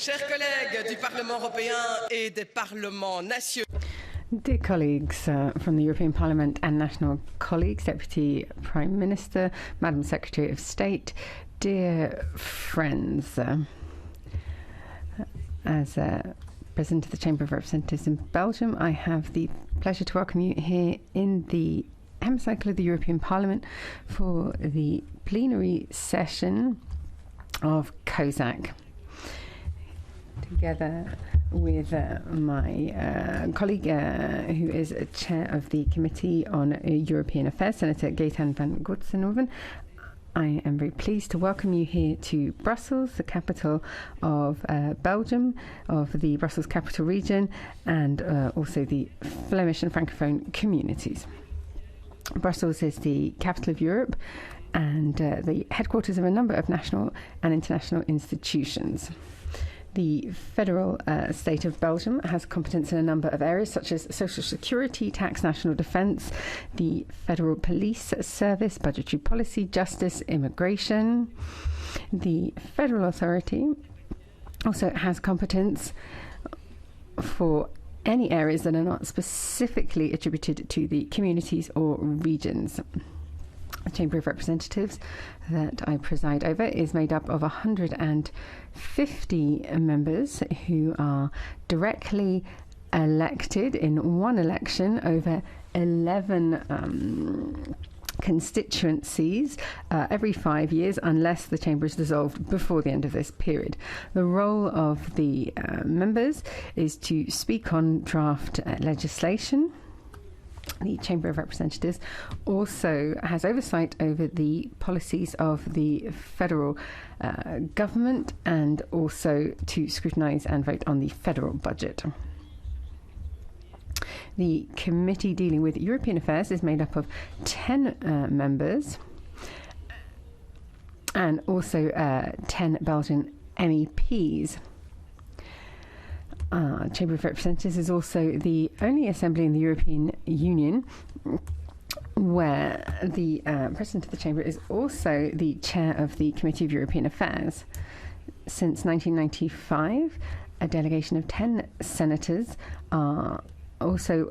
Chers collègues du Parlement européen et des parlements nationaux. Dear colleagues from the European Parliament and national colleagues, Deputy Prime Minister, Madam Secretary of State, dear friends, as President of the Chamber of Representatives in Belgium, I have the pleasure to welcome you here in the hemicycle of the European Parliament for the plenary session of COSAC. Together with my colleague who is chair of the Committee on European Affairs, Senator Gaëtan van Goortsenhoven, I am very pleased to welcome you here to Brussels, the capital of Belgium, of the Brussels Capital Region, and also the Flemish and Francophone communities. Brussels is the capital of Europe and the headquarters of a number of national and international institutions. The federal state of Belgium has competence in a number of areas such as social security, tax, national defence, the federal police service, budgetary policy, justice, immigration. The federal authority also has competence for any areas that are not specifically attributed to the communities or regions. The Chamber of Representatives that I preside over is made up of 150 members who are directly elected in one election over 11 constituencies every 5 years, unless the Chamber is dissolved before the end of this period. The role of the members is to speak on draft legislation. The Chamber of Representatives also has oversight over the policies of the federal government and also to scrutinise and vote on the federal budget. The committee dealing with European affairs is made up of 10 members and also 10 Belgian MEPs. Chamber of Representatives is also the only assembly in the European Union where the President of the Chamber is also the chair of the Committee of European Affairs. Since 1995, a delegation of 10 senators also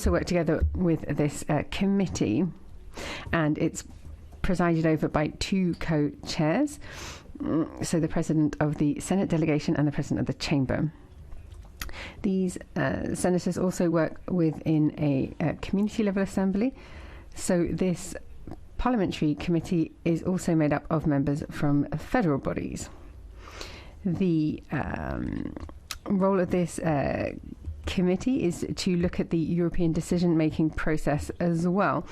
work together with this committee, and it's presided over by two co-chairs, so the President of the Senate delegation and the President of the Chamber. These senators also work within a community-level assembly, so this parliamentary committee is also made up of members from federal bodies. The role of this committee is to look at the European decision-making process as well.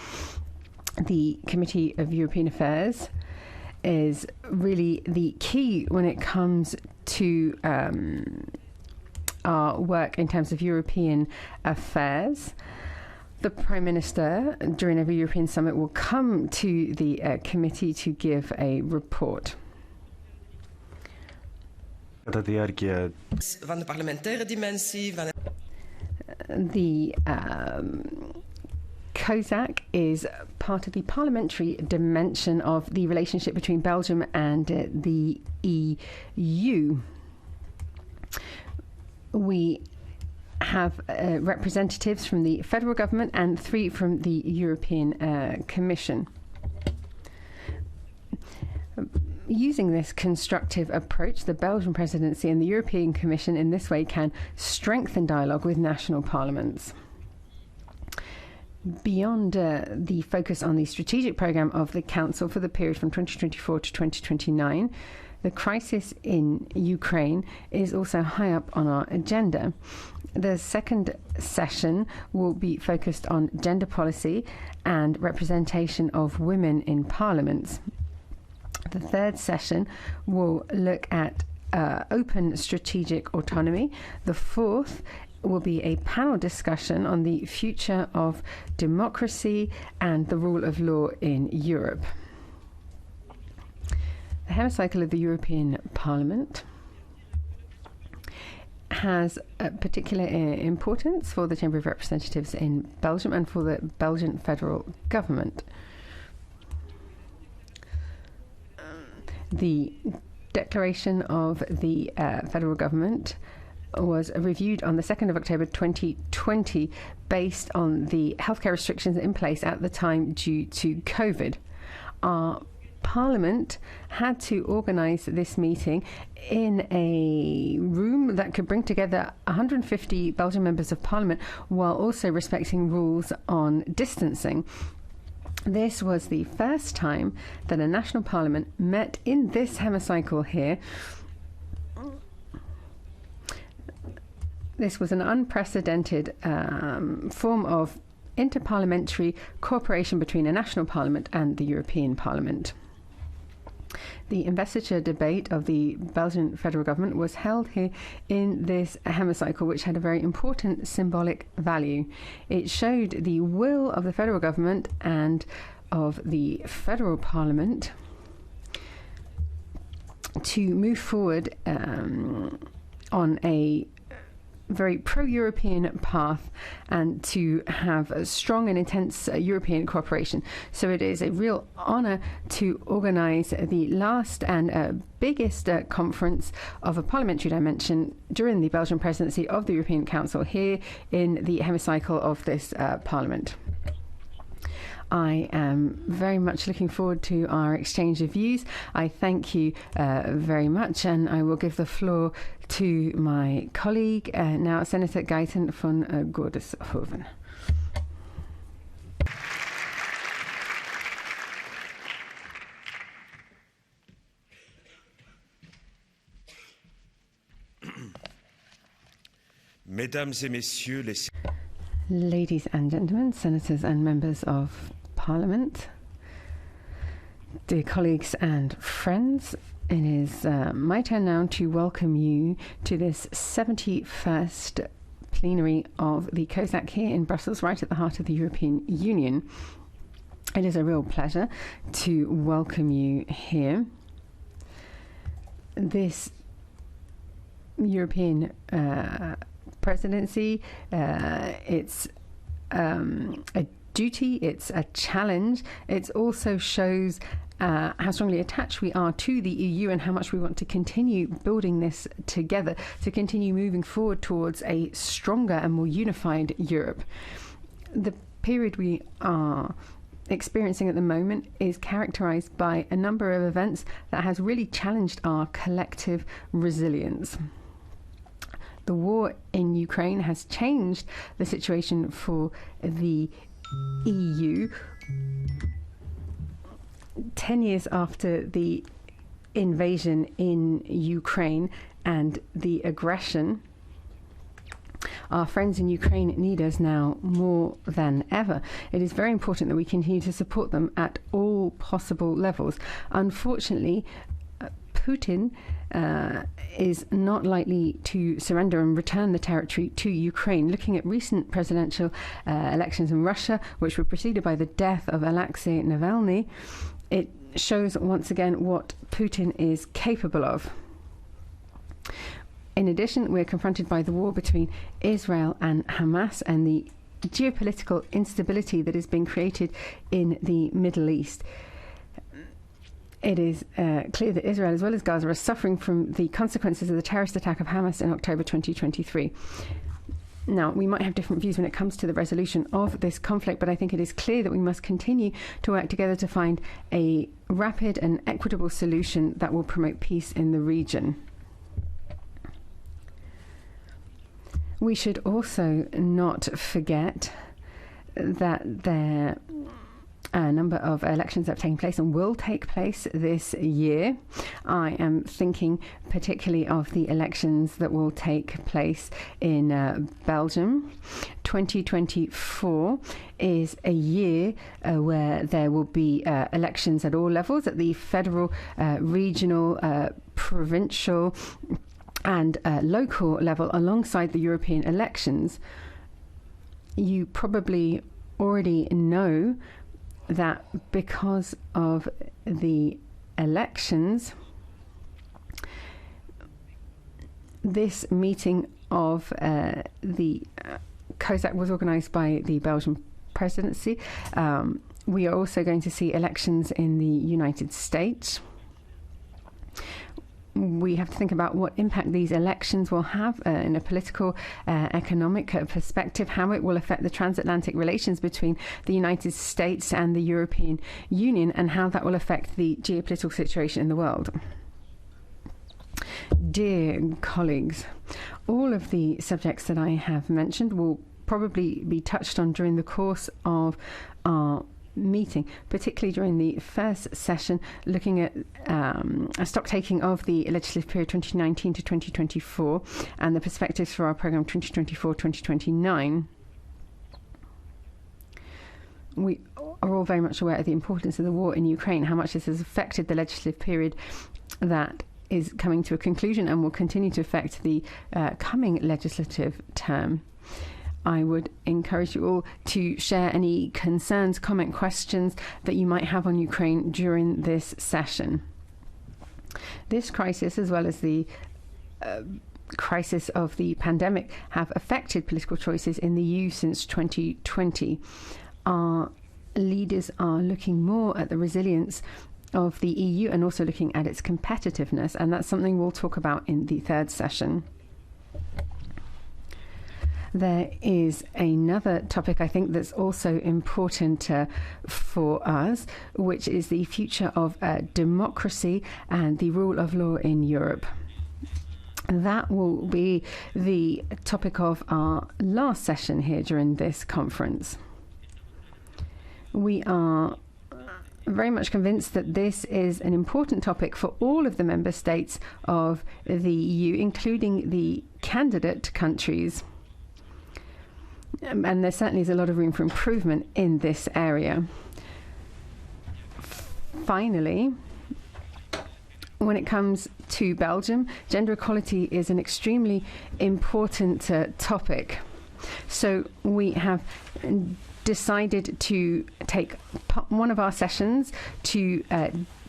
The Committee of European Affairs is really the key when it comes to our work in terms of European affairs. The Prime Minister, during every European summit, will come to the committee to give a report. Van de parlementaire dimensie van the COSAC is part of the parliamentary dimension of the relationship between Belgium and the EU. We have representatives from the federal government and 3 from the European Commission. Using this constructive approach, the Belgian presidency and the European Commission in this way can strengthen dialogue with national parliaments. Beyond the focus on the strategic programme of the Council for the period from 2024 to 2029, the crisis in Ukraine is also high up on our agenda. The second session will be focused on gender policy and representation of women in parliaments. The third session will look at open strategic autonomy. The fourth will be a panel discussion on the future of democracy and the rule of law in Europe. The hemicycle of the European Parliament has a particular importance for the Chamber of Representatives in Belgium and for the Belgian federal government. The declaration of the federal government was reviewed on the 2nd of October 2020 based on the healthcare restrictions in place at the time due to COVID. Our Parliament had to organise this meeting in a room that could bring together 150 Belgian members of Parliament while also respecting rules on distancing. This was the first time that a national parliament met in this hemicycle here. This was an unprecedented form of interparliamentary cooperation between a national parliament and the European Parliament. The investiture debate of the Belgian federal government was held here in this hemicycle, which had a very important symbolic value. It showed the will of the federal government and of the federal parliament to move forward on a very pro-European path and to have a strong and intense European cooperation. So it is a real honour to organise the last and biggest conference of a parliamentary dimension during the Belgian presidency of the European Council here in the hemicycle of this Parliament. I am very much looking forward to our exchange of views. I thank you very much, and I will give the floor to my colleague, now Senator Geiten van Goordeshoven. Mesdames et messieurs les... Ladies and gentlemen, senators and members of Parliament, dear colleagues and friends, it is my turn now to welcome you to this 71st plenary of the COSAC here in Brussels, right at the heart of the European Union. It is a real pleasure to welcome you here. This European presidency, it's a duty, it's a challenge. It also shows how strongly attached we are to the EU and how much we want to continue building this together, to continue moving forward towards a stronger and more unified Europe. The period we are experiencing at the moment is characterized by a number of events that has really challenged our collective resilience. The war in Ukraine has changed the situation for the EU. 10 years after the invasion in Ukraine and the aggression, our friends in Ukraine need us now more than ever. It is very important that we continue to support them at all possible levels. Unfortunately, Putin is not likely to surrender and return the territory to Ukraine. Looking at recent presidential elections in Russia, which were preceded by the death of Alexei Navalny, it shows once again what Putin is capable of. In addition, we're confronted by the war between Israel and Hamas and the geopolitical instability that is being created in the Middle East. It is clear that Israel, as well as Gaza, are suffering from the consequences of the terrorist attack of Hamas in October 2023. Now, we might have different views when it comes to the resolution of this conflict, but I think it is clear that we must continue to work together to find a rapid and equitable solution that will promote peace in the region. We should also not forget that there a number of elections that have taken place and will take place this year. I am thinking particularly of the elections that will take place in Belgium. 2024 is a year where there will be elections at all levels, at the federal, regional, provincial and local level, alongside the European elections. You probably already know that because of the elections, this meeting of the COSAC was organised by the Belgian presidency. We are also going to see elections in the United States. we have to think about what impact these elections will have in a political, economic perspective, how it will affect the transatlantic relations between the United States and the European Union, and how that will affect the geopolitical situation in the world. Dear colleagues, all of the subjects that I have mentioned will probably be touched on during the course of our meeting, particularly during the first session, looking at a stock taking of the legislative period 2019 to 2024 and the perspectives for our programme 2024-2029. We are all very much aware of the importance of the war in Ukraine, how much this has affected the legislative period that is coming to a conclusion and will continue to affect the coming legislative term. I would encourage you all to share any concerns, comment, questions that you might have on Ukraine during this session. This crisis, as well as the crisis of the pandemic, have affected political choices in the EU since 2020. Our leaders are looking more at the resilience of the EU and also looking at its competitiveness, and that's something we'll talk about in the third session. There is another topic I think that's also important for us, which is the future of democracy and the rule of law in Europe. That will be the topic of our last session here during this conference. We are very much convinced that this is an important topic for all of the member states of the EU, including the candidate countries. And there certainly is a lot of room for improvement in this area. Finally, when it comes to Belgium, gender equality is an extremely important topic. So we have decided to take one of our sessions to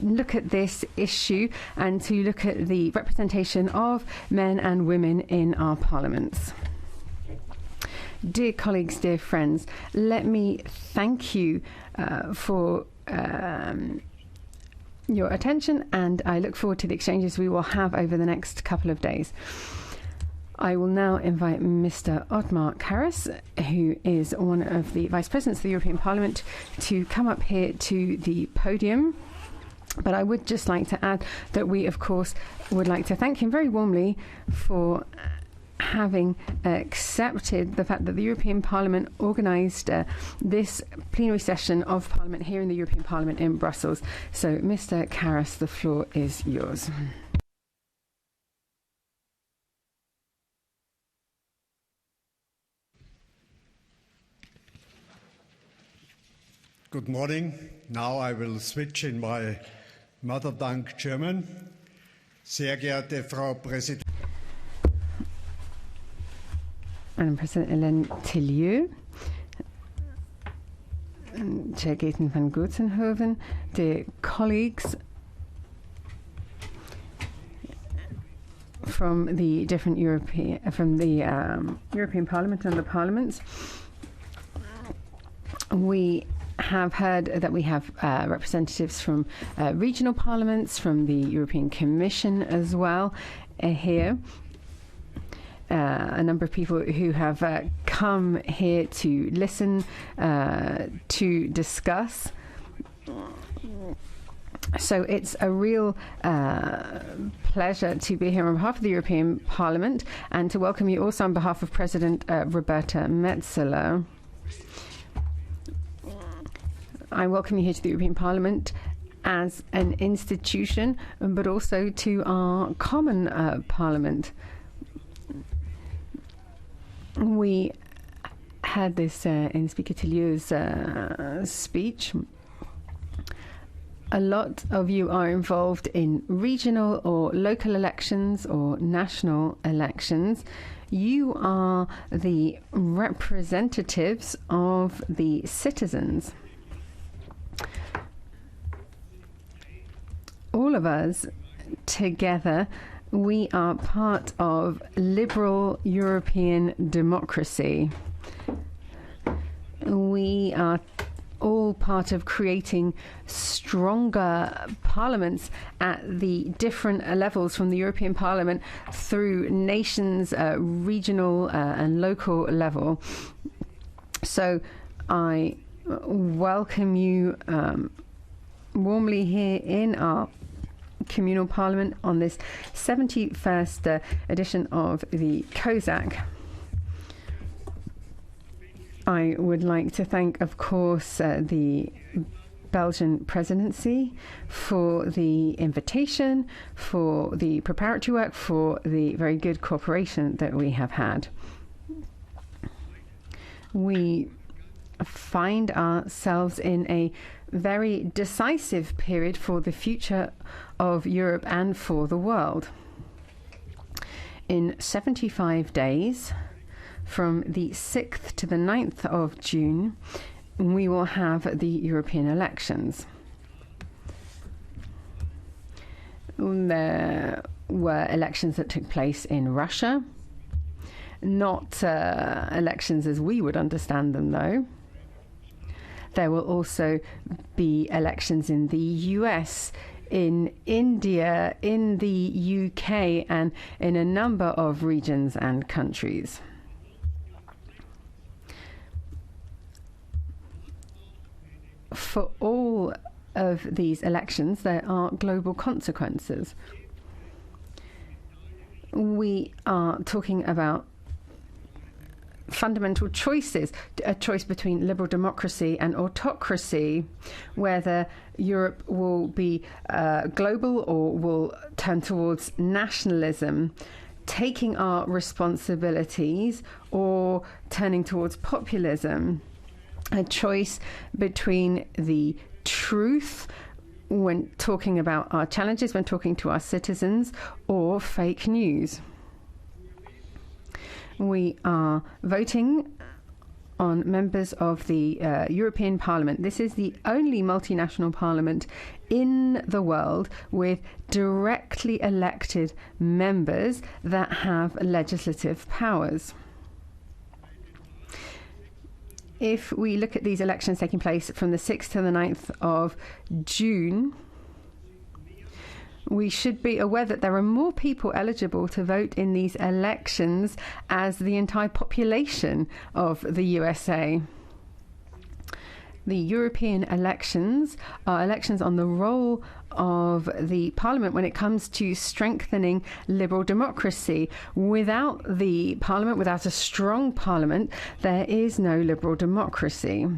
look at this issue and to look at the representation of men and women in our parliaments. Dear colleagues, dear friends, let me thank you for your attention, and I look forward to the exchanges we will have over the next couple of days. I will now invite Mr. Othmar Karas, who is one of the Vice Presidents of the European Parliament, to come up here to the podium. But I would just like to add that we, of course, would like to thank him very warmly for having accepted the fact that the European Parliament organised this plenary session of Parliament here in the European Parliament in Brussels. So, Mr. Karas, the floor is yours. Good morning. Now I will switch in my mother tongue German. Sehr geehrte Frau Präsidentin. Madam President Hélène Tillieu, Chair Gaten van Goetsenhoven, dear colleagues from the different European Parliament and the parliaments. We have heard that we have representatives from regional parliaments, from the European Commission as well here. A number of people who have come here to listen, to discuss. So it's a real pleasure to be here on behalf of the European Parliament and to welcome you also on behalf of President Roberta Metsola. I welcome you here to the European Parliament as an institution, but also to our common Parliament. We had this in Speaker Tillieu's speech. A lot of you are involved in regional or local elections or national elections. You are the representatives of the citizens. All of us together, we are part of liberal European democracy. We are all part of creating stronger parliaments at the different levels, from the European Parliament through nations, regional and local level. So I welcome you warmly here in our communal parliament on this 71st edition of the COSAC. I would like to thank, of course, the Belgian presidency for the invitation, for the preparatory work, for the very good cooperation that we have had. We find ourselves in a very decisive period for the future of Europe and for the world. In 75 days, from the 6th to the 9th of June, we will have the European elections. There were elections that took place in Russia, not elections as we would understand them, though. There will also be elections in the US, in India, in the UK, and in a number of regions and countries. For all of these elections, there are global consequences. We are talking about fundamental choices, a choice between liberal democracy and autocracy, whether Europe will be global or will turn towards nationalism, taking our responsibilities or turning towards populism. A choice between the truth when talking about our challenges, when talking to our citizens, or fake news. We are voting on members of the European Parliament. This is the only multinational parliament in the world with directly elected members that have legislative powers. If we look at these elections taking place from the 6th to the 9th of June, we should be aware that there are more people eligible to vote in these elections as the entire population of the USA. The European elections are elections on the role of the Parliament when it comes to strengthening liberal democracy. Without the Parliament, without a strong Parliament, there is no liberal democracy.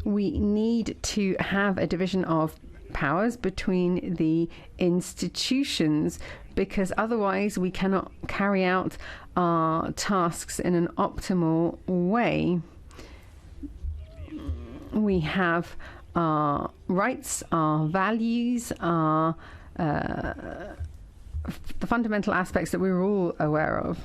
We need to have a division of powers between the institutions, because otherwise we cannot carry out our tasks in an optimal way. We have our rights, our values, our the fundamental aspects that we're all aware of.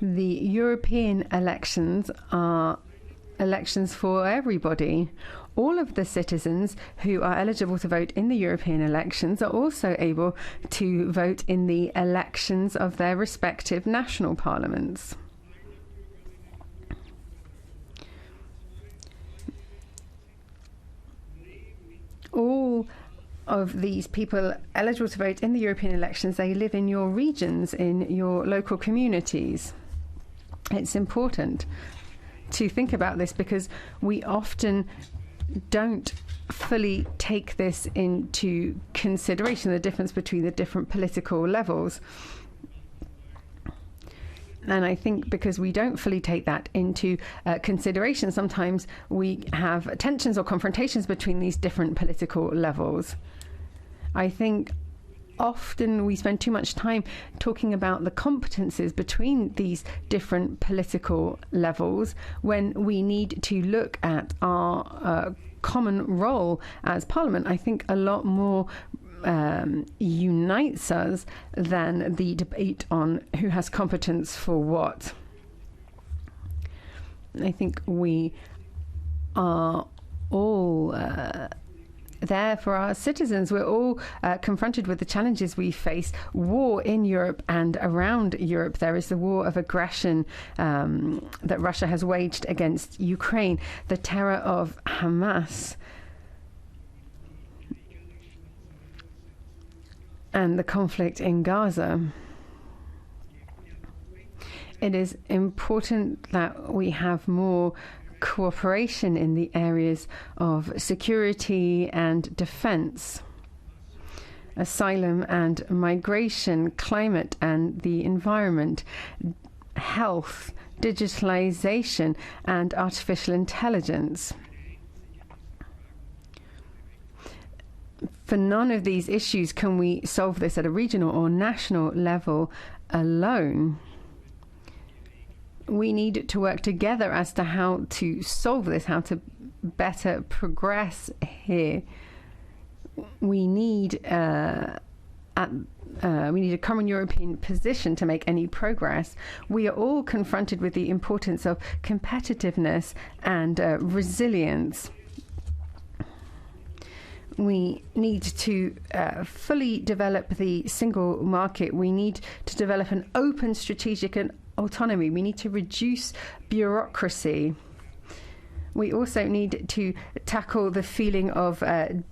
The European elections are elections for everybody. All of the citizens who are eligible to vote in the European elections are also able to vote in the elections of their respective national parliaments. All of these people eligible to vote in the European elections, they live in your regions, in your local communities. It's important to think about this because we often don't fully take this into consideration, the difference between the different political levels. And I think because we don't fully take that into consideration, sometimes we have tensions or confrontations between these different political levels. I think often we spend too much time talking about the competences between these different political levels when we need to look at our common role as Parliament. I think a lot more unites us than the debate on who has competence for what. I think we are all there for our citizens. We're all confronted with the challenges we face. War in Europe and around Europe. There is the war of aggression that Russia has waged against Ukraine, the terror of Hamas, and the conflict in Gaza. It is important that we have more cooperation in the areas of security and defense, asylum and migration, climate and the environment, health, digitalization and artificial intelligence. For none of these issues can we solve this at a regional or national level alone. We need to work together as to how to solve this, how to better progress here. We need a common European position to make any progress. We are all confronted with the importance of competitiveness and resilience. We need to fully develop the single market. We need to develop an open strategic and autonomy. We need to reduce bureaucracy. We also need to tackle the feeling of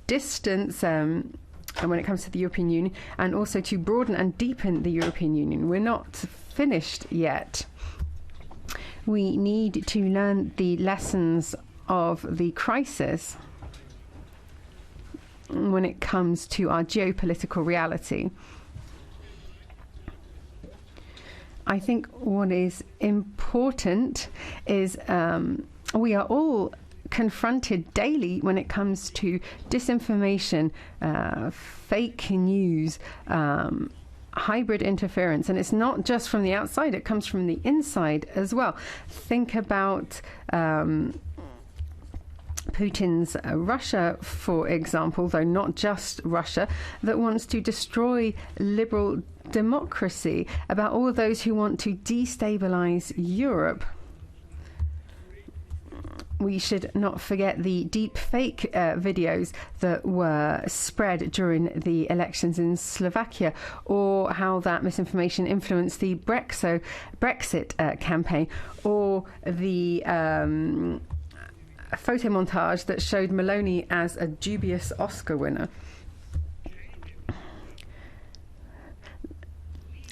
distance when it comes to the European Union, and also to broaden and deepen the European Union. We're not finished yet. We need to learn the lessons of the crisis when it comes to our geopolitical reality. I think what is important is we are all confronted daily when it comes to disinformation, fake news, hybrid interference. And it's not just from the outside, it comes from the inside as well. Think about Putin's Russia, for example, though not just Russia, that wants to destroy liberal democracy, about all of those who want to destabilize Europe. We should not forget the deep fake videos that were spread during the elections in Slovakia, or how that misinformation influenced the Brexit campaign, or the photo montage that showed Meloni as a dubious Oscar winner.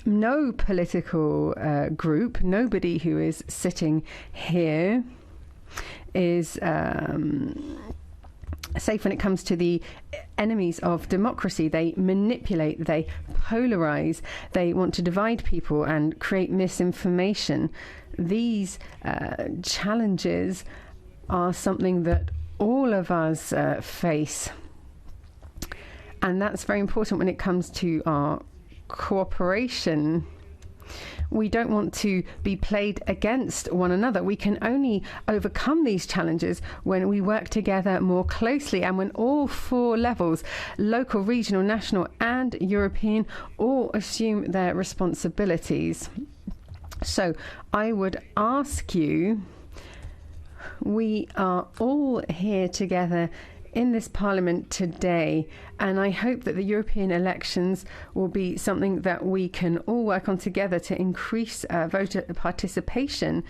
No political group, nobody who is sitting here is safe when it comes to the enemies of democracy. They manipulate, they polarize, they want to divide people and create misinformation. These challenges are something that all of us face. And that's very important when it comes to our cooperation. We don't want to be played against one another. We can only overcome these challenges when we work together more closely, and when all four levels, local, regional, national and European, all assume their responsibilities. So I would ask you, we are all here together in this parliament today, and I hope that the European elections will be something that we can all work on together to increase voter participation.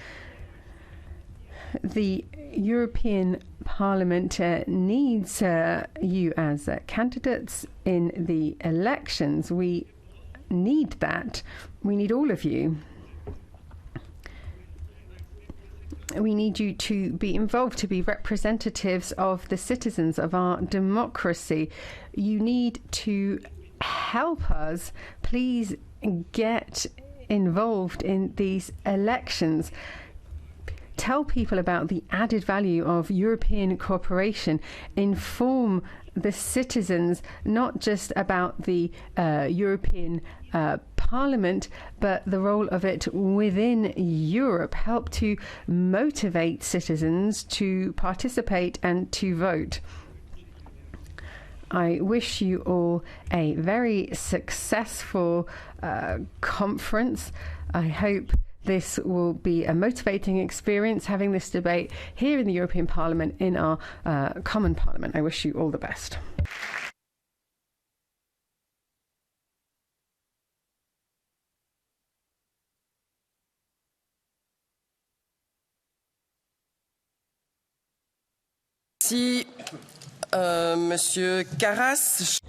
The European Parliament needs you as candidates in the elections. We need that. We need all of you. We need you to be involved, to be representatives of the citizens of our democracy. You need to help us. Please get involved in these elections. Tell people about the added value of European cooperation. Inform the citizens not just about the European Parliament, but the role of it within Europe. Help to motivate citizens to participate and to vote. I wish you all a very successful conference. I hope this will be a motivating experience having this debate here in the European Parliament, in our common parliament. I wish you all the best. Merci, Monsieur Karas.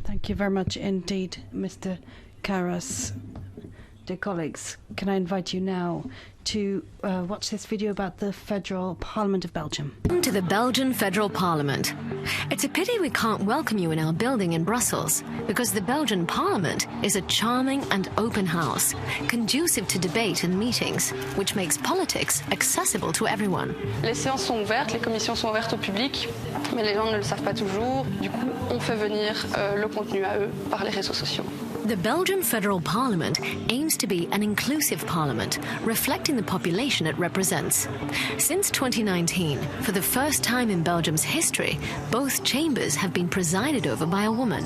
Thank you very much indeed, Mr. Karas. Dear colleagues, can I invite you now to watch this video about the Federal Parliament of Belgium. To the Belgian Federal Parliament. It's a pity we can't welcome you in our building in Brussels, because the Belgian Parliament is a charming and open house, conducive to debate and meetings, which makes politics accessible to everyone. Les séances sont ouvertes, les commissions sont ouvertes au public, mais les gens ne le savent pas toujours. Du coup, on fait venir le contenu à eux par les réseaux sociaux. The Belgian Federal Parliament aims to be an inclusive parliament, reflecting the population it represents. Since 2019, for the first time in Belgium's history, both chambers have been presided over by a woman.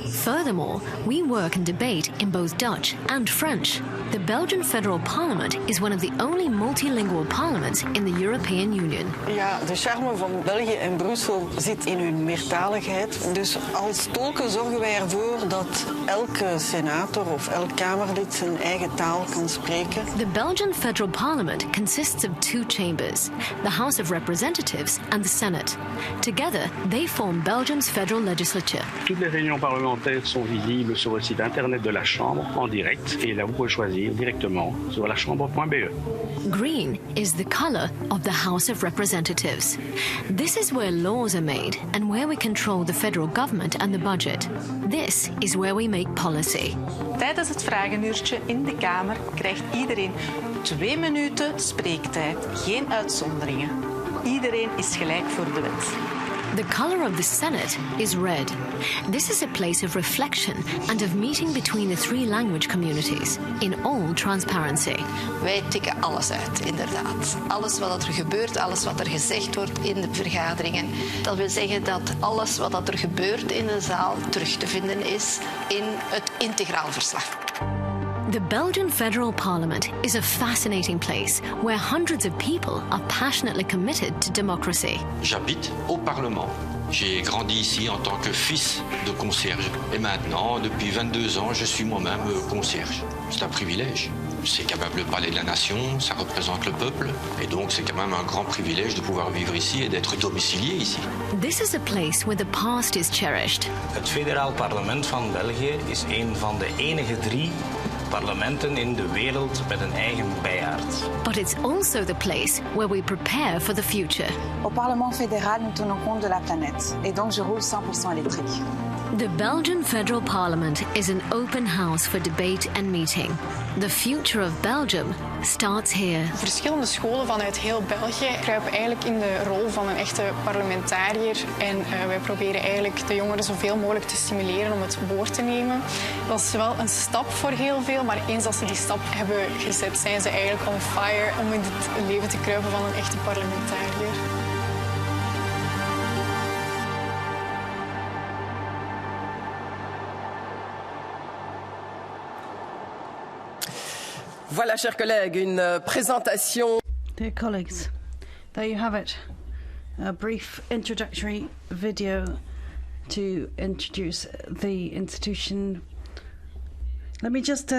Furthermore, we work and debate in both Dutch and French. The Belgian Federal Parliament is one of the only multilingual parliaments in the European Union. Ja, de charme van België en Brussel zit in hun meertaligheid. Dus als tolken zorgen wij ervoor dat elke senator of elk Kamerlid zijn eigen taal kan spreken. The Belgian Federal Parliament consists of two chambers, the House of Representatives and the Senate. Together, they form Belgium's federal legislature. Toutes les réunions parlementaires sont visibles sur le site internet de la Chambre en direct, et là vous pouvez choisir directement sur lachambre.be. Green is the color of the House of Representatives. This is where laws are made and where we control the federal government and the budget. This is where we make policy. Tijdens het vragenuurtje in de Kamer krijgt iedereen 2 minuten spreektijd, geen uitzonderingen. Iedereen is gelijk voor de wet. The color of the Senate is red. This is a place of reflection and of meeting between the three language communities in all transparency. Wij tikken alles uit, inderdaad. Alles wat er gebeurt, alles wat er gezegd wordt in de vergaderingen. Dat wil zeggen dat alles wat er gebeurt in de zaal terug te vinden is in het integraal verslag. The Belgian Federal Parliament is a fascinating place where hundreds of people are passionately committed to democracy. J'habite au Parlement. J'ai grandi ici en tant que fils de concierge. Et maintenant, depuis 22 ans, je suis moi-même concierge. C'est un privilège. C'est quand même le palais de la nation, ça représente le peuple. Et donc, c'est quand même un grand privilège de pouvoir vivre ici et d'être domicilié ici. This is a place where the past is cherished. Het federaal parlement van België is een van de enige 3 parlementen in de wereld met een eigen bijaard. But it's also the place where we prepare for the future. Au Parlement fédéral, nous tenons compte de la planète et donc je roule 100% électrique. The Belgian Federal Parliament is an open house for debate and meeting. The future of Belgium starts here. Verschillende scholen vanuit heel België kruipen eigenlijk in de rol van een echte parlementariër. En wij proberen eigenlijk de jongeren zoveel mogelijk te stimuleren om het woord te nemen. Dat is wel een stap voor heel veel, maar eens dat ze die stap hebben gezet, zijn ze eigenlijk on fire om in het leven te kruipen van een echte parlementariër. Voilà, chers collègues, une présentation. Dear colleagues, there you have it. A brief introductory video to introduce the institution. Let me just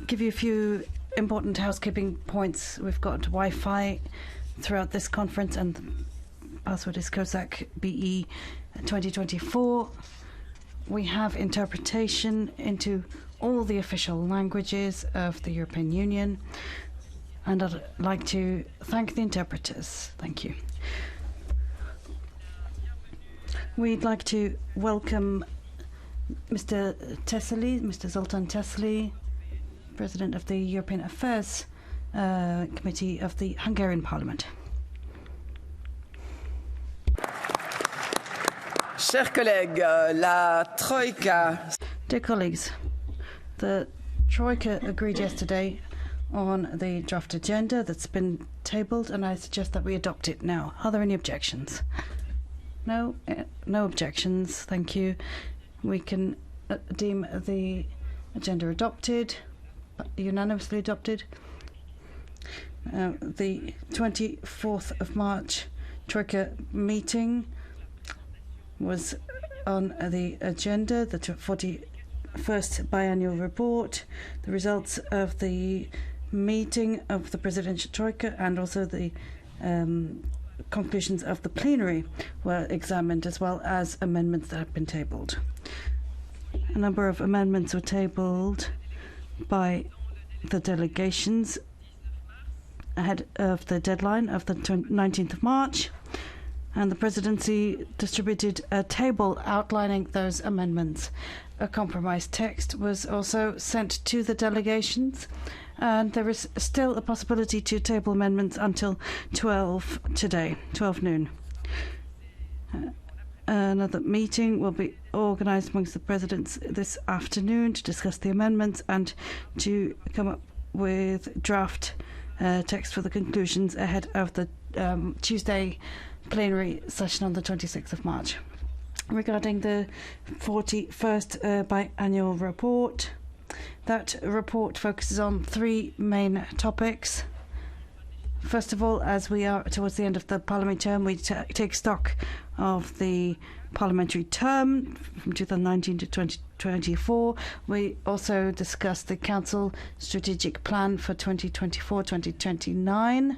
give you a few important housekeeping points. We've got Wi-Fi throughout this conference, and the password is COSAC BE 2024. We have interpretation into all the official languages of the European Union, and I'd like to thank the interpreters. Thank you. We'd like to welcome Mr. Tessely, Mr. Zoltán Tessely, President of the European Affairs Committee of the Hungarian Parliament. Chers collègues, la Troïka. Dear colleagues, the Troika agreed yesterday on the draft agenda that's been tabled, and I suggest that we adopt it now. Are there any objections? No? No objections. Thank you. We can deem the agenda adopted. unanimously adopted. The 24th of March Troika meeting was on the agenda, the 41st biannual report, the results of the meeting of the Presidential Troika, and also the conclusions of the plenary were examined, as well as amendments that have been tabled. A number of amendments were tabled by the delegations ahead of the deadline of the 19th of March, and the presidency distributed a table outlining those amendments. A compromise text was also sent to the delegations, and there is still a possibility to table amendments until 12 today, 12 noon. Another meeting will be organised amongst the presidents this afternoon to discuss the amendments and to come up with draft text for the conclusions ahead of the Tuesday plenary session on the 26th of March. Regarding the 41st biannual report, that report focuses on three main topics. First of all, as we are towards the end of the parliamentary term, we take stock of the parliamentary term from 2019 to 2024. We also discuss the Council Strategic Plan for 2024-2029.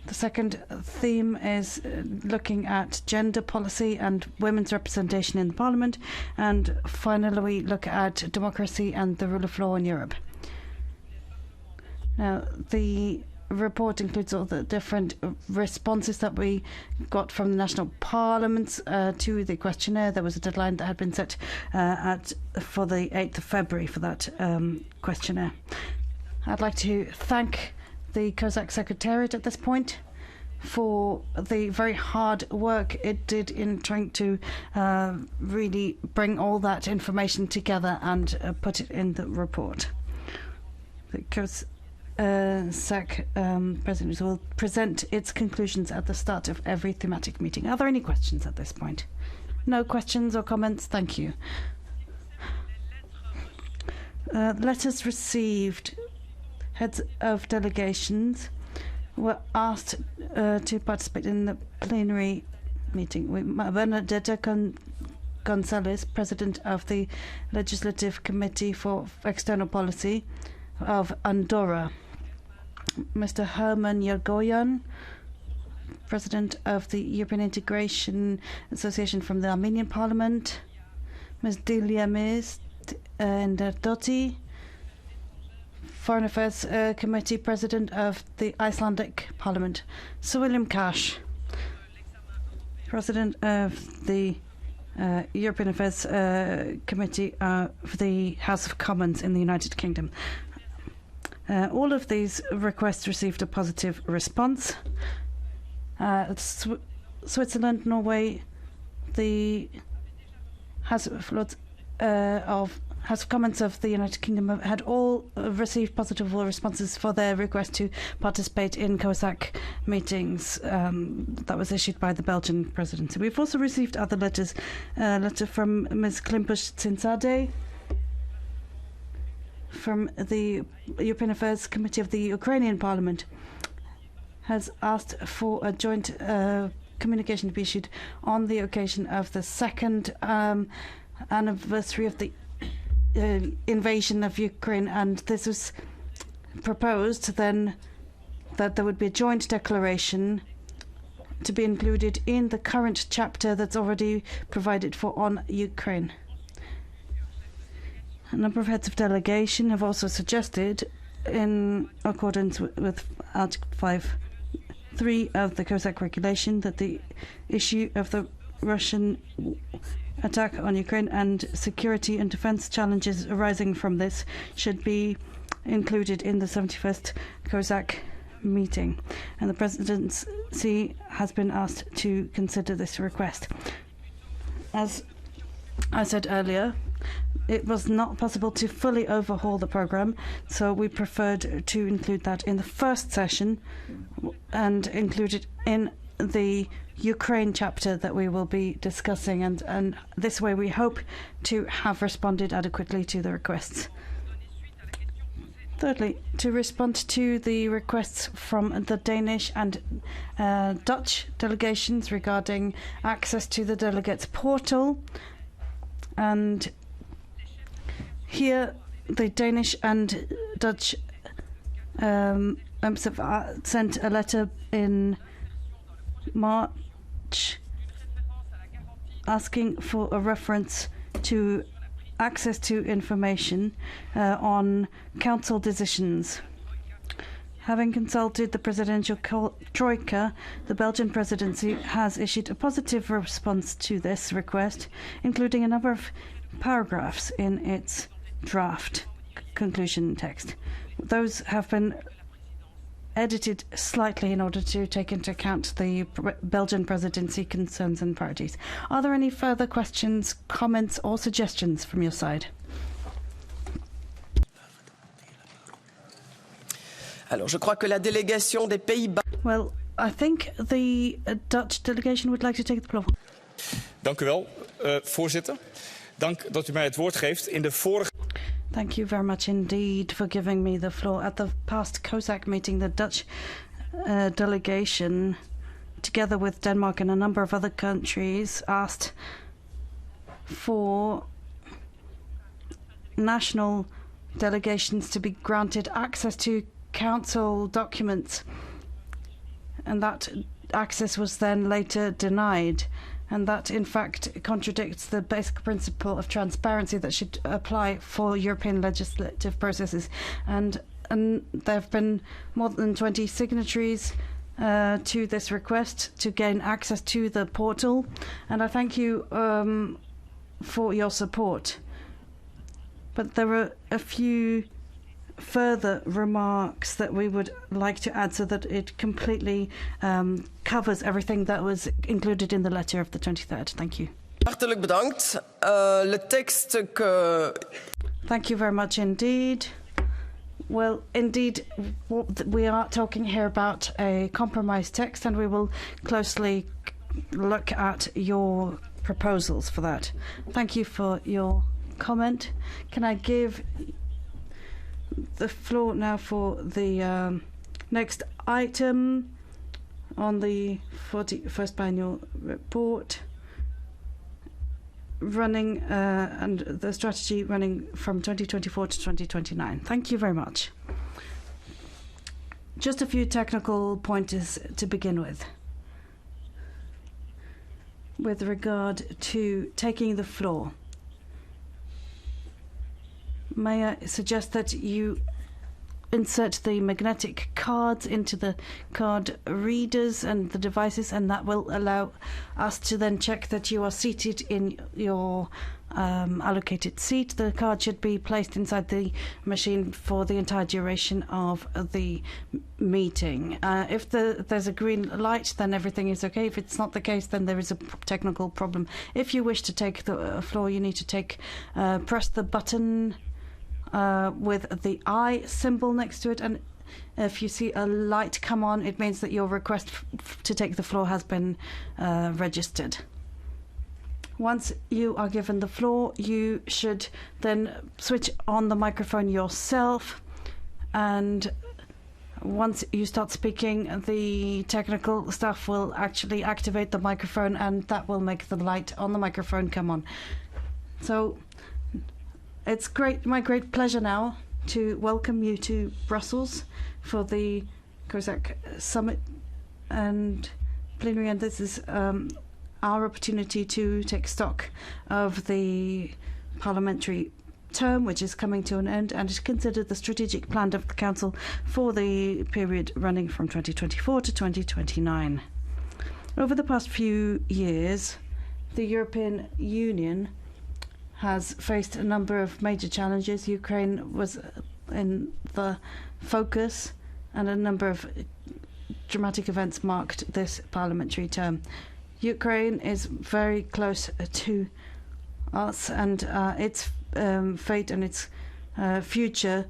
The second theme is looking at gender policy and women's representation in the Parliament. And finally, we look at democracy and the rule of law in Europe. Now, the report includes all the different responses that we got from the national parliaments to the questionnaire. There was a deadline that had been set for the 8th of February for that questionnaire. I'd like to thank the COSAC Secretariat at this point for the very hard work it did in trying to really bring all that information together and put it in the report. The COSAC President will present its conclusions at the start of every thematic meeting. Are there any questions at this point? No questions or comments? Thank you. Letters received. Heads of delegations were asked to participate in the plenary meeting. Bernadetta Gonzalez, President of the Legislative Committee for External Policy of Andorra. Mr. Herman Yergoyan, President of the European Integration Association from the Armenian Parliament. Ms. Delia Mist Dotti, Foreign Affairs Committee President of the Icelandic Parliament. Sir William Cash, President of the European Affairs Committee for the House of Commons in the United Kingdom. All of these requests received a positive response. Switzerland, Norway, the House of Commons of the United Kingdom had all received positive responses for their request to participate in COSAC meetings that was issued by the Belgian presidency. We've also received other letters. A letter from Ms. Klimpush-Tsinzade from the European Affairs Committee of the Ukrainian Parliament has asked for a joint communication to be issued on the occasion of the second anniversary of the invasion of Ukraine, and this was proposed then that there would be a joint declaration to be included in the current chapter that's already provided for on Ukraine. A number of heads of delegation have also suggested, in accordance with Article 5.3 of the COSAC regulation, that the issue of the Russian attack on Ukraine and security and defense challenges arising from this should be included in the 71st COSAC meeting. And the presidency has been asked to consider this request. As I said earlier, it was not possible to fully overhaul the program, so we preferred to include that in the first session and include it in the Ukraine chapter that we will be discussing, and this way we hope to have responded adequately to the requests. Thirdly, to respond to the requests from the Danish and Dutch delegations regarding access to the delegates portal. And here the Danish and Dutch members have sent a letter in March asking for a reference to access to information on council decisions. Having consulted the presidential troika, the Belgian presidency has issued a positive response to this request, including a number of paragraphs in its draft conclusion text. Those have been edited slightly in order to take into account the Belgian presidency concerns and priorities. Are there any further questions, comments or suggestions from your side? Alors, je crois que la délégation des Pays-Bas. Well, I think the Dutch delegation would like to take the floor. Dank u wel, voorzitter. Dank dat u mij het woord geeft. In de vorige... Thank you very much indeed for giving me the floor. At the past COSAC meeting, the Dutch delegation, together with Denmark and a number of other countries, asked for national delegations to be granted access to council documents. And that access was then later denied. And that, in fact, contradicts the basic principle of transparency that should apply for European legislative processes. And there have been more than 20 signatories to this request to gain access to the portal. And I thank you for your support. But there are a few further remarks that we would like to add so that it completely covers everything that was included in the letter of the 23rd. Thank you. Hartelijk bedankt. Le texte que... Thank you very much indeed. Well, indeed, we are talking here about a compromise text, and we will closely look at your proposals for that. Thank you for your comment. Can I give the floor now for the next item on the 41st biennial report running and the strategy running from 2024 to 2029. Thank you very much. Just a few technical pointers to begin with. With regard to taking the floor, may I suggest that you insert the magnetic cards into the card readers and the devices, and that will allow us to then check that you are seated in your allocated seat. The card should be placed inside the machine for the entire duration of the meeting. If there's a green light, then everything is okay. If it's not the case, then there is a technical problem. If you wish to take the floor, you need to press the button with the I symbol next to it, and if you see a light come on, it means that your request to take the floor has been registered. Once you are given the floor, you should then switch on the microphone yourself, and once you start speaking, the technical staff will actually activate the microphone, and that will make the light on the microphone come on. So it's my great pleasure now to welcome you to Brussels for the COSAC summit and plenary, and this is our opportunity to take stock of the parliamentary term, which is coming to an end, and to consider the strategic plan of the Council for the period running from 2024 to 2029. Over the past few years, the European Union has faced a number of major challenges. Ukraine was in the focus, and a number of dramatic events marked this parliamentary term. Ukraine is very close to us, and its fate and its future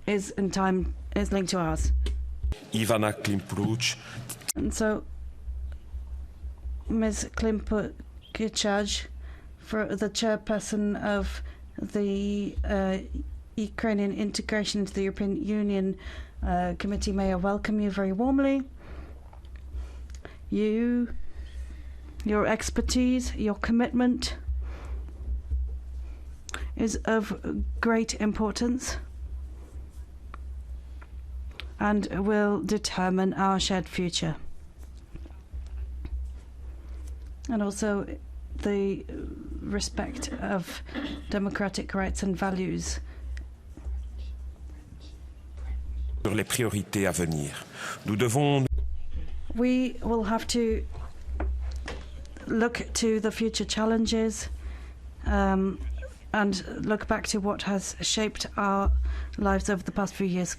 is linked to ours. Ivana Klimpuch. And so, Ms. Klimpuch, for the chairperson of the Ukrainian integration into the European Union Committee, may I welcome you very warmly. Your expertise, your commitment is of great importance and will determine our shared future. And also the respect of democratic rights and values. Sur les priorités à venir. Nous devons... We will have to look to the future challenges and look back to what has shaped our lives over the past few years.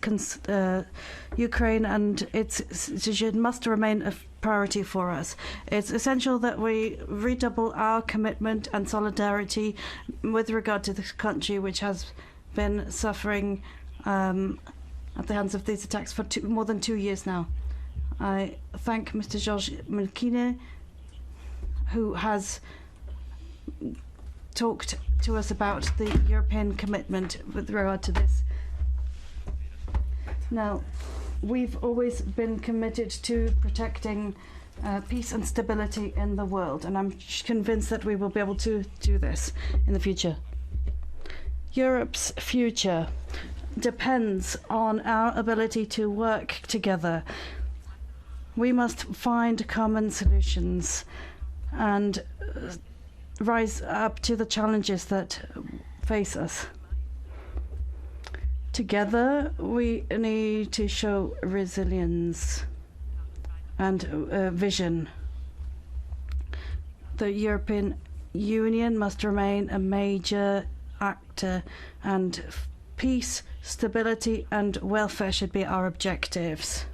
Ukraine and its situation must remain a priority for us. It's essential that we redouble our commitment and solidarity with regard to this country, which has been suffering at the hands of these attacks for more than 2 years now. I thank Mr. Georges Melkine, who has talked to us about the European commitment with regard to this. Now, we've always been committed to protecting peace and stability in the world, and I'm convinced that we will be able to do this in the future. Europe's future depends on our ability to work together. We must find common solutions and rise up to the challenges that face us. Together, we need to show resilience and vision. The European Union must remain a major actor, and peace, stability, and welfare should be our objectives.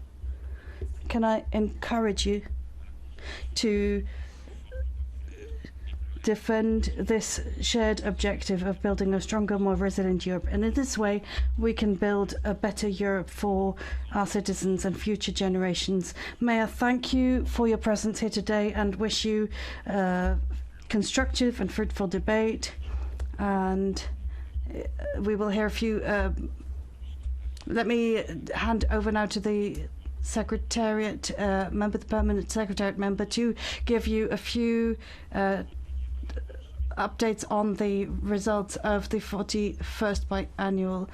Can I encourage you to defend this shared objective of building a stronger, more resilient Europe? And in this way, we can build a better Europe for our citizens and future generations. May I thank you for your presence here today and wish you constructive and fruitful debate. And we will hear a few... let me hand over now to the Secretariat member, the Permanent Secretariat member, to give you a few updates on the results of the 41st biannual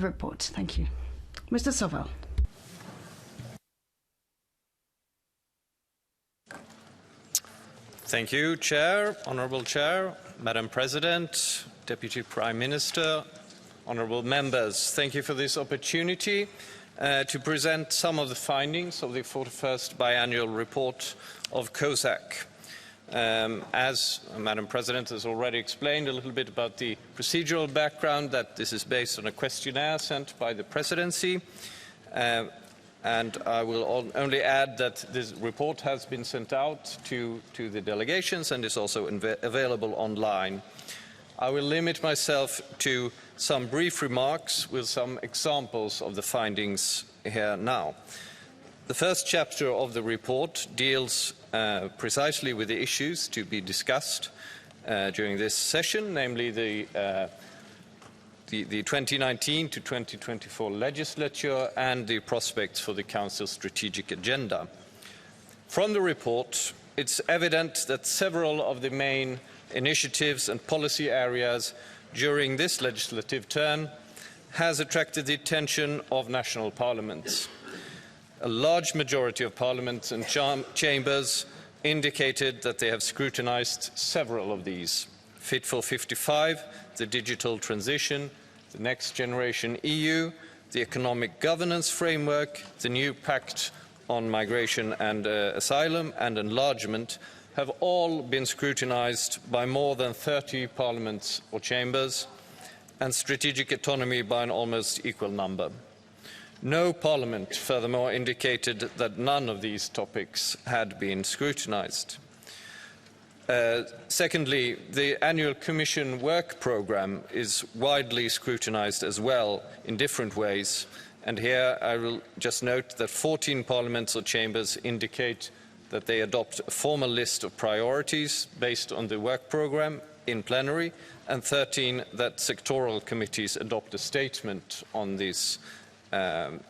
report. Thank you. Mr. Sauval. Thank you, Chair, Honourable Chair, Madam President, Deputy Prime Minister, honourable members. Thank you for this opportunity to present some of the findings of the 41st biannual report of COSAC. As Madam President has already explained a little bit about the procedural background, that this is based on a questionnaire sent by the Presidency, and I will only add that this report has been sent out to the delegations and is also available online. I will limit myself to some brief remarks with some examples of the findings here now. The first chapter of the report deals precisely with the issues to be discussed during this session, namely the 2019 to 2024 legislature and the prospects for the Council's strategic agenda. From the report, it's evident that several of the main initiatives and policy areas during this legislative term has attracted the attention of national parliaments. A large majority of parliaments and chambers indicated that they have scrutinised several of these. Fit for 55, the digital transition, the next generation EU, the economic governance framework, the new pact on migration and asylum and enlargement have all been scrutinised by more than 30 parliaments or chambers, and strategic autonomy by an almost equal number. No parliament, furthermore, indicated that none of these topics had been scrutinised. Secondly, the annual Commission work programme is widely scrutinised as well in different ways, and here I will just note that 14 parliaments or chambers indicate that they adopt a formal list of priorities based on the work programme, in plenary, and 13 that sectoral committees adopt a statement on this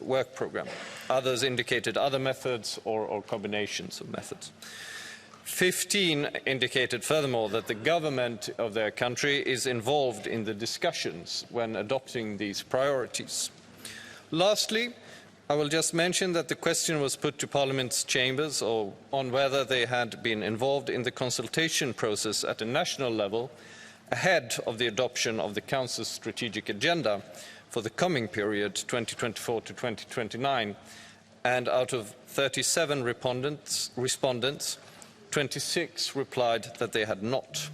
work programme. Others indicated other methods or combinations of methods. 15 indicated furthermore that the government of their country is involved in the discussions when adopting these priorities. Lastly, I will just mention that the question was put to Parliament's chambers on whether they had been involved in the consultation process at a national level ahead of the adoption of the Council's strategic agenda for the coming period 2024 to 2029, and out of 37 respondents, 26 replied that they had not.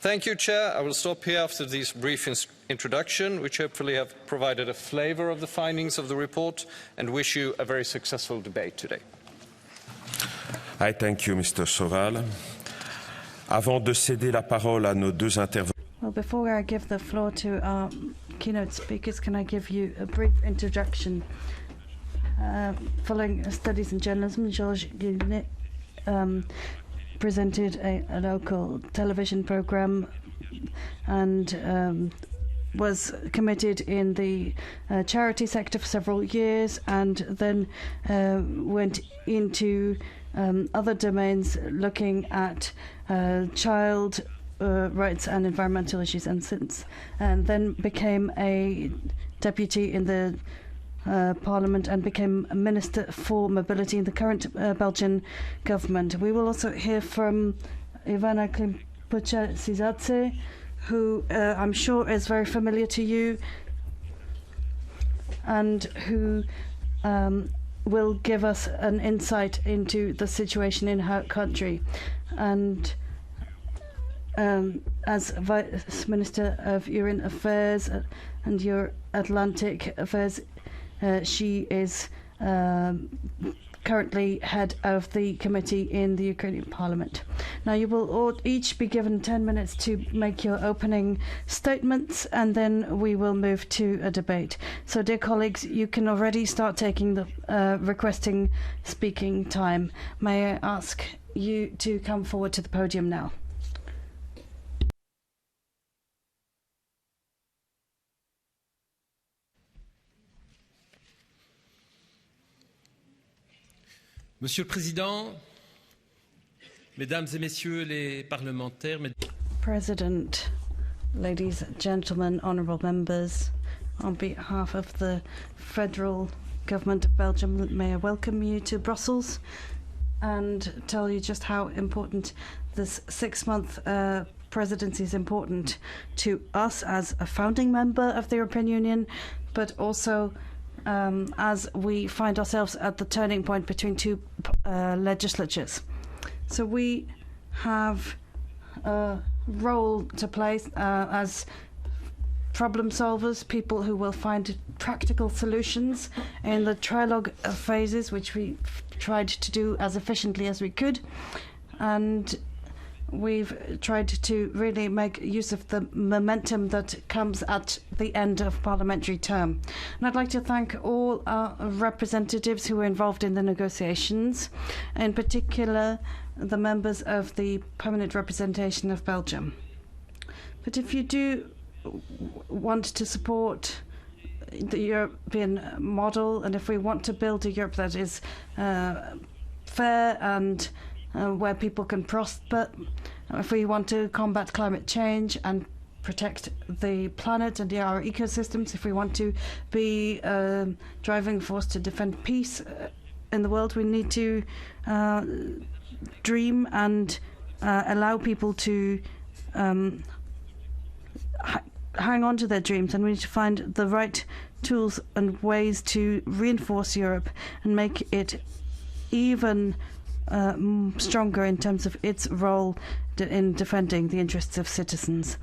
Thank you, Chair. I will stop here after this brief introduction, which hopefully have provided a flavour of the findings of the report, and wish you a very successful debate today. I thank you, Mr. Soral. Avant de céder la parole à nos deux intervenants. Well, before I give the floor to our keynote speakers, can I give you a brief introduction? Following studies in journalism, Georges Guillet presented a local television programme and was committed in the charity sector for several years, and then went into other domains looking at child rights and environmental issues, and then became a deputy in the Parliament and became a Minister for Mobility in the current Belgian government. We will also hear from Ivana Klimpucha-Sizadze, who I'm sure is very familiar to you, and who will give us an insight into the situation in her country. And as Vice Minister of European Affairs and Euro-Atlantic Affairs, she is currently head of the committee in the Ukrainian Parliament. Now, you will all each be given 10 minutes to make your opening statements, and then we will move to a debate. So, dear colleagues, you can already start taking the requesting speaking time. May I ask you to come forward to the podium now? Monsieur le Président, Mesdames et Messieurs les parlementaires, President, ladies and gentlemen, honourable members, on behalf of the Federal Government of Belgium, may I welcome you to Brussels and tell you just how important this 6-month presidency is important to us as a founding member of the European Union, but also as we find ourselves at the turning point between two legislatures. So we have a role to play as problem solvers, people who will find practical solutions in the trilogue phases, which we tried to do as efficiently as we could. And we've tried to really make use of the momentum that comes at the end of parliamentary term. And I'd like to thank all our representatives who were involved in the negotiations, in particular the members of the Permanent Representation of Belgium. But if you do want to support the European model, and if we want to build a Europe that is fair and where people can prosper, if we want to combat climate change and protect the planet and our ecosystems, if we want to be a driving force to defend peace in the world, we need to dream and allow people to hang on to their dreams, and we need to find the right tools and ways to reinforce Europe and make it even stronger in terms of its role in defending the interests of citizens.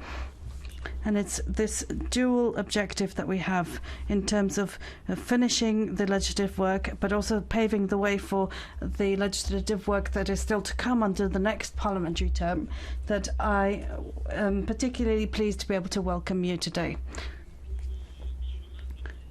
And it's this dual objective that we have in terms of finishing the legislative work, but also paving the way for the legislative work that is still to come under the next parliamentary term, that I am particularly pleased to be able to welcome you today.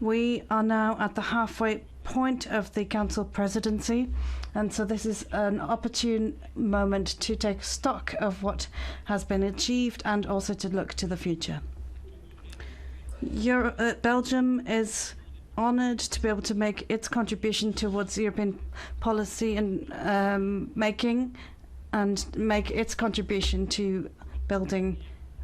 We are now at the halfway point of the Council Presidency, and so this is an opportune moment to take stock of what has been achieved and also to look to the future. Belgium is honoured to be able to make its contribution towards European policy and making, and make its contribution to building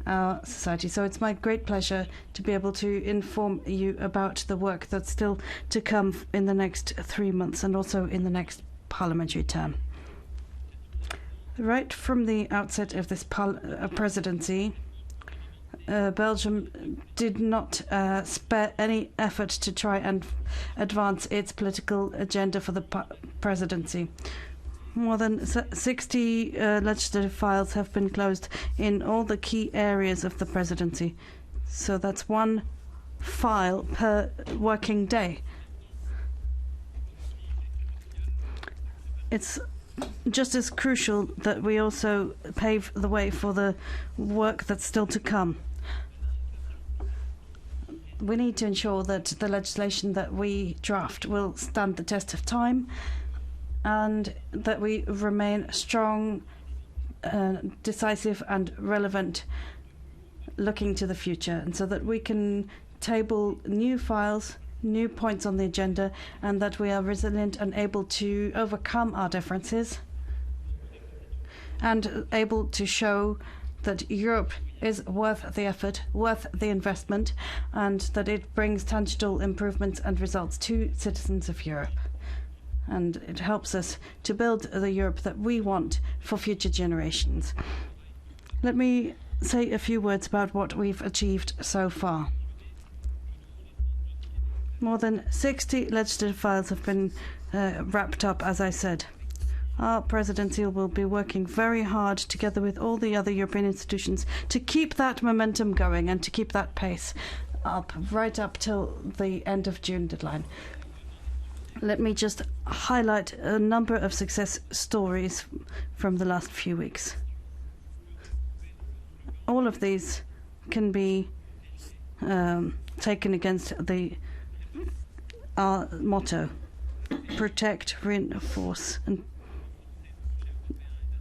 our society. So it's my great pleasure to be able to inform you about the work that's still to come in the next 3 months and also in the next parliamentary term. Right from the outset of this presidency, Belgium did not spare any effort to try and advance its political agenda for the presidency. More than 60 legislative files have been closed in all the key areas of the presidency. So that's one file per working day. It's just as crucial that we also pave the way for the work that's still to come. We need to ensure that the legislation that we draft will stand the test of time, and that we remain strong, decisive and relevant looking to the future, and so that we can table new files, new points on the agenda, and that we are resilient and able to overcome our differences and able to show that Europe is worth the effort, worth the investment, and that it brings tangible improvements and results to citizens of Europe. And it helps us to build the Europe that we want for future generations. Let me say a few words about what we've achieved so far. More than 60 legislative files have been wrapped up, as I said. Our presidency will be working very hard together with all the other European institutions to keep that momentum going and to keep that pace up right up till the end of June deadline. Let me just highlight a number of success stories from the last few weeks. All of these can be taken against our motto: protect, reinforce. And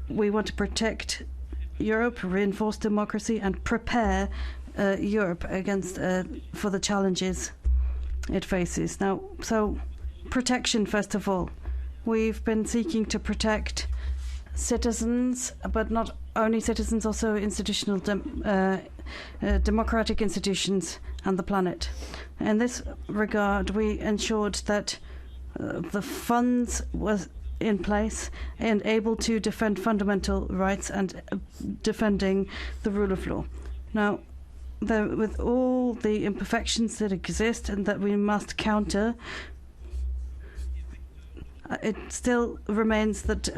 we want to protect Europe, reinforce democracy, and prepare Europe against for the challenges it faces. Now, so protection, first of all. We've been seeking to protect citizens, but not only citizens, also institutional democratic institutions and the planet. In this regard, we ensured that the funds was in place and able to defend fundamental rights and defending the rule of law. Now, with all the imperfections that exist and that we must counter, it still remains that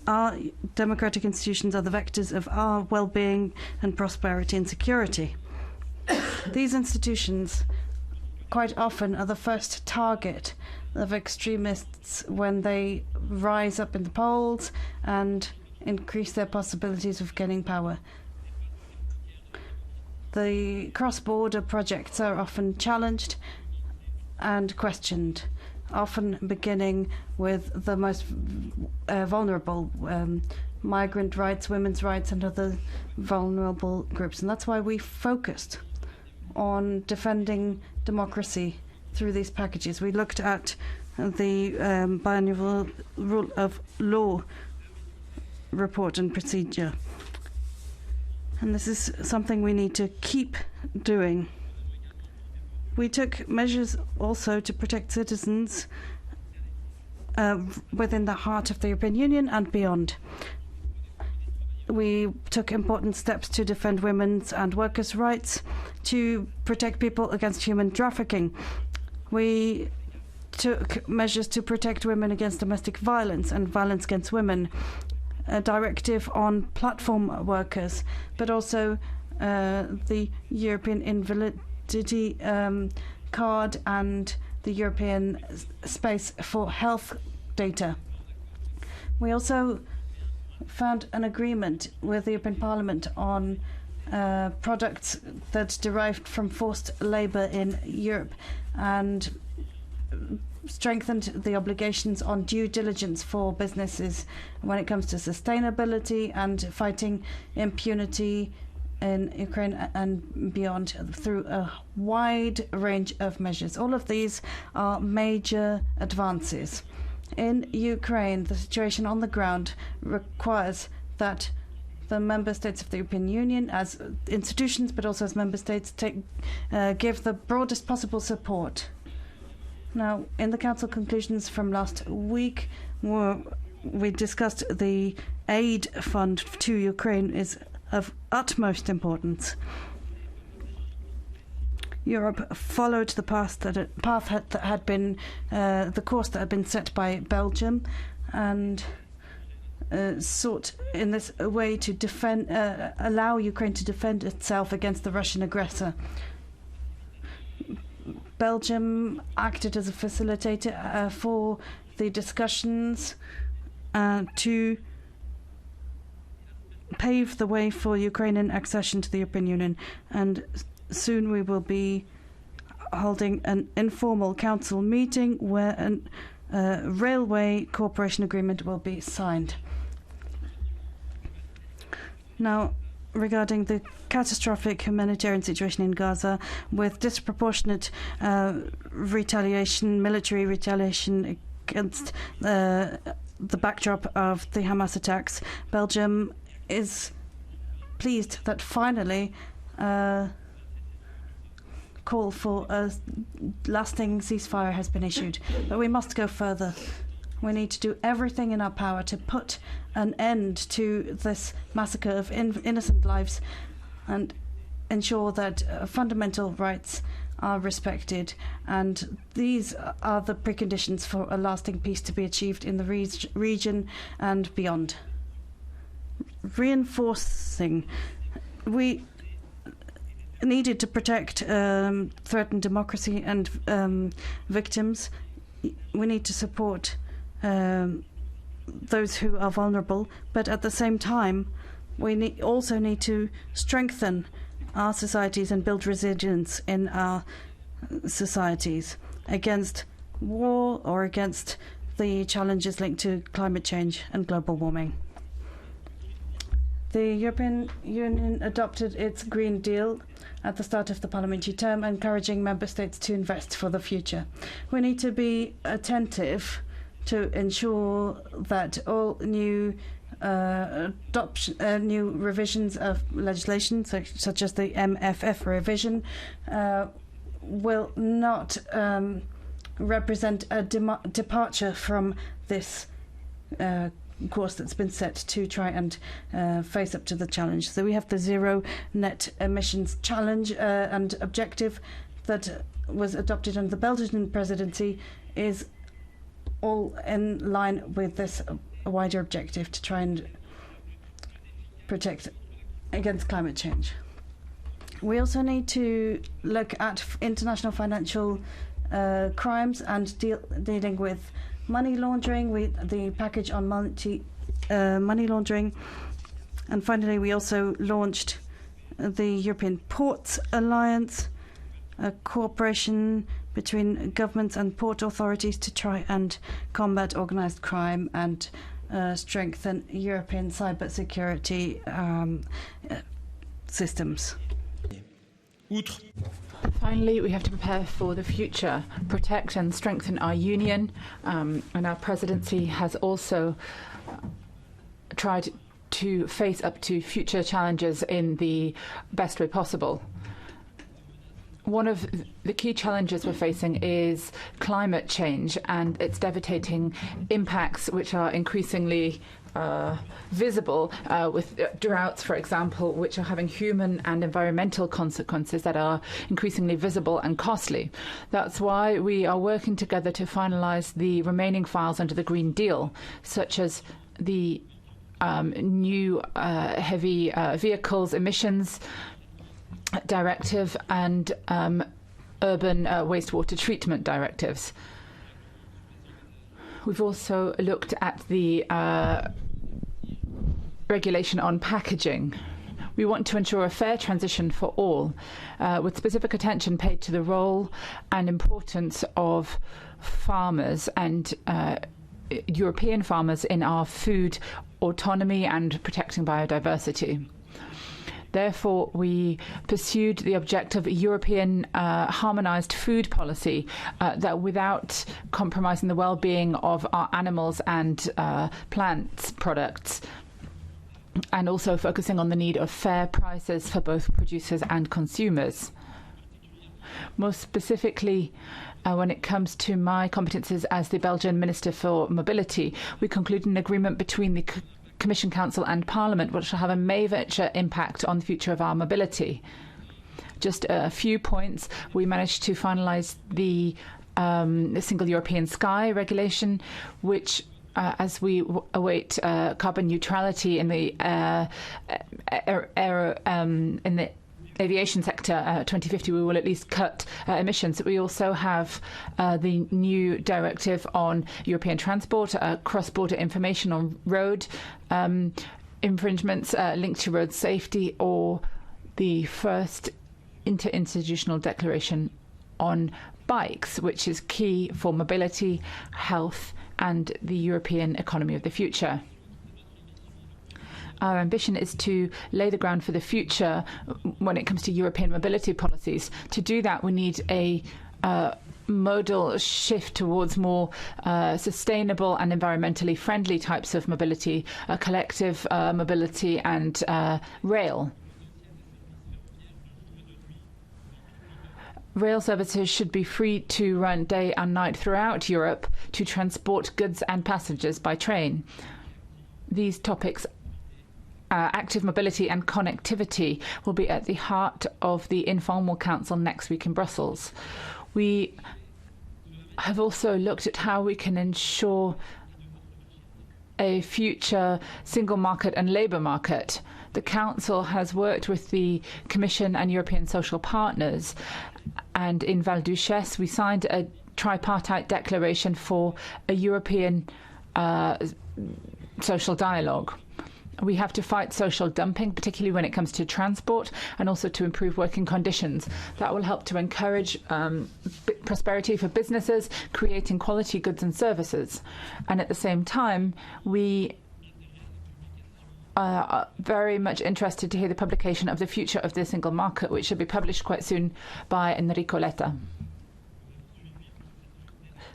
our democratic institutions are the vectors of our well-being and prosperity and security. These institutions quite often are the first target of extremists when they rise up in the polls and increase their possibilities of getting power. The cross-border projects are often challenged and questioned, often beginning with the most vulnerable, migrant rights, women's rights, and other vulnerable groups. And that's why we focused on defending democracy through these packages. We looked at the biannual rule of law report and procedure. And this is something we need to keep doing. We took measures also to protect citizens within the heart of the European Union and beyond. We took important steps to defend women's and workers' rights, to protect people against human trafficking. We took measures to protect women against domestic violence and violence against women, a directive on platform workers, but also the European Invalidity Card and the European Space for Health Data. We also found an agreement with the European Parliament on products that derived from forced labour in Europe, and strengthened the obligations on due diligence for businesses when it comes to sustainability and fighting impunity in Ukraine and beyond through a wide range of measures. All of these are major advances. In Ukraine, the situation on the ground requires that the member states of the European Union, as institutions but also as member states, give the broadest possible support. Now, in the Council conclusions from last week, we discussed the aid fund to Ukraine is of utmost importance. Europe followed the path that had been the course that had been set by Belgium, and sought in this way to defend, allow Ukraine to defend itself against the Russian aggressor. Belgium acted as a facilitator for the discussions to pave the way for Ukrainian accession to the European Union, and soon we will be holding an informal council meeting where a railway cooperation agreement will be signed. Now, regarding the catastrophic humanitarian situation in Gaza, with disproportionate military retaliation against the backdrop of the Hamas attacks, Belgium is pleased that finally call for a lasting ceasefire has been issued. But we must go further. We need to do everything in our power to put an end to this massacre of innocent lives and ensure that fundamental rights are respected. And these are the preconditions for a lasting peace to be achieved in the region and beyond. Reinforcing. We needed to protect threatened democracy and victims. We need to support those who are vulnerable, but at the same time we also need to strengthen our societies and build resilience in our societies against war or against the challenges linked to climate change and global warming. The European Union adopted its Green Deal at the start of the parliamentary term, encouraging member states to invest for the future. We need to be attentive to ensure that all new new revisions of legislation, such as the MFF revision, will not represent a departure from this course that's been set to try and face up to the challenge. So we have the zero net emissions challenge and objective that was adopted under the Belgian presidency is all in line with this wider objective to try and protect against climate change. We also need to look at international financial crimes and dealing with money laundering, the package on money laundering. And finally, we also launched the European Ports Alliance, a cooperation between governments and port authorities to try and combat organised crime and strengthen European cybersecurity systems. Finally, we have to prepare for the future, protect and strengthen our union, and our presidency has also tried to face up to future challenges in the best way possible. One of the key challenges we're facing is climate change and its devastating impacts, which are increasingly visible, with droughts, for example, which are having human and environmental consequences that are increasingly visible and costly. That's why we are working together to finalise the remaining files under the Green Deal, such as the new heavy vehicles emissions directive and urban wastewater treatment directives. We've also looked at the regulation on packaging. We want to ensure a fair transition for all, with specific attention paid to the role and importance of farmers and European farmers in our food autonomy and protecting biodiversity. Therefore, we pursued the objective of European harmonised food policy that without compromising the well-being of our animals and plant products, and also focusing on the need of fair prices for both producers and consumers. Most specifically, when it comes to my competences as the Belgian Minister for Mobility, we concluded an agreement between the Commission, Council and Parliament which will have a major impact on the future of our mobility. Just a few points. We managed to finalise the Single European Sky regulation, which as we await carbon neutrality in the aviation sector 2050, we will at least cut emissions. We also have the new directive on European transport, cross-border information on road infringements linked to road safety, or the first interinstitutional declaration on bikes, which is key for mobility, health and the European economy of the future. Our ambition is to lay the ground for the future when it comes to European mobility policies. To do that, we need a modal shift towards more sustainable and environmentally friendly types of mobility, collective mobility and rail. Rail services should be free to run day and night throughout Europe to transport goods and passengers by train. These topics, active mobility and connectivity, will be at the heart of the informal council next week in Brussels. We have also looked at how we can ensure a future single market and labour market. The Council has worked with the Commission and European social partners, and in Val d'Uchesse we signed a tripartite declaration for a European social dialogue. We have to fight social dumping, particularly when it comes to transport, and also to improve working conditions. That will help to encourage prosperity for businesses, creating quality goods and services. And at the same time, we are very much interested to hear the publication of the future of the single market, which should be published quite soon by Enrico Letta.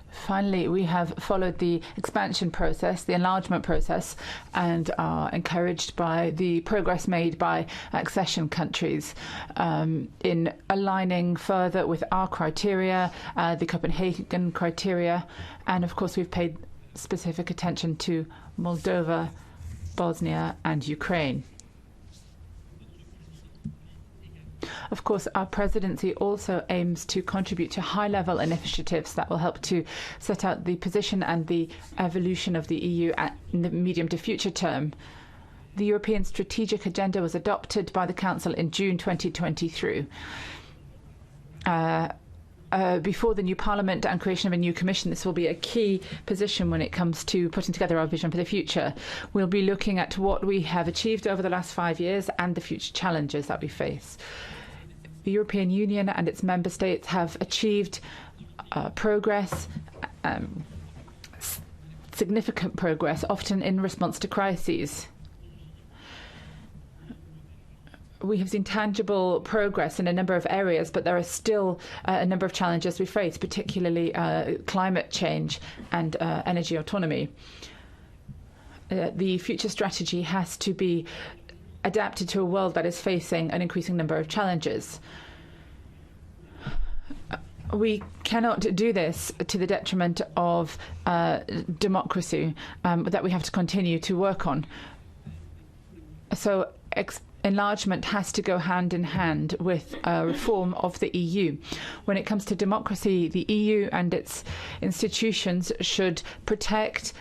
Finally, we have followed the expansion process, the enlargement process, and are encouraged by the progress made by accession countries in aligning further with our criteria, the Copenhagen criteria, and of course we've paid specific attention to Moldova, Bosnia and Ukraine. Of course, our presidency also aims to contribute to high-level initiatives that will help to set out the position and the evolution of the EU in the medium to future term. The European Strategic Agenda was adopted by the Council in June 2023. Before the new Parliament and creation of a new Commission, this will be a key position when it comes to putting together our vision for the future. We'll be looking at what we have achieved over the last 5 years and the future challenges that we face. The European Union and its member states have achieved progress, significant progress, often in response to crises. We have seen tangible progress in a number of areas, but there are still a number of challenges we face, particularly climate change and energy autonomy. The future strategy has to be adapted to a world that is facing an increasing number of challenges. We cannot do this to the detriment of democracy that we have to continue to work on. So enlargement has to go hand in hand with reform of the EU. When it comes to democracy, the EU and its institutions should protect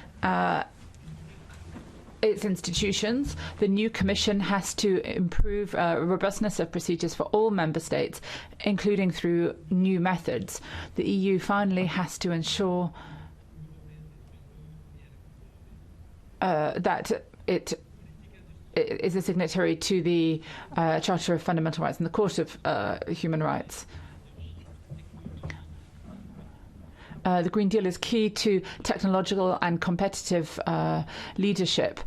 its institutions. The new Commission has to improve robustness of procedures for all member states, including through new methods. The EU finally has to ensure that it is a signatory to the Charter of Fundamental Rights and the Court of Human Rights. The Green Deal is key to technological and competitive leadership.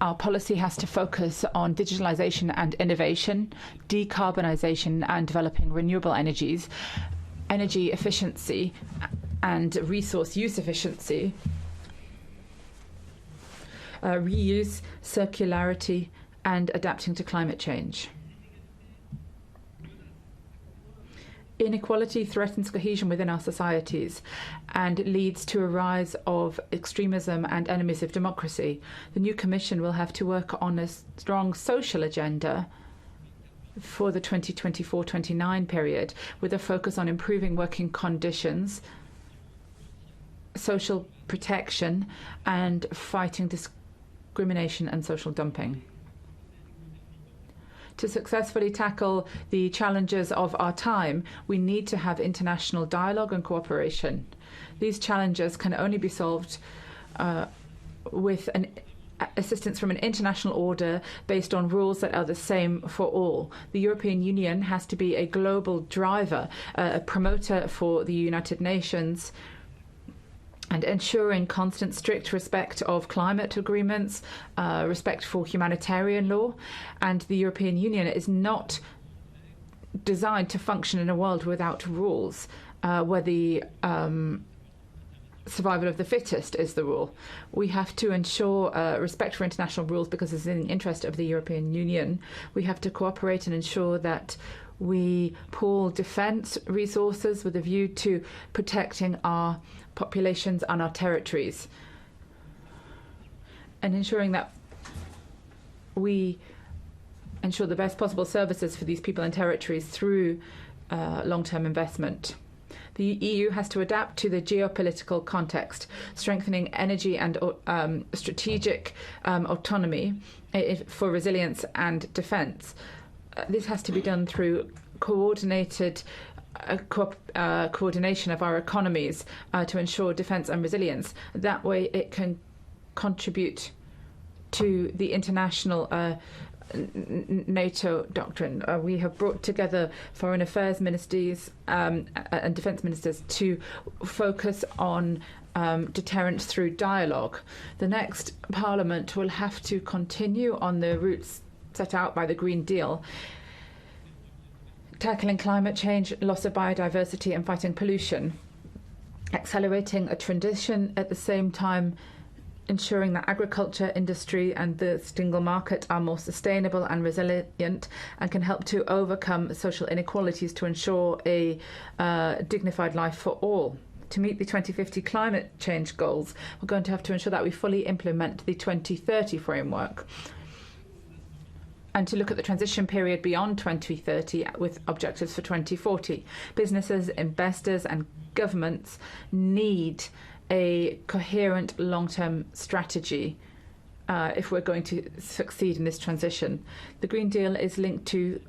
Our policy has to focus on digitalisation and innovation, decarbonisation and developing renewable energies, energy efficiency and resource use efficiency, reuse, circularity and adapting to climate change. Inequality threatens cohesion within our societies and leads to a rise of extremism and enemies of democracy. The new Commission will have to work on a strong social agenda for the 2024-29 period, with a focus on improving working conditions, social protection, and fighting discrimination and social dumping. To successfully tackle the challenges of our time, we need to have international dialogue and cooperation. These challenges can only be solved with assistance from an international order based on rules that are the same for all. The European Union has to be a global driver, a promoter for the United Nations, and ensuring constant, strict respect of climate agreements, respect for humanitarian law. And the European Union is not designed to function in a world without rules, where the survival of the fittest is the rule. We have to ensure respect for international rules because it's in the interest of the European Union. We have to cooperate and ensure that we pool defence resources with a view to protecting our populations and our territories, and ensuring that we ensure the best possible services for these people and territories through long-term investment. The EU has to adapt to the geopolitical context, strengthening energy and strategic autonomy for resilience and defence. This has to be done through coordinated coordination of our economies to ensure defence and resilience. That way it can contribute to the international NATO doctrine. We have brought together foreign affairs ministers and defence ministers to focus on deterrence through dialogue. The next Parliament will have to continue on the routes set out by the Green Deal, tackling climate change, loss of biodiversity and fighting pollution, accelerating a transition at the same time ensuring that agriculture, industry and the single market are more sustainable and resilient and can help to overcome social inequalities to ensure a dignified life for all. To meet the 2050 climate change goals, we're going to have to ensure that we fully implement the 2030 framework, and to look at the transition period beyond 2030 with objectives for 2040. Businesses, investors and governments need a coherent long-term strategy if we're going to succeed in this transition. The Green Deal is linked to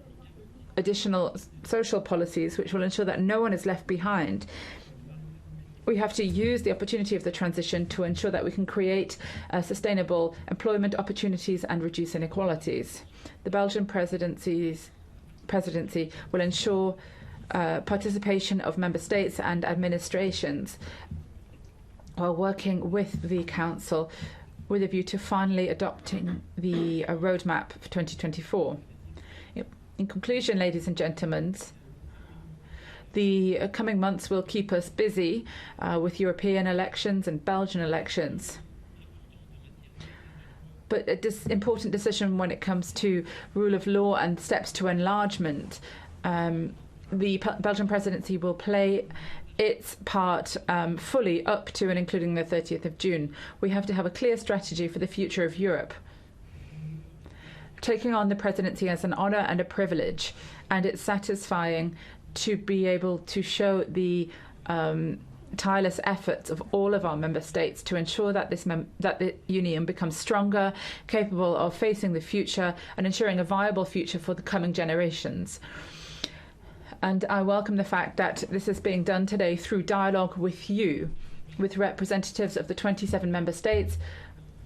additional social policies which will ensure that no one is left behind. We have to use the opportunity of the transition to ensure that we can create sustainable employment opportunities and reduce inequalities. The Belgian presidency will ensure participation of member states and administrations while working with the Council with a view to finally adopting the roadmap for 2024. In conclusion, ladies and gentlemen, the coming months will keep us busy with European elections and Belgian elections. But an important decision when it comes to rule of law and steps to enlargement. The Belgian presidency will play its part fully up to and including the 30th of June. We have to have a clear strategy for the future of Europe. Taking on the presidency is an honour and a privilege, and it's satisfying to be able to show the tireless efforts of all of our member states to ensure that that the Union becomes stronger, capable of facing the future and ensuring a viable future for the coming generations. And I welcome the fact that this is being done today through dialogue with you, with representatives of the 27 member states,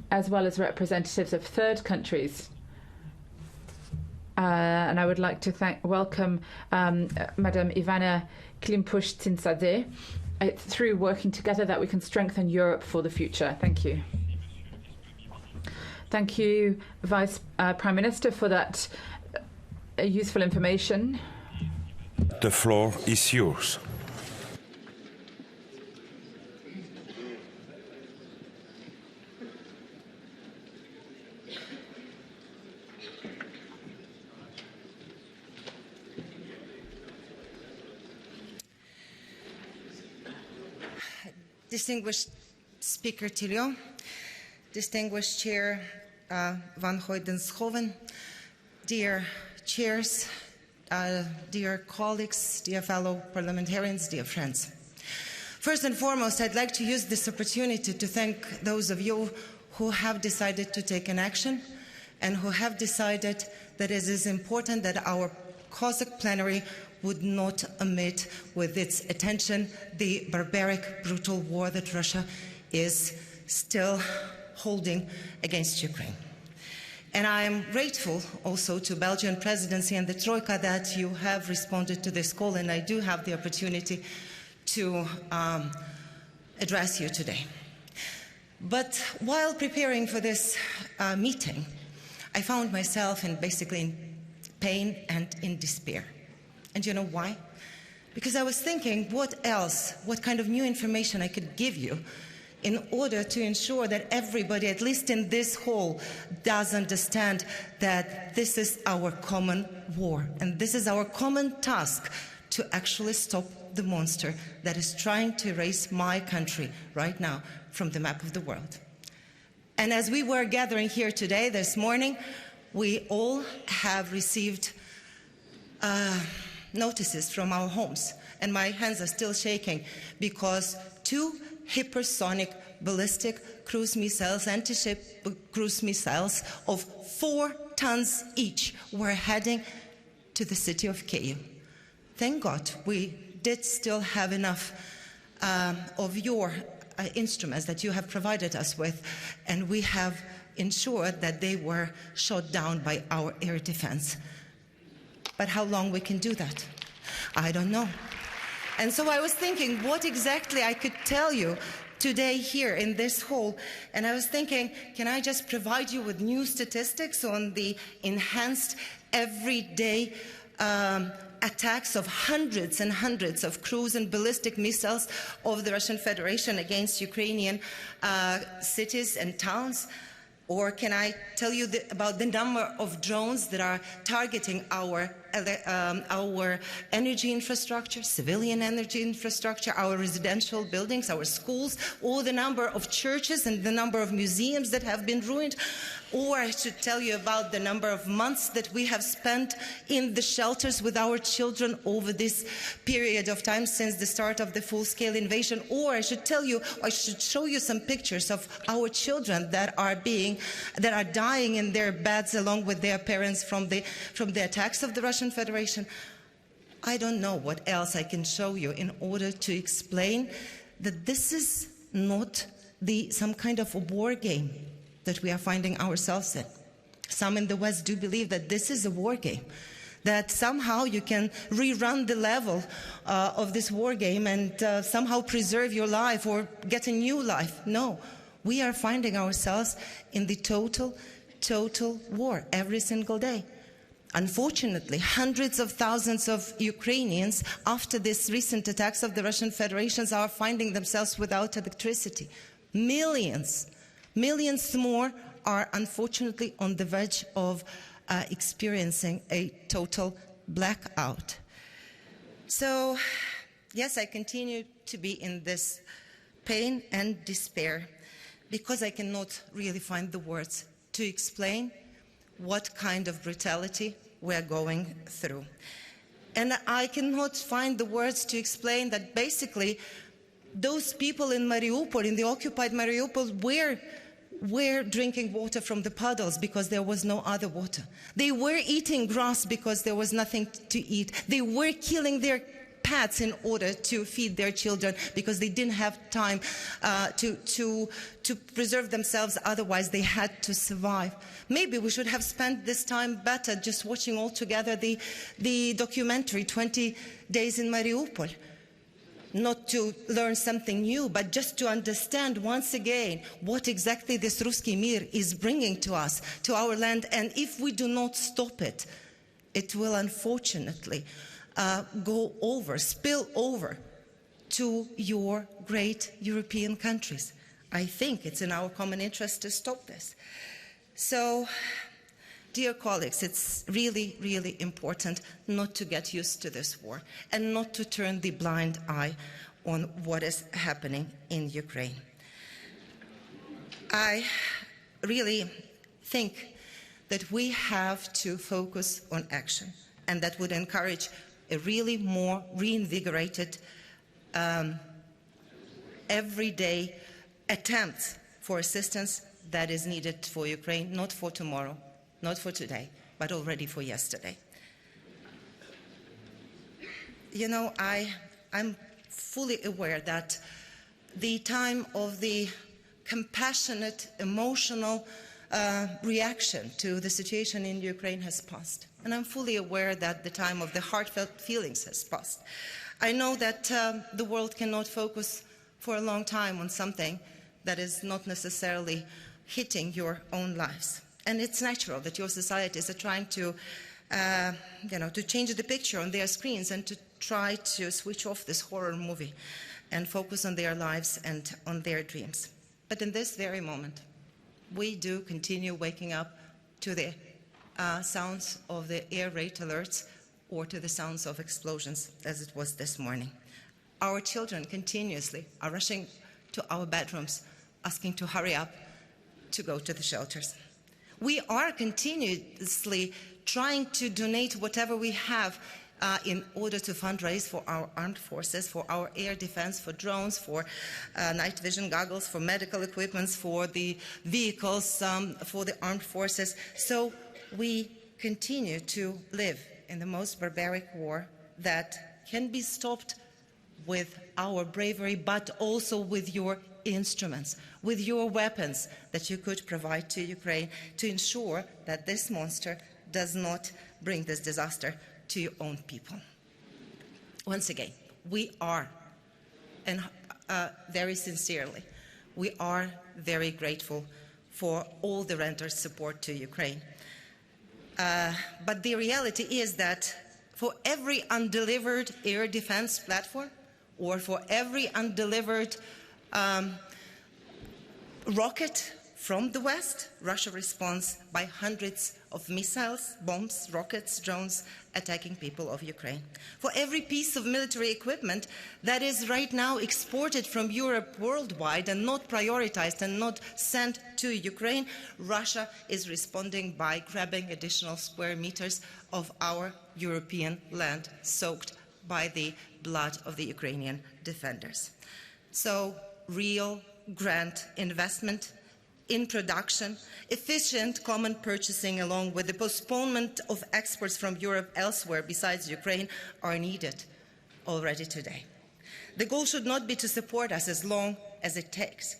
as well as representatives of third countries. And I would like to welcome Madam Ivana Klimpush-Tsinsadeh, it's through working together that we can strengthen Europe for the future. Thank you. Thank you, Vice Prime Minister, for that useful information. The floor is yours. Distinguished Speaker Tilio, distinguished Chair Van Hoyden-Schoven, dear chairs, dear colleagues, dear fellow parliamentarians, dear friends. First and foremost, I'd like to use this opportunity to thank those of you who have decided to take an action and who have decided that it is important that our COSAC plenary would not omit with its attention the barbaric, brutal war that Russia is still holding against Ukraine. And I am grateful also to Belgian presidency and the Troika that you have responded to this call, and I do have the opportunity to address you today. But while preparing for this meeting, I found myself basically in pain and in despair. And you know why? Because I was thinking what else, what kind of new information I could give you in order to ensure that everybody, at least in this hall, does understand that this is our common war. And this is our common task to actually stop the monster that is trying to erase my country right now from the map of the world. And as we were gathering here today, this morning, we all have received notices from our homes, and my hands are still shaking because 2 hypersonic ballistic cruise missiles, anti-ship cruise missiles of 4 tons each were heading to the city of Kyiv. Thank God we did still have enough of your instruments that you have provided us with, and we have ensured that they were shot down by our air defense. But how long we can do that? I don't know. And so I was thinking what exactly I could tell you today here in this hall. And I was thinking, can I just provide you with new statistics on the enhanced everyday attacks of hundreds and hundreds of cruise and ballistic missiles of the Russian Federation against Ukrainian cities and towns? Or can I tell you about the number of drones that are targeting our energy infrastructure, civilian energy infrastructure, our residential buildings, our schools, or the number of churches and the number of museums that have been ruined? Or I should tell you about the number of months that we have spent in the shelters with our children over this period of time since the start of the full-scale invasion. Or I should tell you, I should show you some pictures of our children that are dying in their beds along with their parents from the attacks of the Russian Federation. I don't know what else I can show you in order to explain that this is not some kind of a war game that we are finding ourselves in. Some in the West do believe that this is a war game, that somehow you can rerun the level of this war game and somehow preserve your life or get a new life. No, we are finding ourselves in the total war every single day. Unfortunately, hundreds of thousands of Ukrainians, after these recent attacks of the Russian Federation, are finding themselves without electricity. Millions more are unfortunately on the verge of experiencing a total blackout. So, yes, I continue to be in this pain and despair because I cannot really find the words to explain what kind of brutality we're going through. And I cannot find the words to explain that basically those people in Mariupol, in the occupied Mariupol, were drinking water from the puddles because there was no other water. They were eating grass because there was nothing to eat. They were killing their pets in order to feed their children because they didn't have time to preserve themselves, otherwise they had to survive. Maybe we should have spent this time better just watching all together the documentary 20 Days in Mariupol. not to learn something new, but just to understand once again what exactly this Ruski Mir is bringing to us, to our land. And if we do not stop it, it will unfortunately spill over to your great European countries. I think it's in our common interest to stop this. So, dear colleagues, it's really, really important not to get used to this war and not to turn the blind eye on what is happening in Ukraine. I really think that we have to focus on action, and that would encourage a really more reinvigorated everyday attempt for assistance that is needed for Ukraine, not for tomorrow, not for today, but already for yesterday. You know, I'm fully aware that the time of the compassionate, emotional reaction to the situation in Ukraine has passed. And I'm fully aware that the time of the heartfelt feelings has passed. I know that the world cannot focus for a long time on something that is not necessarily hitting your own lives. And it's natural that your societies are trying to, to change the picture on their screens and to try to switch off this horror movie and focus on their lives and on their dreams. But in this very moment, we do continue waking up to the sounds of the air raid alerts or to the sounds of explosions, as it was this morning. Our children continuously are rushing to our bedrooms, asking to hurry up to go to the shelters. We are continuously trying to donate whatever we have in order to fundraise for our armed forces, for our air defense, for drones, for night vision goggles, for medical equipment, for the vehicles, for the armed forces. So we continue to live in the most barbaric war that can be stopped with our bravery, but also with your instruments, with your weapons that you could provide to Ukraine to ensure that this monster does not bring this disaster to your own people. Once again, we are, and very sincerely, we are very grateful for all the rendered support to Ukraine. But the reality is that for every undelivered air defense platform, or for every undelivered rocket from the West, Russia responds by hundreds of missiles, bombs, rockets, drones attacking people of Ukraine. For every piece of military equipment that is right now exported from Europe worldwide and not prioritized and not sent to Ukraine, Russia is responding by grabbing additional square meters of our European land soaked by the blood of the Ukrainian defenders. So real grant investment in production, efficient common purchasing along with the postponement of exports from Europe elsewhere besides Ukraine are needed already today. The goal should not be to support us as long as it takes,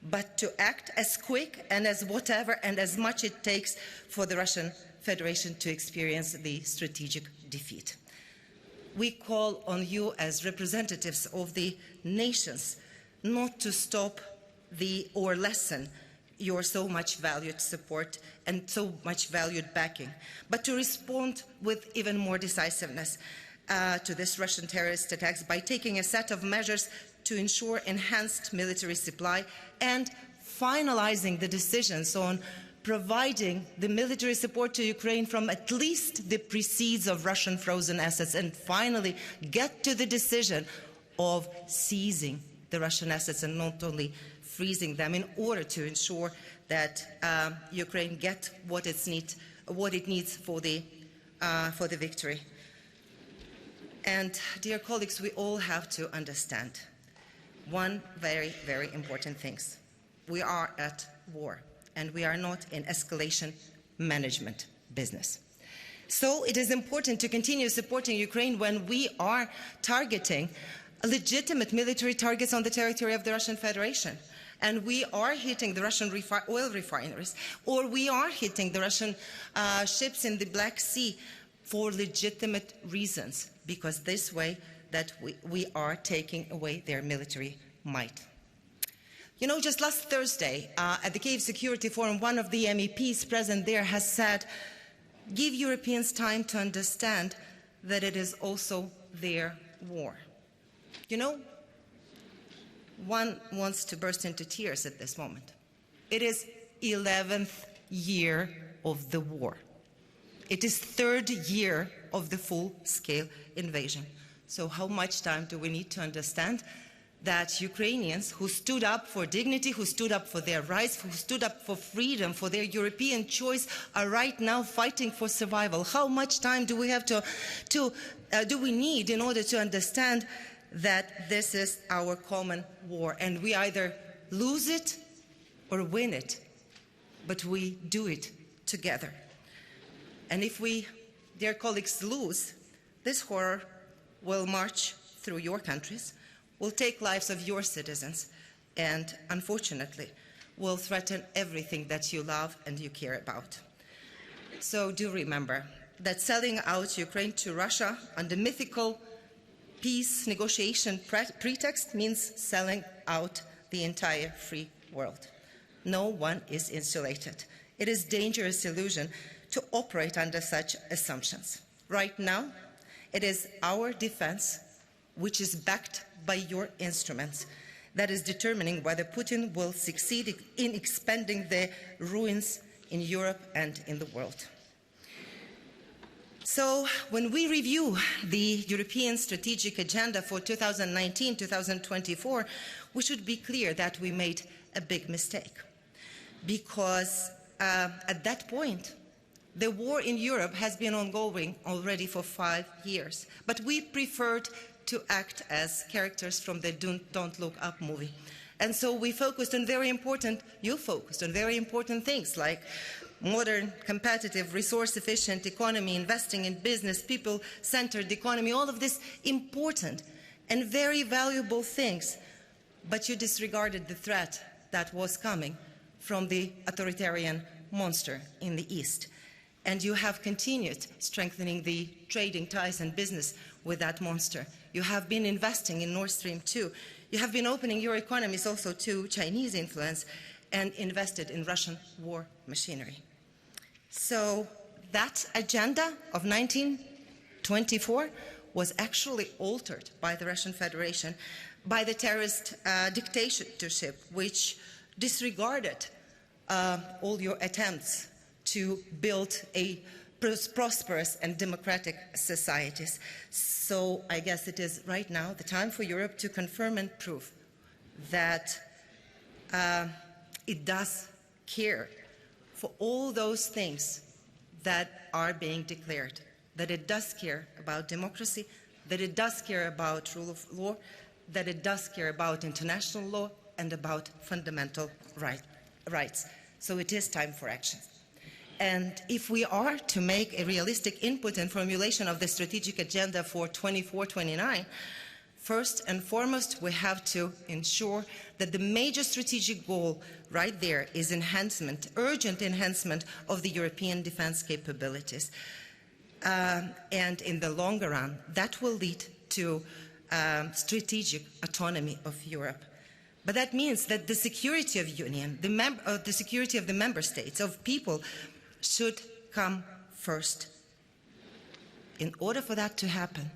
but to act as quick and as whatever and as much it takes for the Russian Federation to experience the strategic defeat. We call on you as representatives of the nations not to stop or lessen your so much valued support and so much valued backing, but to respond with even more decisiveness to this Russian terrorist attacks by taking a set of measures to ensure enhanced military supply and finalizing the decisions on providing the military support to Ukraine from at least the proceeds of Russian frozen assets, and finally get to the decision of seizing the Russian assets and not only freezing them in order to ensure that Ukraine gets what it needs for the victory. And dear colleagues, we all have to understand one very, very important thing. We are at war, and we are not in escalation management business. So it is important to continue supporting Ukraine when we are targeting legitimate military targets on the territory of the Russian Federation. And we are hitting the Russian oil refineries, or we are hitting the Russian ships in the Black Sea for legitimate reasons, because this way that we are taking away their military might. You know, just last Thursday at the Kyiv Security Forum, one of the MEPs present there has said, give Europeans time to understand that it is also their war. You know, one wants to burst into tears at this moment. It is 11th year of the war. It is 3rd year of the full-scale invasion. So how much time do we need to understand that Ukrainians who stood up for dignity, who stood up for their rights, who stood up for freedom, for their European choice, are right now fighting for survival? How much time do we have do we need in order to understand that this is our common war, and we either lose it or win it, but we do it together. And if we, dear colleagues, lose, this horror will march through your countries, will take lives of your citizens, and unfortunately will threaten everything that you love and you care about. So do remember that selling out Ukraine to Russia under mythical peace negotiation pretext means selling out the entire free world. No one is insulated. It is a dangerous illusion to operate under such assumptions. Right now, it is our defense, which is backed by your instruments, that is determining whether Putin will succeed in expanding the ruins in Europe and in the world. So when we review the European strategic agenda for 2019-2024, we should be clear that we made a big mistake, because at that point, the war in Europe has been ongoing already for 5 years, but we preferred to act as characters from the Don't Look Up movie. And so we focused on you focused on very important things like modern, competitive, resource-efficient economy, investing in business, people-centered economy, all of this important and very valuable things, but you disregarded the threat that was coming from the authoritarian monster in the East. And you have continued strengthening the trading ties and business with that monster. You have been investing in Nord Stream 2. You have been opening your economies also to Chinese influence and invested in Russian war machinery. So that agenda of 1924 was actually altered by the Russian Federation, by the terrorist dictatorship, which disregarded all your attempts to build a prosperous and democratic societies. So I guess it is right now the time for Europe to confirm and prove that it does care for all those things that are being declared, that it does care about democracy, that it does care about rule of law, that it does care about international law and about fundamental rights. So it is time for action. And if we are to make a realistic input and formulation of the strategic agenda for 24-29, first and foremost, we have to ensure that the major strategic goal right there is urgent enhancement of the European defense capabilities. And in the longer run, that will lead to strategic autonomy of Europe. But that means that the security of the Union, the security of the member states, of people, should come first. In order for that to happen,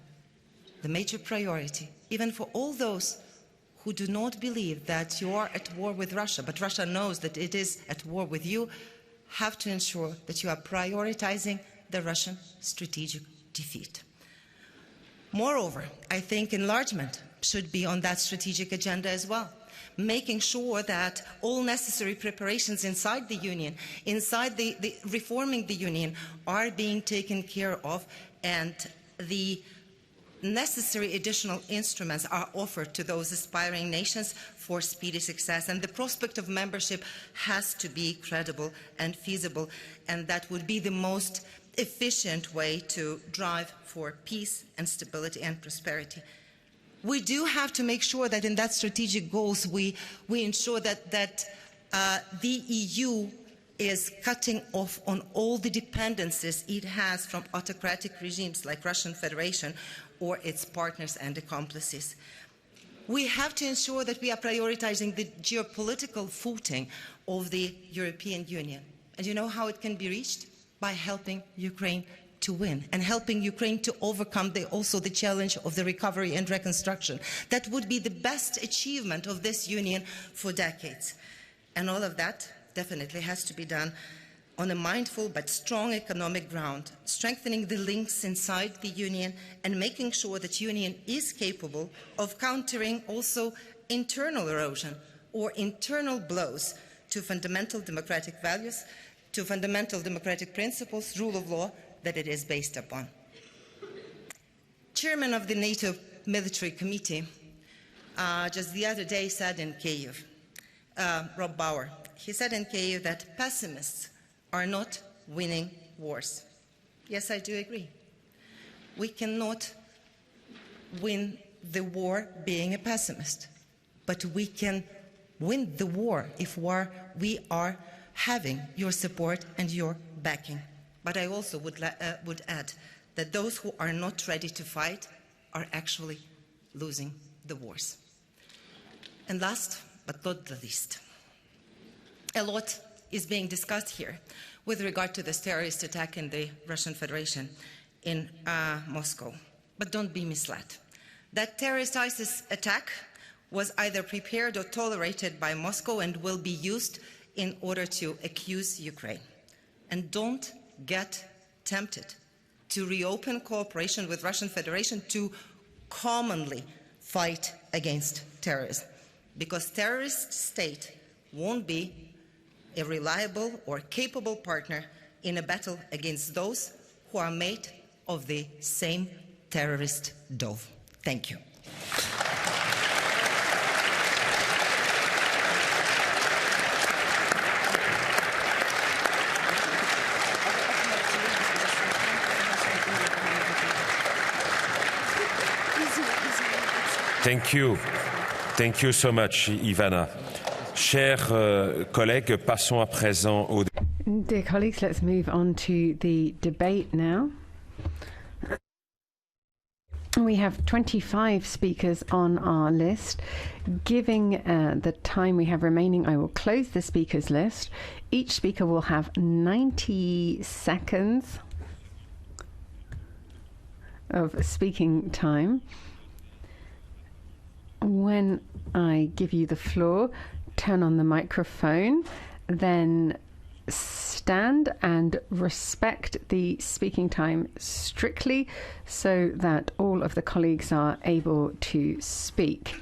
the major priority, even for all those who do not believe that you are at war with Russia, but Russia knows that it is at war with you, have to ensure that you are prioritizing the Russian strategic defeat. Moreover, I think enlargement should be on that strategic agenda as well, making sure that all necessary preparations inside the Union, inside the reforming the Union, are being taken care of, and the necessary additional instruments are offered to those aspiring nations for speedy success. And the prospect of membership has to be credible and feasible, and that would be the most efficient way to drive for peace and stability and prosperity. We do have to make sure that in that strategic goals we ensure that the EU is cutting off on all the dependencies it has from autocratic regimes like Russian Federation or its partners and accomplices. We have to ensure that we are prioritizing the geopolitical footing of the European Union. And you know how it can be reached? By helping Ukraine to win and helping Ukraine to overcome also the challenge of the recovery and reconstruction. That would be the best achievement of this union for decades. And all of that definitely has to be done on a mindful but strong economic ground, strengthening the links inside the Union and making sure that the Union is capable of countering also internal erosion or internal blows to fundamental democratic values, to fundamental democratic principles, rule of law that it is based upon. Chairman of the NATO Military Committee just the other day said in Kyiv, Rob Bauer, he said in Kyiv that pessimists are not winning wars. Yes, I do agree. We cannot win the war being a pessimist, but we can win the war if we are having your support and your backing. But I also would add that those who are not ready to fight are actually losing the wars. And last but not the least, a lot is being discussed here with regard to this terrorist attack in the Russian Federation in Moscow. But don't be misled. That terrorist ISIS attack was either prepared or tolerated by Moscow and will be used in order to accuse Ukraine. And don't get tempted to reopen cooperation with Russian Federation to commonly fight against terrorism, because terrorist state won't be a reliable or capable partner in a battle against those who are made of the same terrorist dough. Thank you. Thank you. Thank you so much, Ivana. Chers collègues, passons à présent au... Dear colleagues, let's move on to the debate now. We have 25 speakers on our list. Giving the time we have remaining, I will close the speakers list. Each speaker will have 90 seconds of speaking time. When I give you the floor, turn on the microphone, then stand and respect the speaking time strictly so that all of the colleagues are able to speak.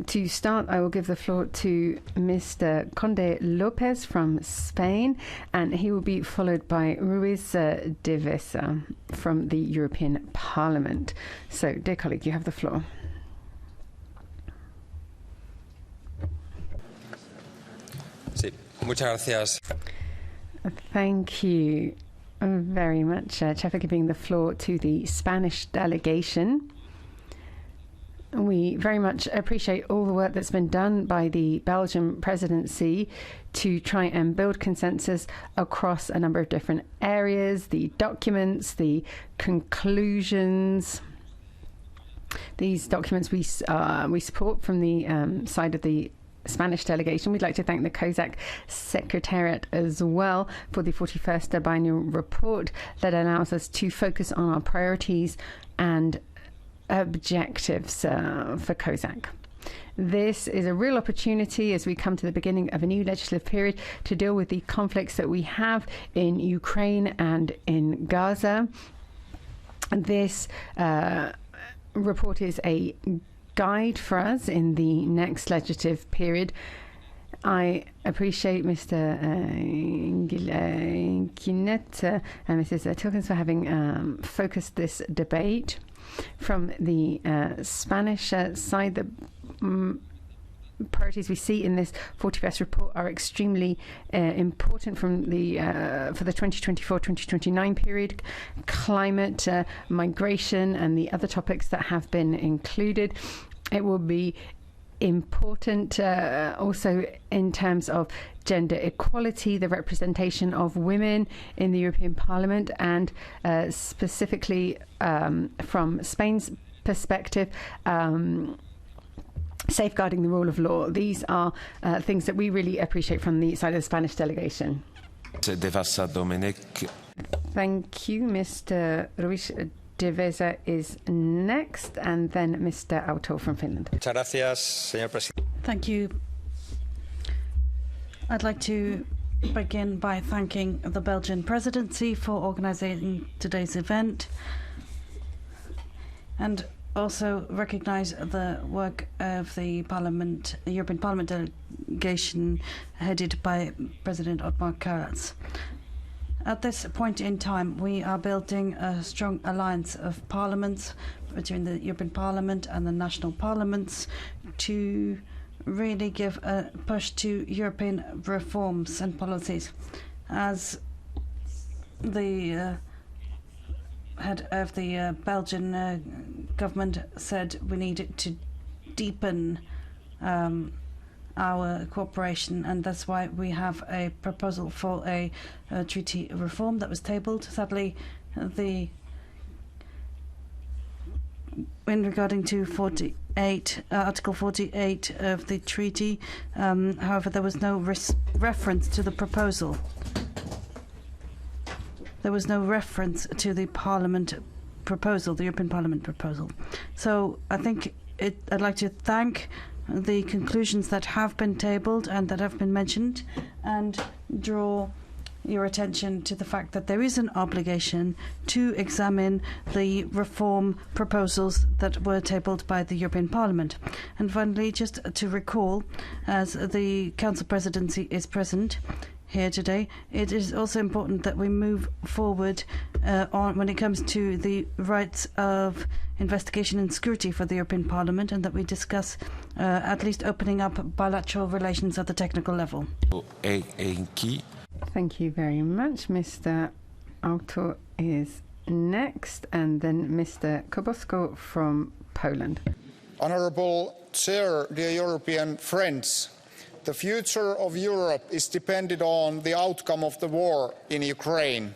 To start, I will give the floor to Mr. Conde Lopez from Spain, and he will be followed by Ruiz de Vesa from the European Parliament. So, dear colleague, you have the floor. Sí, muchas gracias. Thank you very much, Chair, for giving the floor to the Spanish delegation. We very much appreciate all the work that's been done by the Belgian presidency to try and build consensus across a number of different areas, the documents, the conclusions. These documents we support from the side of the Spanish delegation. We'd like to thank the COSAC Secretariat as well for the 41st biennial report that allows us to focus on our priorities and objectives for COSAC. This is a real opportunity as we come to the beginning of a new legislative period to deal with the conflicts that we have in Ukraine and in Gaza. This report is a guide for us in the next legislative period. I appreciate Mr. Guinet and Mrs. Tilkens for having focused this debate. From the Spanish side, the priorities we see in this 41st report are extremely important from the for the 2024-2029 period: climate, migration, and the other topics that have been included. It will be important also in terms of gender equality, the representation of women in the European Parliament, and specifically from Spain's perspective, safeguarding the rule of law. These are things that we really appreciate from the side of the Spanish delegation. Thank you. Mr. Ruiz de Vesa is next, and then Mr. Auto from Finland. Thank you. I'd like to begin by thanking the Belgian presidency for organising today's event, and also recognise the work of the European Parliament delegation headed by President Othmar Karas. At this point in time, we are building a strong alliance of parliaments between the European Parliament and the national parliaments to really give a push to European reforms and policies. As the head of the Belgian government said, we needed to deepen our cooperation, and that's why we have a proposal for a treaty reform that was tabled. Sadly, in regarding to Article 48 of the treaty, however, there was no reference to the proposal. There was no reference to the Parliament proposal, the European Parliament proposal. So I think I'd like to thank the conclusions that have been tabled and that have been mentioned, and draw your attention to the fact that there is an obligation to examine the reform proposals that were tabled by the European Parliament. And finally, just to recall, as the Council Presidency is present here today, it is also important that we move forward on when it comes to the rights of investigation and scrutiny for the European Parliament, and that we discuss at least opening up bilateral relations at the technical level. Thank you very much. Mr. Auto is next, and then Mr. Kobosko from Poland. Honourable Chair, dear European friends, the future of Europe is dependent on the outcome of the war in Ukraine.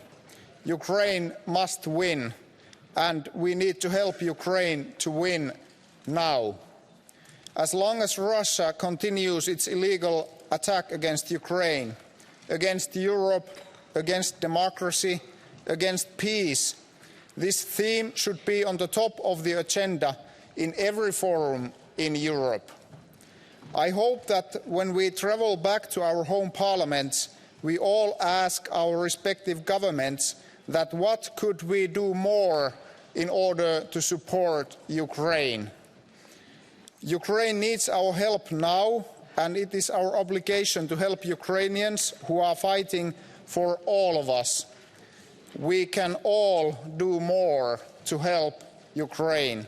Ukraine must win, and we need to help Ukraine to win now. As long as Russia continues its illegal attack against Ukraine, against Europe, against democracy, against peace, this theme should be on the top of the agenda in every forum in Europe. I hope that when we travel back to our home parliaments, we all ask our respective governments that what could we do more in order to support Ukraine. Ukraine needs our help now, and it is our obligation to help Ukrainians who are fighting for all of us. We can all do more to help Ukraine.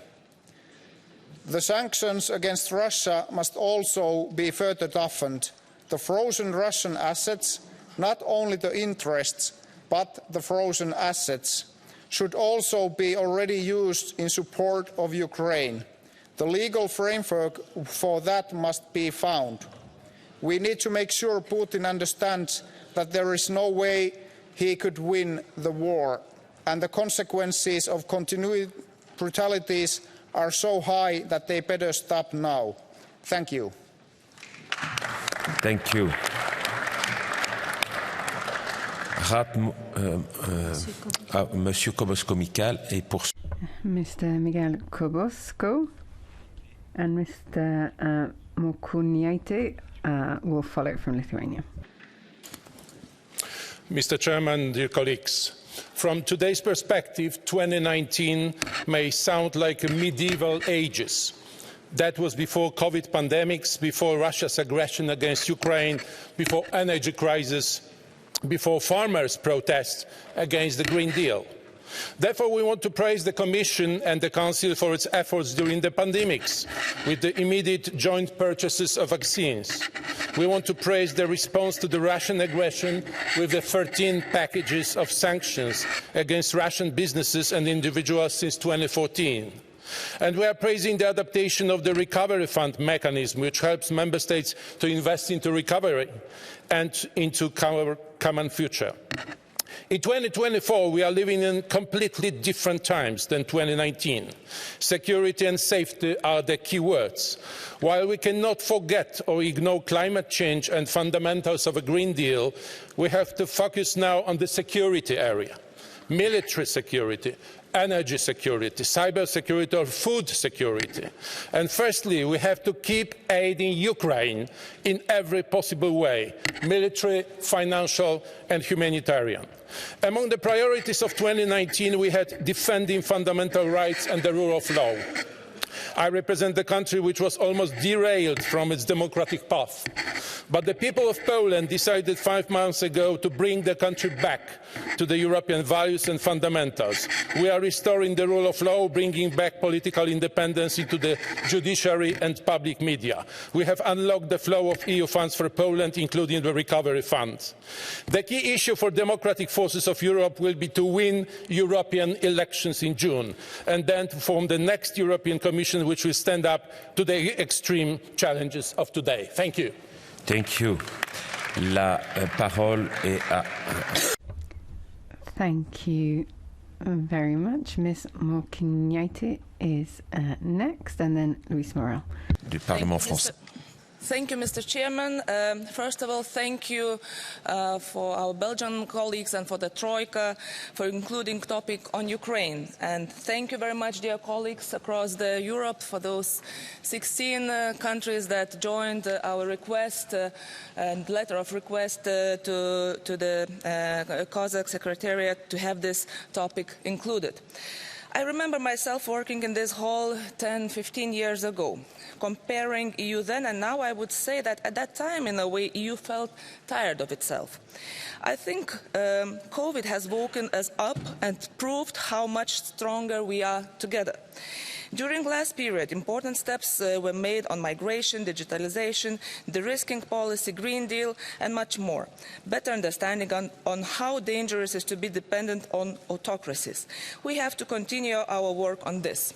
The sanctions against Russia must also be further toughened. The frozen Russian assets, not only the interests, but the frozen assets, should also be already used in support of Ukraine. The legal framework for that must be found. We need to make sure Putin understands that there is no way he could win the war, and the consequences of continued brutalities are so high that they better stop now. Thank you. Thank you. Monsieur Kobosko-Mikkel et pour Mr. Miguel Kobosko and Mr. Mokuniaite will follow from Lithuania. Mr. Chairman, dear colleagues, from today's perspective, 2019 may sound like medieval ages. That was before COVID pandemics, before Russia's aggression against Ukraine, before energy crisis, before farmers' protests against the Green Deal. Therefore, we want to praise the Commission and the Council for its efforts during the pandemics, with the immediate joint purchases of vaccines. We want to praise the response to the Russian aggression with the 13 packages of sanctions against Russian businesses and individuals since 2014. And we are praising the adaptation of the Recovery Fund mechanism, which helps Member States to invest into recovery and into our common future. In 2024, we are living in completely different times than 2019. Security and safety are the key words. While we cannot forget or ignore climate change and fundamentals of a Green Deal, we have to focus now on the security area, military security, energy security, cyber security or food security. And firstly, we have to keep aiding Ukraine in every possible way, military, financial and humanitarian. Among the priorities of 2019, we had defending fundamental rights and the rule of law. I represent the country which was almost derailed from its democratic path. But the people of Poland decided 5 months ago to bring the country back to the European values and fundamentals. We are restoring the rule of law, bringing back political independence into the judiciary and public media. We have unlocked the flow of EU funds for Poland, including the Recovery Fund. The key issue for democratic forces of Europe will be to win European elections in June and then to form the next European Commission which will stand up to the extreme challenges of today. Thank you. Thank you. La parole est à... Thank you very much. Ms. Morkiniaite is next, and then Luis Morel. Du Parlement français. Thank you, Mr. Chairman. First of all, thank you for our Belgian colleagues and for the Troika for including topic on Ukraine. And thank you very much, dear colleagues across Europe, for those 16 countries that joined our request and letter of request to the COSAC Secretariat to have this topic included. I remember myself working in this hall 10, 15 years ago, comparing EU then and now. I would say that at that time, in a way, EU felt tired of itself. I think COVID has woken us up and proved how much stronger we are together. During last period, important steps were made on migration, digitalization, de-risking policy, Green Deal, and much more. Better understanding on how dangerous it is to be dependent on autocracies. We have to continue our work on this.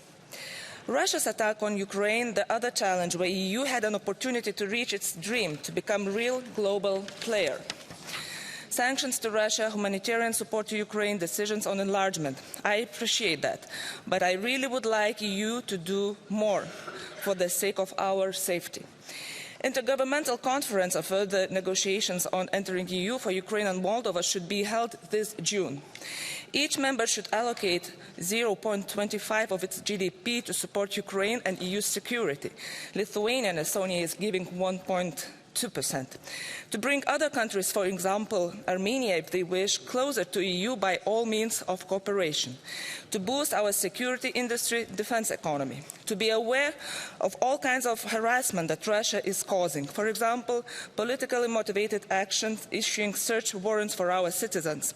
Russia's attack on Ukraine, the other challenge where EU had an opportunity to reach its dream to become a real global player. Sanctions to Russia, humanitarian support to Ukraine, decisions on enlargement. I appreciate that, but I really would like EU to do more for the sake of our safety. Intergovernmental conference of further negotiations on entering EU for Ukraine and Moldova should be held this June. Each member should allocate 0.25% of its GDP to support Ukraine and EU security. Lithuania, and Estonia, is giving 1.2%. To bring other countries, for example, Armenia, if they wish, closer to EU by all means of cooperation. To boost our security industry, defense economy. To be aware of all kinds of harassment that Russia is causing. For example, politically motivated actions, issuing search warrants for our citizens,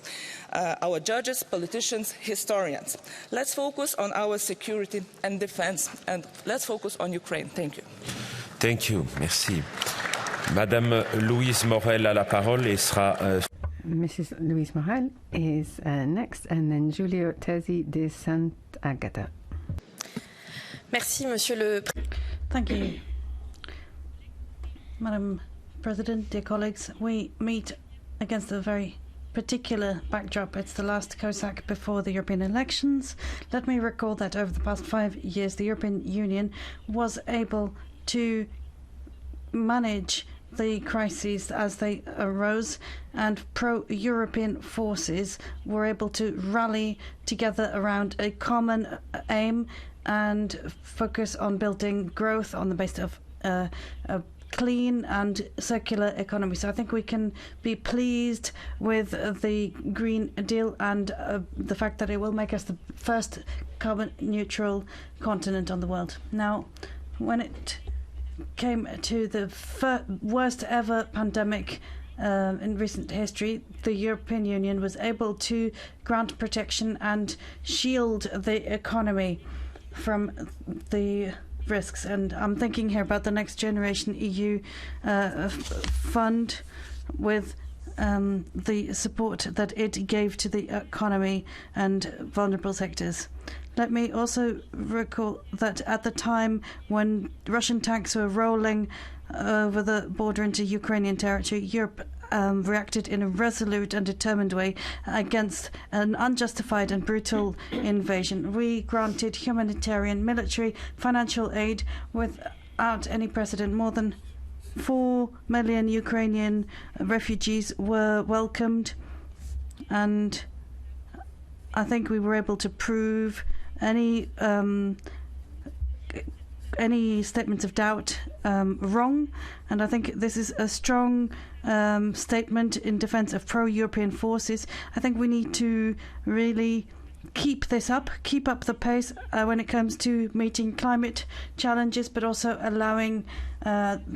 our judges, politicians, historians. Let's focus on our security and defense, and let's focus on Ukraine. Thank you. Thank you. Merci. Madame Louise Morel a la parole et sera... Mrs. Louise Morel is next, and then Giulio Terzi de Sant'Agata. Merci, Monsieur le... Thank you. Madam President, dear colleagues, we meet against a very particular backdrop. It's the last COSAC before the European elections. Let me recall that over the past 5 years, the European Union was able to manage the crises as they arose, and pro-European forces were able to rally together around a common aim and focus on building growth on the basis of a clean and circular economy. So I think we can be pleased with the Green Deal and the fact that it will make us the first carbon neutral continent on the world. Now, when it came to the worst ever pandemic in recent history, the European Union was able to grant protection and shield the economy from the risks. And I'm thinking here about the Next Generation EU fund with the support that it gave to the economy and vulnerable sectors. Let me also recall that at the time when Russian tanks were rolling over the border into Ukrainian territory, Europe reacted in a resolute and determined way against an unjustified and brutal invasion. We granted humanitarian, military, financial aid without any precedent. More than 4 million Ukrainian refugees were welcomed, and I think we were able to prove any statements of doubt wrong, and I think this is a strong statement in defense of pro-European forces. I think we need to really keep up the pace when it comes to meeting climate challenges, but also allowing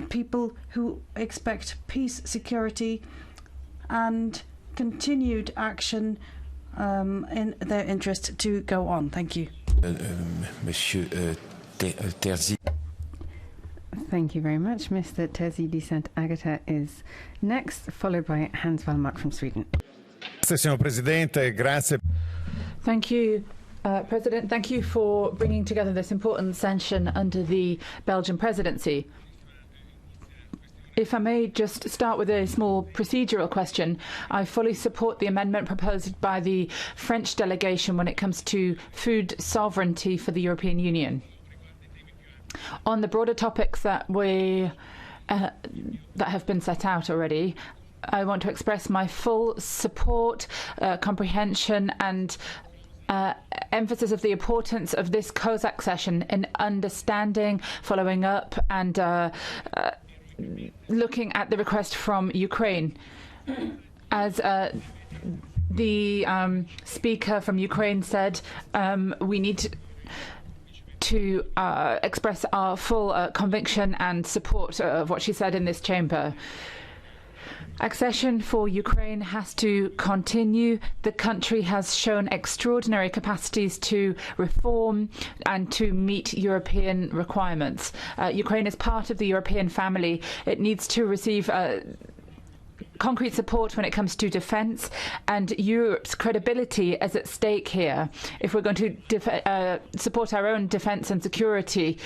people who expect peace, security, and continued action in their interest to go on. Thank you. Monsieur Terzi. Thank you very much. Mr. Terzi di Sant'Agata is next, followed by Hans Wallmark from Sweden. Signor Presidente, grazie. Thank you, President. Thank you for bringing together this important session under the Belgian presidency. If I may just start with a small procedural question. I fully support the amendment proposed by the French delegation when it comes to food sovereignty for the European Union. On the broader topics that have been set out already, I want to express my full support, comprehension and emphasis of the importance of this COSAC session in understanding, following up and looking at the request from Ukraine. As the speaker from Ukraine said, we need to express our full conviction and support of what she said in this chamber. Accession for Ukraine has to continue. The country has shown extraordinary capacities to reform and to meet European requirements. Ukraine is part of the European family. It needs to receive concrete support when it comes to defence, and Europe's credibility is at stake here. If we're going to support our own defence and security,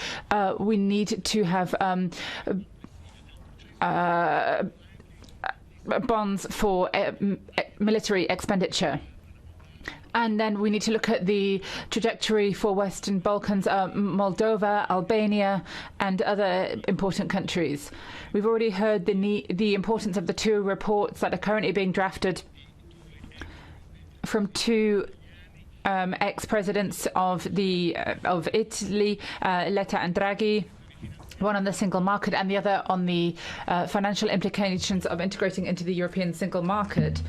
we need to have bonds for military expenditure. And then we need to look at the trajectory for Western Balkans, Moldova, Albania, and other important countries. We've already heard the importance of the two reports that are currently being drafted from two ex-presidents of Italy, Letta and Draghi. One on the single market and the other on the financial implications of integrating into the European single market.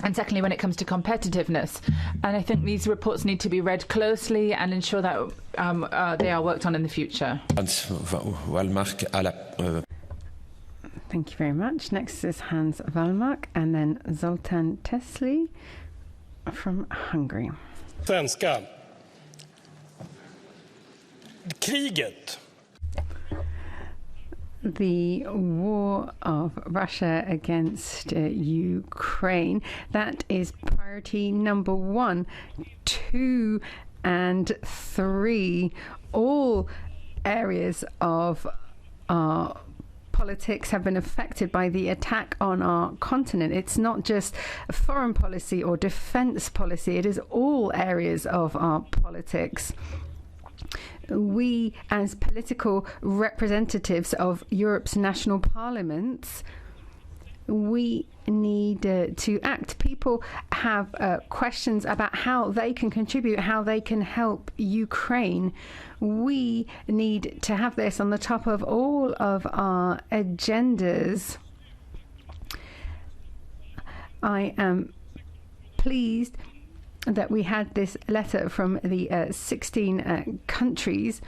And secondly, when it comes to competitiveness. And I think these reports need to be read closely and ensure that they are worked on in the future. Thank you very much. Next is Hans Wallmark and then Zoltán Tesli from Hungary. Svenska. Kriget. The war of Russia against Ukraine, that is priority number 1, 2 and 3. All areas of our politics have been affected by the attack on our continent. It's not just foreign policy or defense policy, it is all areas of our politics. We, as political representatives of Europe's national parliaments, we need to act. People have questions about how they can contribute, how they can help Ukraine. We need to have this on the top of all of our agendas. I am pleased that we had this letter from the 16 countries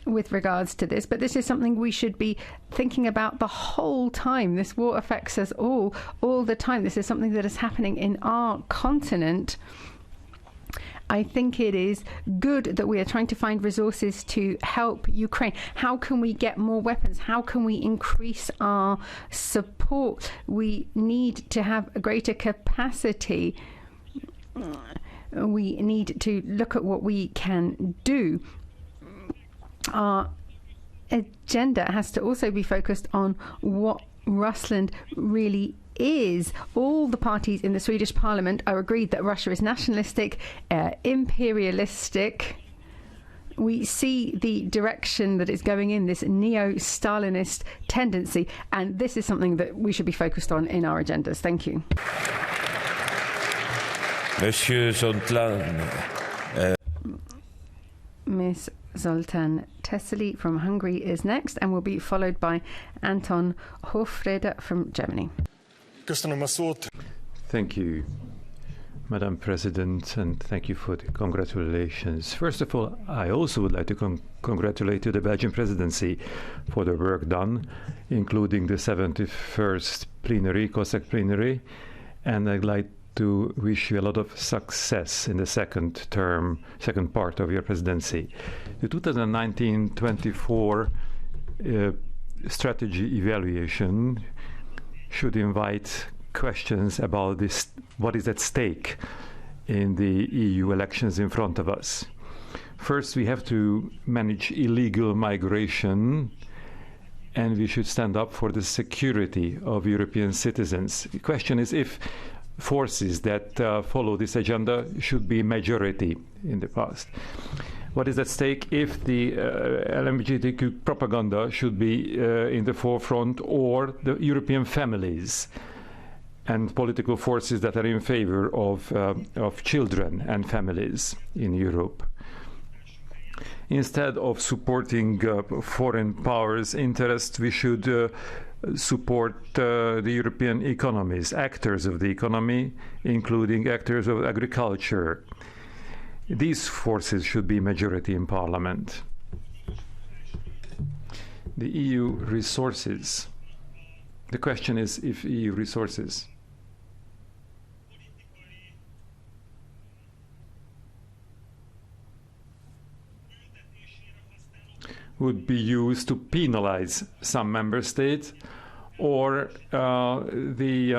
with regards to this, but this is something we should be thinking about the whole time. This war affects us all the time. This is something that is happening in our continent. I think it is good that we are trying to find resources to help Ukraine. How can we get more weapons? How can we increase our support? We need to have a greater capacity. we need to look at what we can do. Our agenda has to also be focused on what Russland really is. All the parties in the Swedish parliament are agreed that Russia is nationalistic, imperialistic. We see the direction that it's going in, this neo-Stalinist tendency, and this is something that we should be focused on in our agendas. Thank you. Monsieur Zoltán. Ms. Zoltán Teszeli from Hungary is next and will be followed by Anton Hofreder from Germany. Thank you, Madam President, and thank you for the congratulations. First of all, I also would like to congratulate the Belgian presidency for the work done, including the 71st plenary, COSAC plenary, and I'd like to wish you a lot of success in the second part of your presidency. The 2019-24 strategy evaluation should invite questions about this, what is at stake in the EU elections in front of us. First, we have to manage illegal migration, and we should stand up for the security of European citizens. The question is if forces that follow this agenda should be majority in the past. What is at stake if the LGBTQ propaganda should be in the forefront, or the European families and political forces that are in favor of children and families in Europe. Instead of supporting foreign powers' interests, we should support the European economies, actors of the economy, including actors of agriculture. These forces should be majority in Parliament. The EU resources. The question is if EU resources would be used to penalize some member states, or the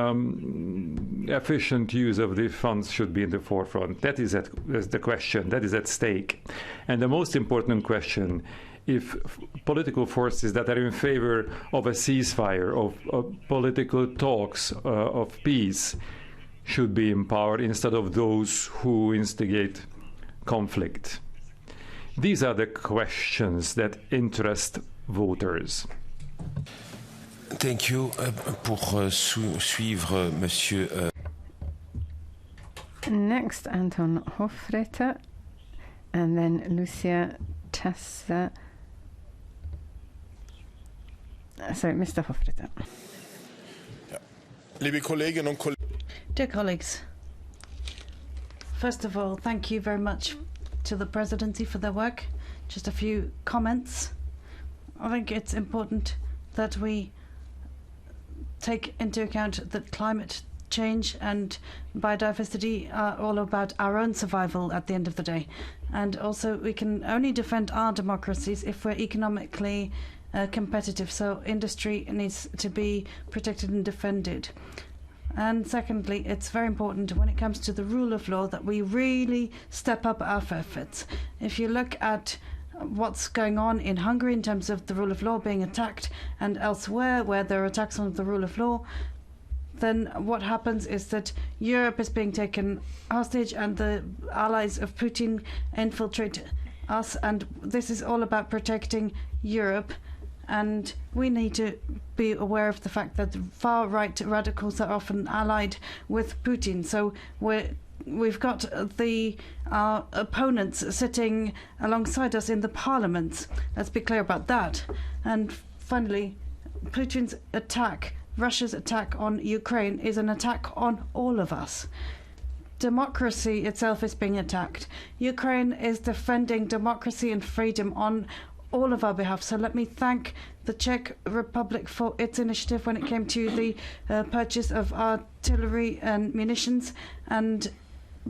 efficient use of the funds should be in the forefront. That is the question, that is at stake. And the most important question, if political forces that are in favor of a ceasefire, of political talks, of peace, should be empowered instead of those who instigate conflict. These are the questions that interest voters. Thank you. Pour suivre, Monsieur. Next, Anton Hofreiter, and then Lucia Tassa. So, Mr. Hofreiter. Dear colleagues, first of all, thank you very much to the presidency for their work. Just a few comments. I think it's important that we take into account that climate change and biodiversity are all about our own survival at the end of the day. And also, we can only defend our democracies if we're economically competitive. So industry needs to be protected and defended. And secondly, it's very important when it comes to the rule of law that we really step up our efforts. If you look at what's going on in Hungary in terms of the rule of law being attacked, and elsewhere where there are attacks on the rule of law, then what happens is that Europe is being taken hostage and the allies of Putin infiltrate us, and this is all about protecting Europe. And we need to be aware of the fact that far-right radicals are often allied with Putin. So we've got our opponents sitting alongside us in the parliaments. Let's be clear about that. And finally, Putin's attack, Russia's attack on Ukraine, is an attack on all of us. Democracy itself is being attacked. Ukraine is defending democracy and freedom on all of our behalf. So let me thank the Czech Republic for its initiative when it came to the purchase of artillery and munitions, and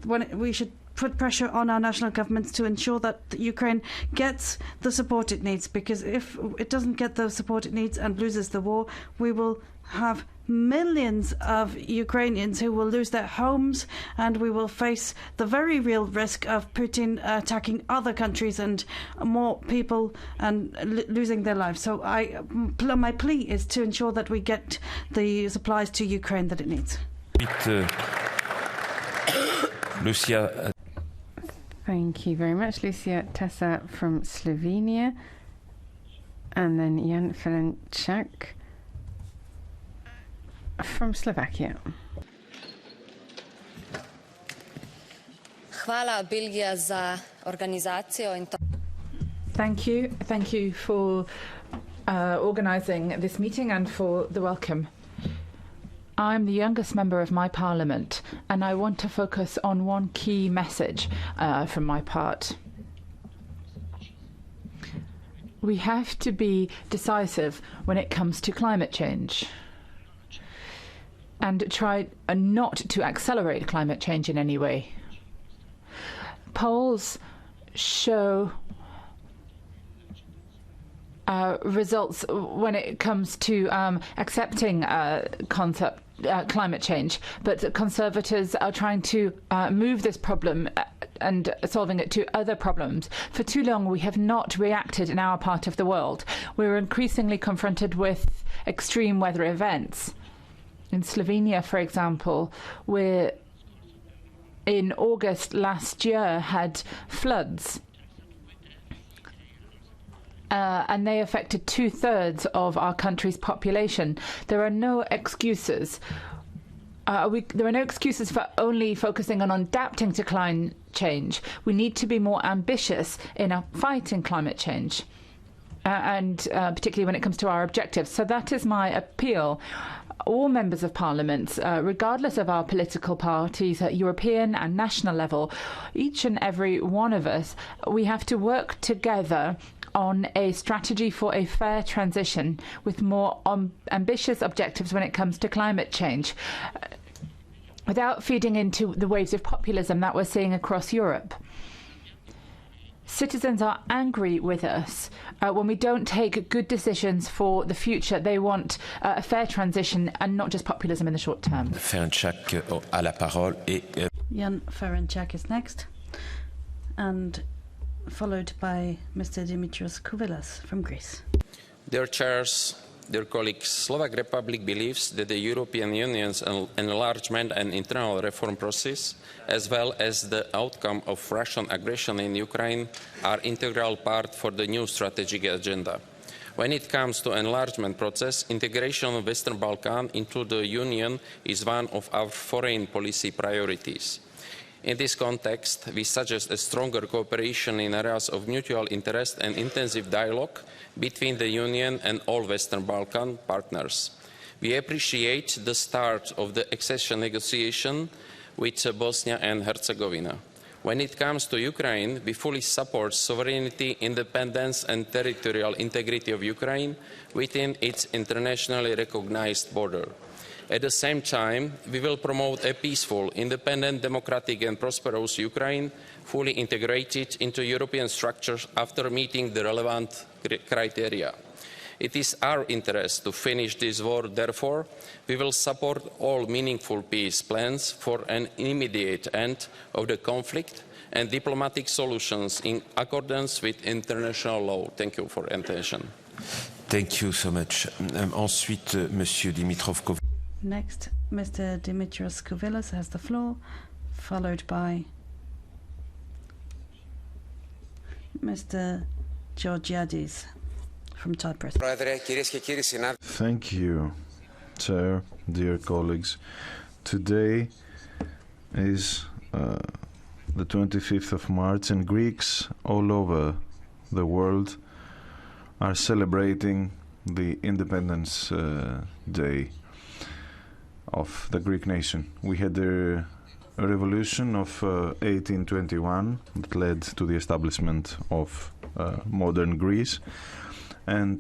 we should put pressure on our national governments to ensure that Ukraine gets the support it needs, because if it doesn't get the support it needs and loses the war, we will have millions of Ukrainians who will lose their homes, and we will face the very real risk of Putin attacking other countries and more people and losing their lives. So my plea is to ensure that we get the supplies to Ukraine that it needs. Lucia. Thank you very much, Lucia Tessa from Slovenia, and then Jan Ferenčák from Slovakia. Hvala, Belgija, za organizacijo in to. Thank you for organising this meeting and for the welcome. I'm the youngest member of my parliament, and I want to focus on one key message from my part. We have to be decisive when it comes to climate change, and try not to accelerate climate change in any way. Polls show results when it comes to accepting climate change, but Conservatives are trying to move this problem and solving it to other problems. For too long, we have not reacted in our part of the world. We're increasingly confronted with extreme weather events. In Slovenia, for example, we in August last year had floods, and they affected 2/3 of our country's population. There are no excuses. There are no excuses for only focusing on adapting to climate change. We need to be more ambitious in our fight in climate change, and particularly when it comes to our objectives. So that is my appeal. All members of parliament, regardless of our political parties at European and national level, each and every one of us, we have to work together on a strategy for a fair transition with more ambitious objectives when it comes to climate change, without feeding into the waves of populism that we're seeing across Europe. Citizens are angry with us when we don't take good decisions for the future. They want a fair transition and not just populism in the short term. Ferenčák a la parole et Jan Ferenčák is next, and followed by Mr. Dimitrios Kouvelas from Greece. Dear chairs, dear colleagues, Slovak Republic believes that the European Union's enlargement and internal reform process, as well as the outcome of Russian aggression in Ukraine, are integral part for the new strategic agenda. When it comes to enlargement process, integration of Western Balkan into the Union is one of our foreign policy priorities. In this context, we suggest a stronger cooperation in areas of mutual interest and intensive dialogue between the Union and all Western Balkan partners. We appreciate the start of the accession negotiation with Bosnia and Herzegovina. When it comes to Ukraine, we fully support sovereignty, independence and territorial integrity of Ukraine within its internationally recognized border. At the same time, we will promote a peaceful, independent, democratic and prosperous Ukraine, fully integrated into European structures after meeting the relevant criteria. It is our interest to finish this war. Therefore, we will support all meaningful peace plans for an immediate end of the conflict and diplomatic solutions in accordance with international law. Thank you for attention. Thank you so much. Ensuite, Monsieur Dimitrov. Next, Mr. Dimitrios Kouvelas has the floor, followed by Mr. Georgiadis from Cyprus. Thank you, Chair, dear colleagues. Today is the 25th of March, and Greeks all over the world are celebrating the Independence Day of the Greek nation. We had a revolution of 1821 that led to the establishment of modern Greece, and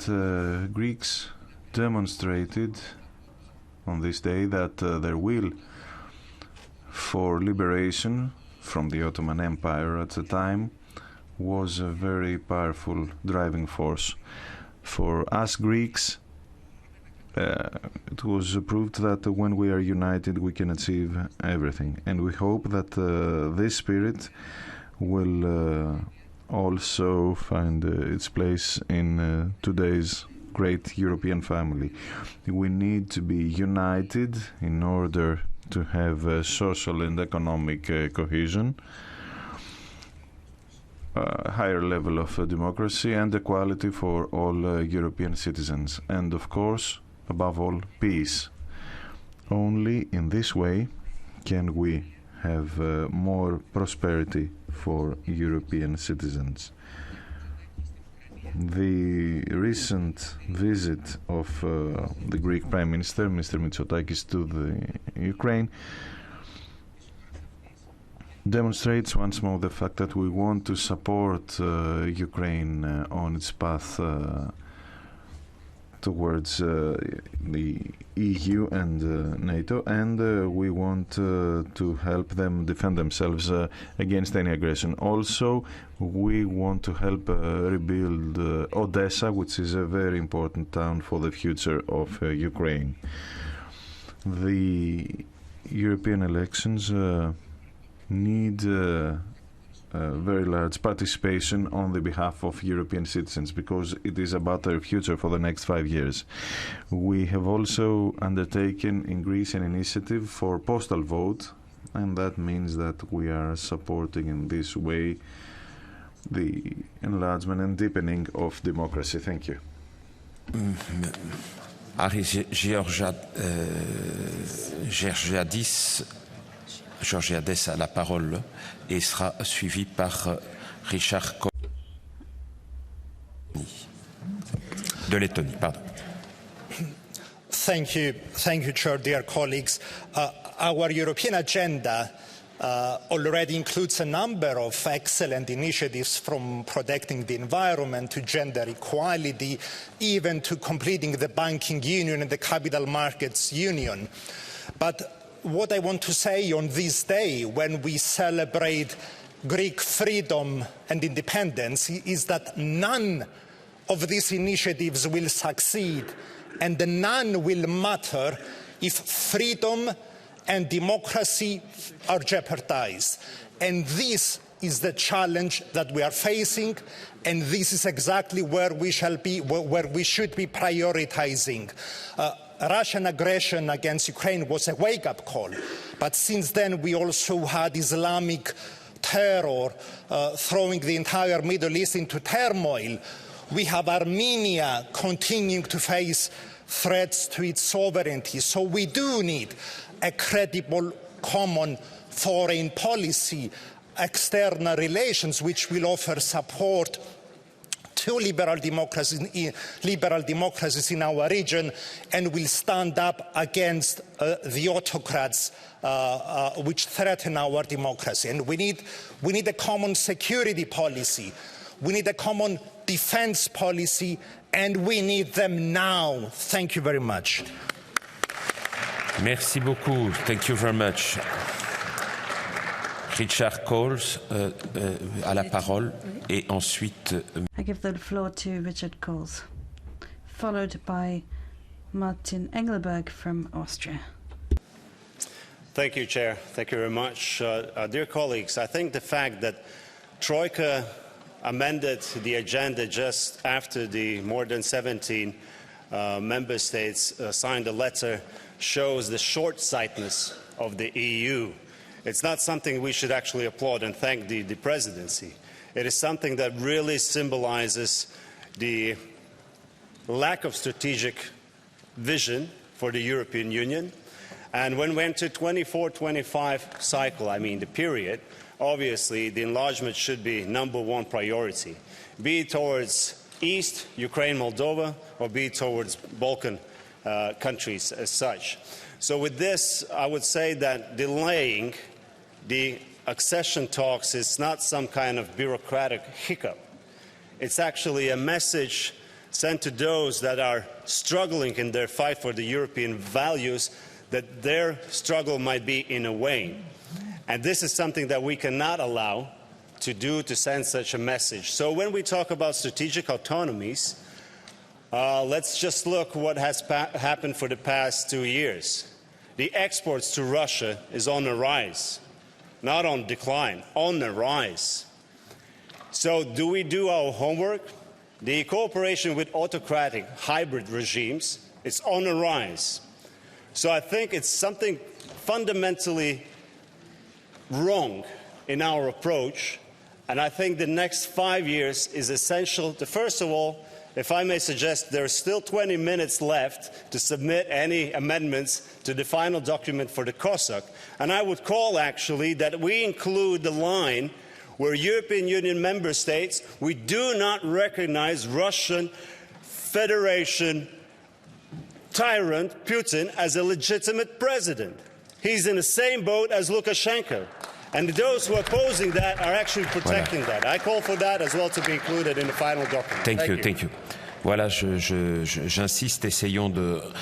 Greeks demonstrated on this day that their will for liberation, from the Ottoman Empire at the time was a very powerful driving force. For us Greeks, it was proved that when we are united we can achieve everything, and we hope that this spirit will also find its place in today's great European family. We need to be united in order to have social and economic cohesion, a higher level of democracy and equality for all European citizens, and of course, above all, peace. Only in this way can we have more prosperity for European citizens. The recent visit of the Greek Prime Minister, Mr. Mitsotakis, to the Ukraine demonstrates once more the fact that we want to support Ukraine on its path towards the EU and NATO, and we want to help them defend themselves against any aggression. Also, we want to help rebuild Odessa, which is a very important town for the future of Ukraine. The European elections need very large participation on the behalf of European citizens, because it is about their future for the next 5 years. We have also undertaken in Greece an initiative for postal vote, and that means that we are supporting in this way the enlargement and deepening of democracy. Thank you. Georgiadis a la parole et sera suivi par Richard de Lettonie. Pardon. Thank you, Chair, dear colleagues. Our European agenda already includes a number of excellent initiatives, from protecting the environment to gender equality, even to completing the banking union and the capital markets union. But what I want to say on this day, when we celebrate Greek freedom and independence, is that none of these initiatives will succeed, and none will matter if freedom and democracy are jeopardized. And this is the challenge that we are facing, and this is exactly where we should be prioritizing. Russian aggression against Ukraine was a wake-up call, but since then we also had Islamic terror throwing the entire Middle East into turmoil. We have Armenia continuing to face threats to its sovereignty. So we do need a credible common foreign policy, external relations, which will offer support to liberal democracies in our region, and will stand up against the autocrats which threaten our democracy. And we need a common security policy, we need a common defense policy, and we need them now. Thank you very much. Merci beaucoup. Thank you very much. Richard Coles a la parole, et ensuite... I give the floor to Richard Coles, followed by Martin Engelberg from Austria. Thank you, Chair. Thank you very much. Dear colleagues, I think the fact that Troika amended the agenda just after the more than 17 member states signed a letter shows the short-sightedness of the EU. It's not something we should actually applaud and thank the presidency. It is something that really symbolizes the lack of strategic vision for the European Union. And when we enter 24-25 cycle, I mean the period, obviously the enlargement should be #1 priority, be it towards East, Ukraine, Moldova, or be it towards Balkan countries as such. So with this, I would say that delaying the accession talks is not some kind of bureaucratic hiccup. It's actually a message sent to those that are struggling in their fight for the European values, that their struggle might be in a wane. And this is something that we cannot allow to send such a message. So when we talk about strategic autonomies, let's just look what has happened for the past 2 years. The exports to Russia is on the rise, not on decline, on the rise. So do we do our homework? The cooperation with autocratic hybrid regimes is on the rise. So I think it's something fundamentally wrong in our approach, and I think the next 5 years is essential to, first of all, if I may suggest, there are still 20 minutes left to submit any amendments to the final document for the COSAC, and I would call actually that we include the line where European Union member states, we do not recognize Russian Federation tyrant Putin as a legitimate president. He's in the same boat as Lukashenko. And those who are opposing that are actually protecting that. I call for that as well to be included in the final document. Thank you. Voilà, j'insiste, essayons de...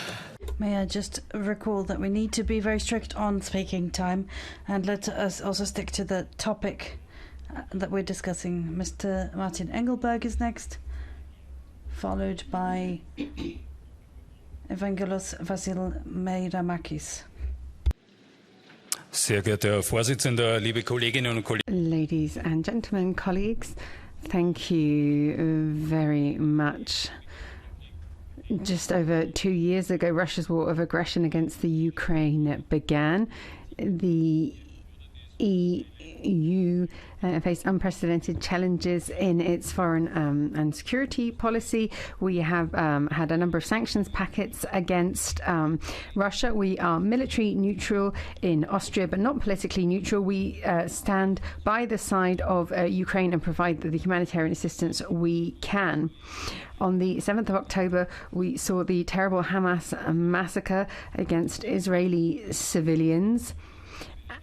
May I just recall that we need to be very strict on speaking time, and let us also stick to the topic that we're discussing. Mr. Martin Engelberg is next, followed by Evangelos Vasil Meidamakis. Sehr geehrter Herr Vorsitzender, liebe Kolleginnen und Kollegen. Ladies and gentlemen, colleagues, thank you very much. Just over 2 years ago, Russia's war of aggression against the Ukraine began. The EU faced unprecedented challenges in its foreign and security policy. We have had a number of sanctions packets against Russia. We are military neutral in Austria, but not politically neutral. We stand by the side of Ukraine and provide the humanitarian assistance we can. On the 7th of October, we saw the terrible Hamas massacre against Israeli civilians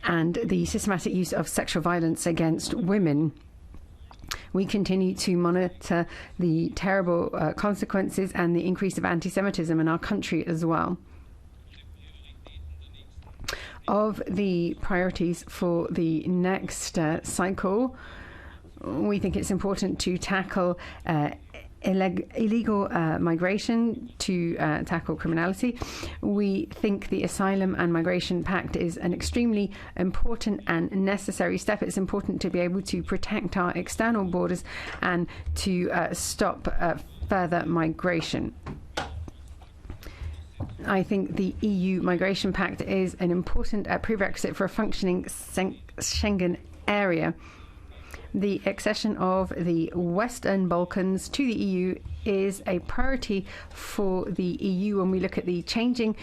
and the systematic use of sexual violence against women. We continue to monitor the terrible consequences and the increase of anti-Semitism in our country as well. Of the priorities for the next cycle, we think it's important to tackle illegal migration, to tackle criminality. We think the Asylum and Migration Pact is an extremely important and necessary step. It's important to be able to protect our external borders and to stop further migration. I think the EU Migration Pact is an important prerequisite for a functioning Schengen area. The accession of the Western Balkans to the EU is a priority for the EU. When we look at the changing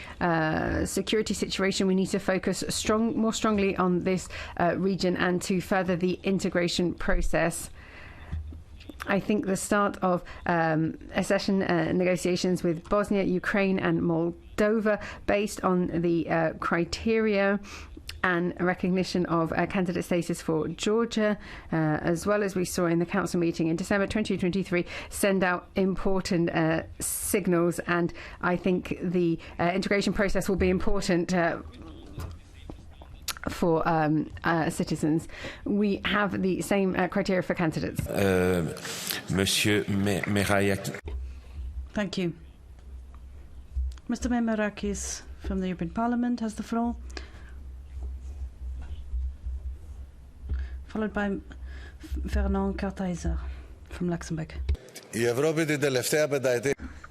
security situation, we need to focus more strongly on this region and to further the integration process. I think the start of accession negotiations with Bosnia, Ukraine and Moldova, based on the criteria and recognition of candidate status for Georgia, as well as we saw in the Council meeting in December 2023, send out important signals, and I think the integration process will be important for citizens. We have the same criteria for candidates. Monsieur Merayak. Thank you. Mr. Memerakis from the European Parliament has the floor, followed by Fernand Karteiser from Luxembourg.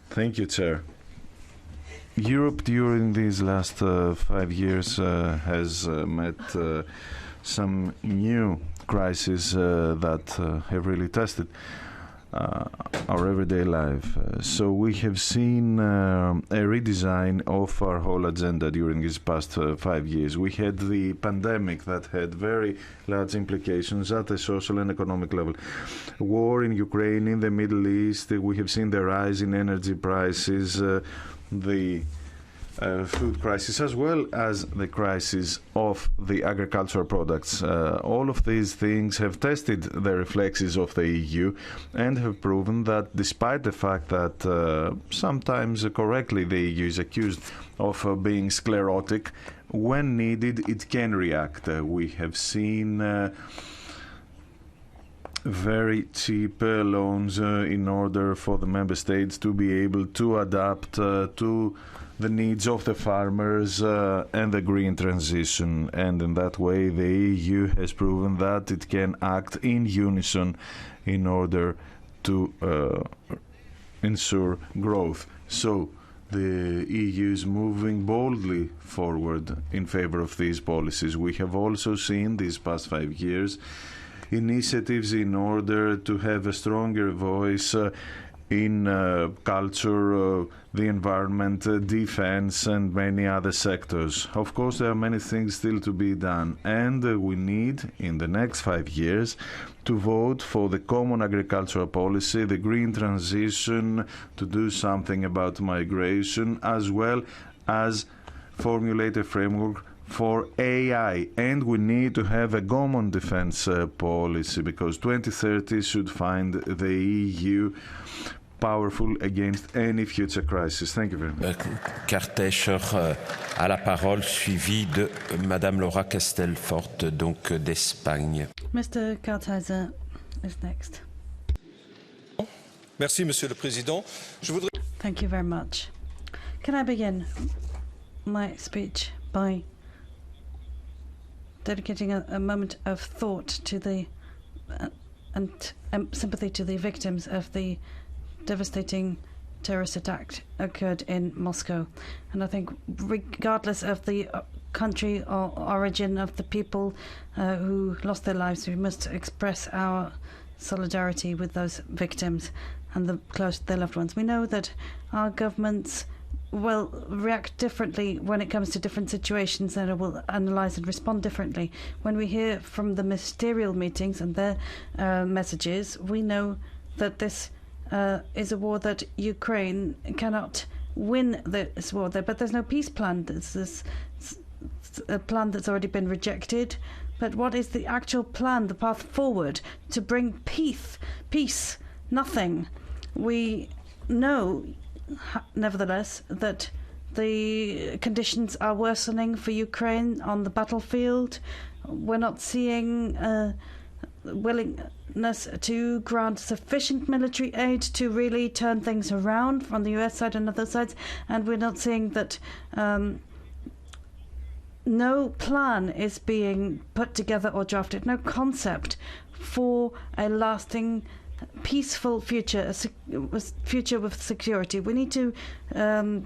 Thank you, Chair. Europe during these last 5 years has met some new crises that have really tested our everyday life. So we have seen a redesign of our whole agenda during these past 5 years. We had the pandemic that had very large implications at a social and economic level. War in Ukraine, in the Middle East, we have seen the rise in energy prices, the food crisis, as well as the crisis of the agricultural products. All of these things have tested the reflexes of the EU and have proven that despite the fact that sometimes correctly the EU is accused of being sclerotic, when needed, it can react. We have seen very cheap loans in order for the member states to be able to adapt to the needs of the farmers and the green transition. And in that way, the EU has proven that it can act in unison in order to ensure growth. So the EU is moving boldly forward in favor of these policies. We have also seen these past 5 years initiatives in order to have a stronger voice in culture, the environment, defense, and many other sectors. Of course, there are many things still to be done, and we need, in the next 5 years, to vote for the common agricultural policy, the green transition, to do something about migration, as well as formulate a framework for AI. And we need to have a common defense policy, because 2030 should find the EU powerful against any future crisis. Thank you very much. Kartescher a la parole, suivi de Madame Laura Castelfort, donc d'Espagne. Mr. Kartheiser is next. Merci, Monsieur le Président. Je voudrais... Thank you very much. Can I begin my speech by dedicating a moment of thought to the and sympathy to the victims of the devastating terrorist attack occurred in Moscow. And I think regardless of the country or origin of the people who lost their lives, we must express our solidarity with those victims and their loved ones. We know that our governments will react differently when it comes to different situations, and it will analyse and respond differently. When we hear from the ministerial meetings and their messages, we know that this is a war that Ukraine cannot win this war there, but there's no peace plan. There's a plan that's already been rejected. But what is the actual plan, the path forward to bring peace? Nothing. We know, nevertheless, that the conditions are worsening for Ukraine on the battlefield. We're not seeing willingness to grant sufficient military aid to really turn things around from the US side and other sides, and we're not seeing that no plan is being put together or drafted, no concept for a lasting peaceful future, a future with security. We need to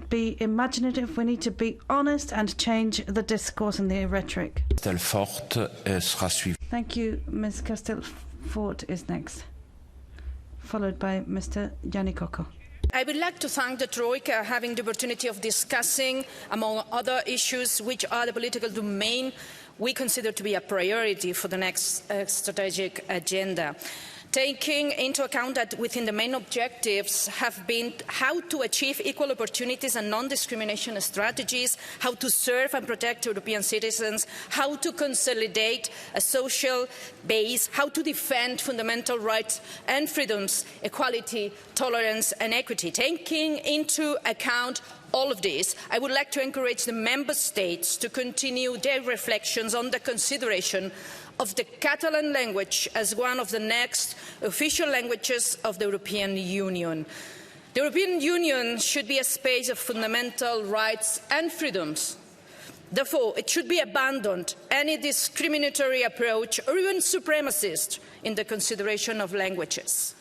be imaginative, we need to be honest and change the discourse and the rhetoric. Thank you. Ms. Castelfort is next, followed by Mr. Gianni-Cocco. I would like to thank the Troika having the opportunity of discussing, among other issues, which are the political domain we consider to be a priority for the next strategic agenda. Taking into account that within the main objectives have been how to achieve equal opportunities and non-discrimination strategies, how to serve and protect European citizens, how to consolidate a social base, how to defend fundamental rights and freedoms, equality, tolerance and equity. Taking into account all of this, I would like to encourage the Member States to continue their reflections on the consideration of the Catalan language as one of the next official languages of the European Union. The European Union should be a space of fundamental rights and freedoms. Therefore, it should be abandoned any discriminatory approach or even supremacist in the consideration of languages.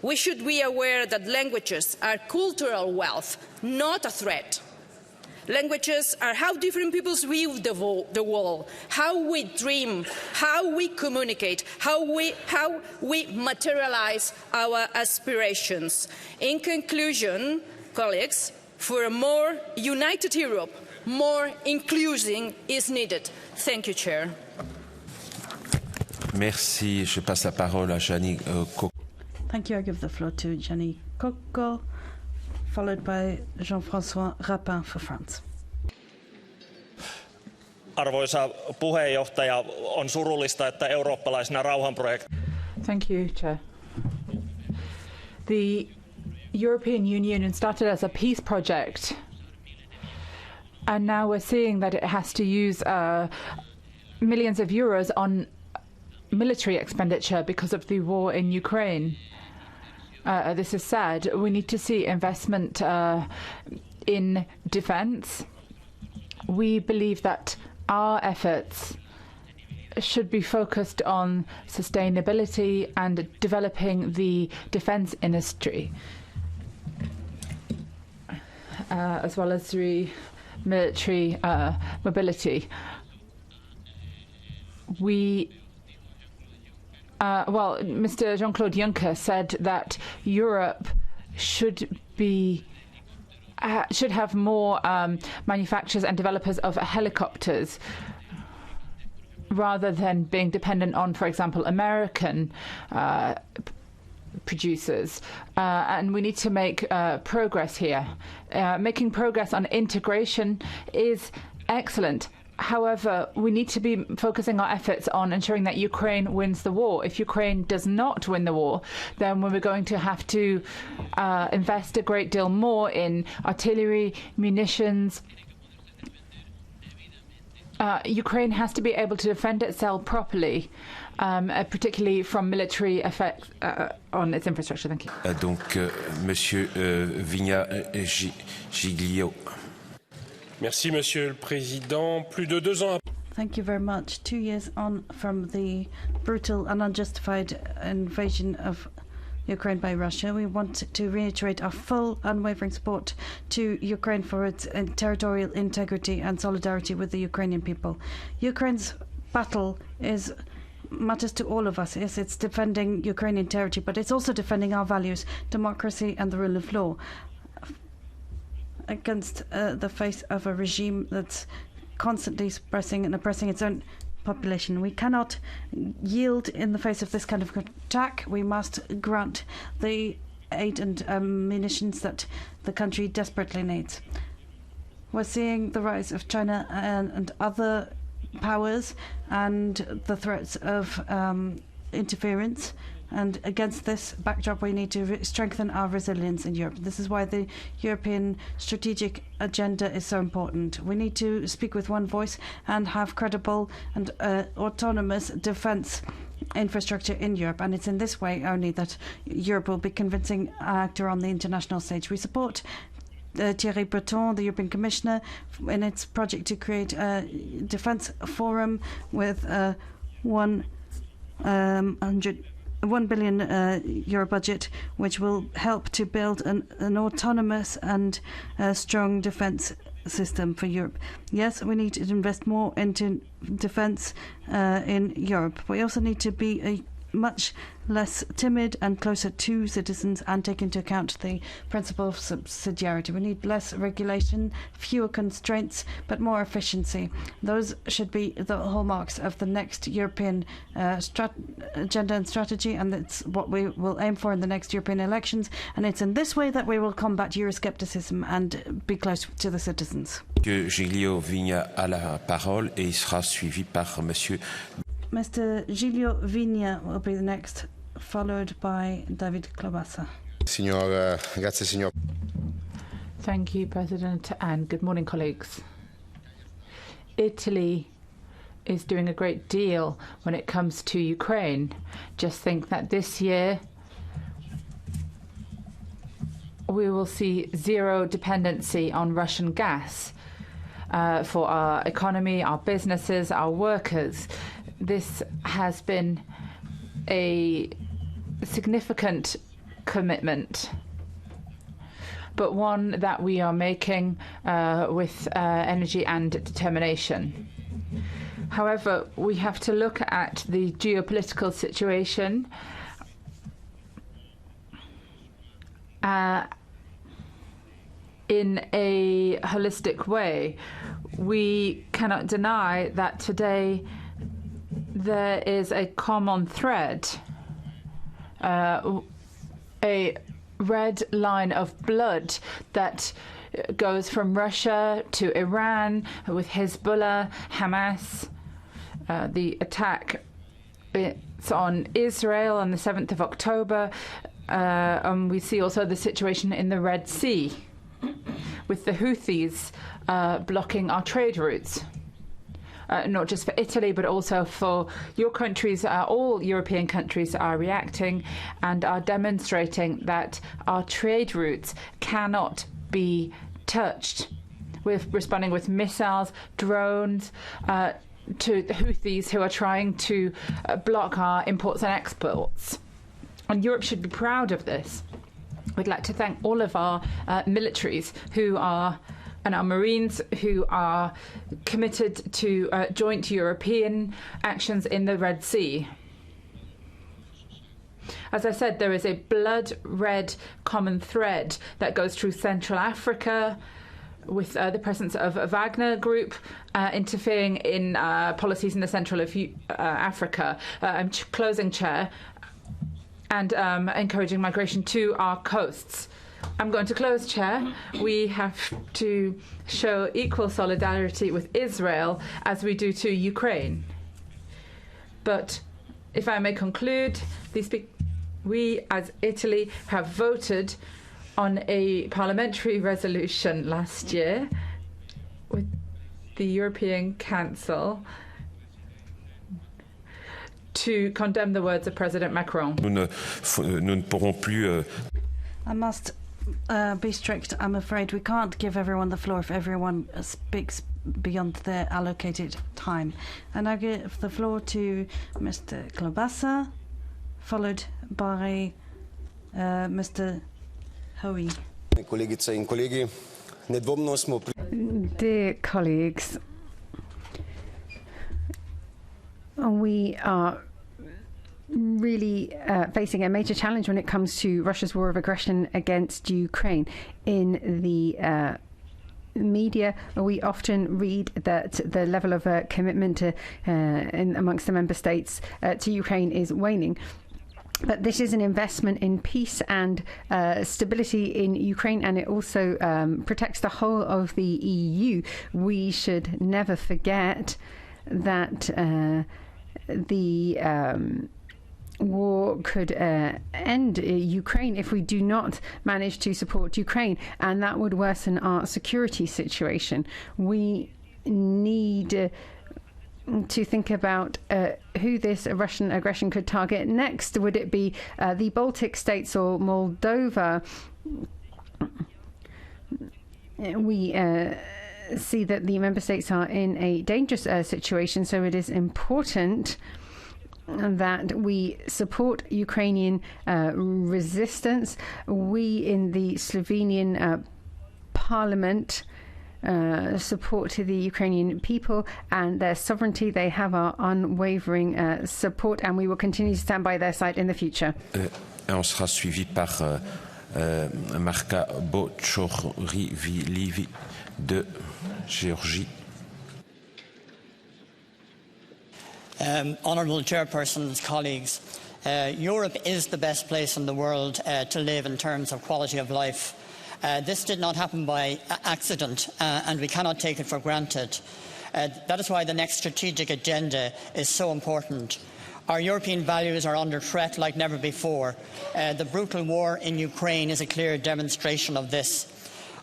We should be aware that languages are cultural wealth, not a threat. Languages are how different peoples view the world, how we dream, how we communicate, how we materialize our aspirations. In conclusion, colleagues, for a more united Europe, more inclusion is needed. Thank you, Chair. Merci. Je passe la parole à Gianni-Cocco. Thank you. I give the floor to Gianni-Cocco, followed by Jean-François Rapin for France. Arvoisa puheenjohtaja, on surullista, että eurooppalaisena rauhanprojekti. Thank you, Chair. The European Union started as a peace project, And now we're seeing that it has to use millions of euros on military expenditure because of the war in Ukraine. This is sad. We need to see investment in defence. We believe that our efforts should be focused on sustainability and developing the defence industry, as well as the military mobility. Mr. Jean-Claude Juncker said that Europe should have more manufacturers and developers of helicopters rather than being dependent on, for example, American producers. And we need to make progress here. Making progress on integration is excellent. However, we need to be focusing our efforts on ensuring that Ukraine wins the war. If Ukraine does not win the war, then we're going to have to invest a great deal more in artillery, munitions. Ukraine has to be able to defend itself properly, particularly from military effects on its infrastructure. Thank you. Donc, Monsieur Giglio. Merci, Monsieur le Président. Plus de 2 ans. Thank you very much. 2 years on from the brutal and unjustified invasion of Ukraine by Russia, we want to reiterate our full, unwavering support to Ukraine for its territorial integrity and solidarity with the Ukrainian people. Ukraine's battle matters to all of us. Yes, it's defending Ukrainian territory, but it's also defending our values, democracy and the rule of law, against the face of a regime that's constantly suppressing and oppressing its own population. We cannot yield in the face of this kind of attack. We must grant the aid and munitions that the country desperately needs. We're seeing the rise of China and other powers and the threats of interference. And against this backdrop, we need to strengthen our resilience in Europe. This is why the European strategic agenda is so important. We need to speak with one voice and have credible and autonomous defence infrastructure in Europe. And it's in this way only that Europe will be a convincing actor on the international stage. We support Thierry Breton, the European Commissioner, in its project to create a defence forum with €1 billion euro budget, which will help to build an autonomous and strong defence system for Europe. Yes, we need to invest more into defence in Europe. We also need to be much less timid and closer to citizens and take into account the principle of subsidiarity. We need less regulation, fewer constraints, but more efficiency. Those should be the hallmarks of the next European agenda and strategy, and that's what we will aim for in the next European elections. And it's in this way that we will combat Euroscepticism and be close to the citizens. Monsieur Giglio Vigna a la parole et il sera suivi par Monsieur. Mr. Giglio Vigna will be the next, followed by David Klobasa. Grazie, signor. Thank you, President, and good morning, colleagues. Italy is doing a great deal when it comes to Ukraine. Just think that this year we will see zero dependency on Russian gas for our economy, our businesses, our workers. This has been a significant commitment, but one that we are making with energy and determination. However, we have to look at the geopolitical situation in a holistic way. We cannot deny that today there is a common thread, a red line of blood that goes from Russia to Iran with Hezbollah, Hamas, the attack on Israel on the 7th of October. We see also the situation in the Red Sea. with the Houthis blocking our trade routes. Not just for Italy, but also for your countries. All European countries are reacting and are demonstrating that our trade routes cannot be touched. We're responding with missiles, drones, to the Houthis who are trying to block our imports and exports. And Europe should be proud of this. We'd like to thank all of our militaries and our Marines who are committed to joint European actions in the Red Sea. As I said, there is a blood-red common thread that goes through Central Africa, with the presence of a Wagner group interfering in policies in the central of Africa. I'm closing, Chair, and encouraging migration to our coasts. I'm going to close, Chair. We have to show equal solidarity with Israel as we do to Ukraine. But if I may conclude, we as Italy have voted on a parliamentary resolution last year with the European Council to condemn the words of President Macron. Nous ne pourrons plus. I must be strict. I'm afraid we can't give everyone the floor if everyone speaks beyond their allocated time. And I give the floor to Mr. Klobasa, followed by Mr. Hoey. Dear colleagues, we are really facing a major challenge when it comes to Russia's war of aggression against Ukraine. In the media, we often read that the level of commitment amongst the member states to Ukraine is waning. But this is an investment in peace and stability in Ukraine, and it also protects the whole of the EU. We should never forget that the war could end Ukraine if we do not manage to support Ukraine, and that would worsen our security situation. We need to think about who this Russian aggression could target next. Would it be the Baltic states or Moldova? We see that the member states are in a dangerous situation, so it is important that we support Ukrainian resistance. We in the Slovenian Parliament support to the Ukrainian people and their sovereignty. They have our unwavering support, and we will continue to stand by their side in the future. On sera suivi par Marka Bochorivili de Géorgie. Honourable Chairpersons, colleagues, Europe is the best place in the world to live in terms of quality of life. This did not happen by accident, and we cannot take it for granted. That is why the next strategic agenda is so important. Our European values are under threat like never before. The brutal war in Ukraine is a clear demonstration of this.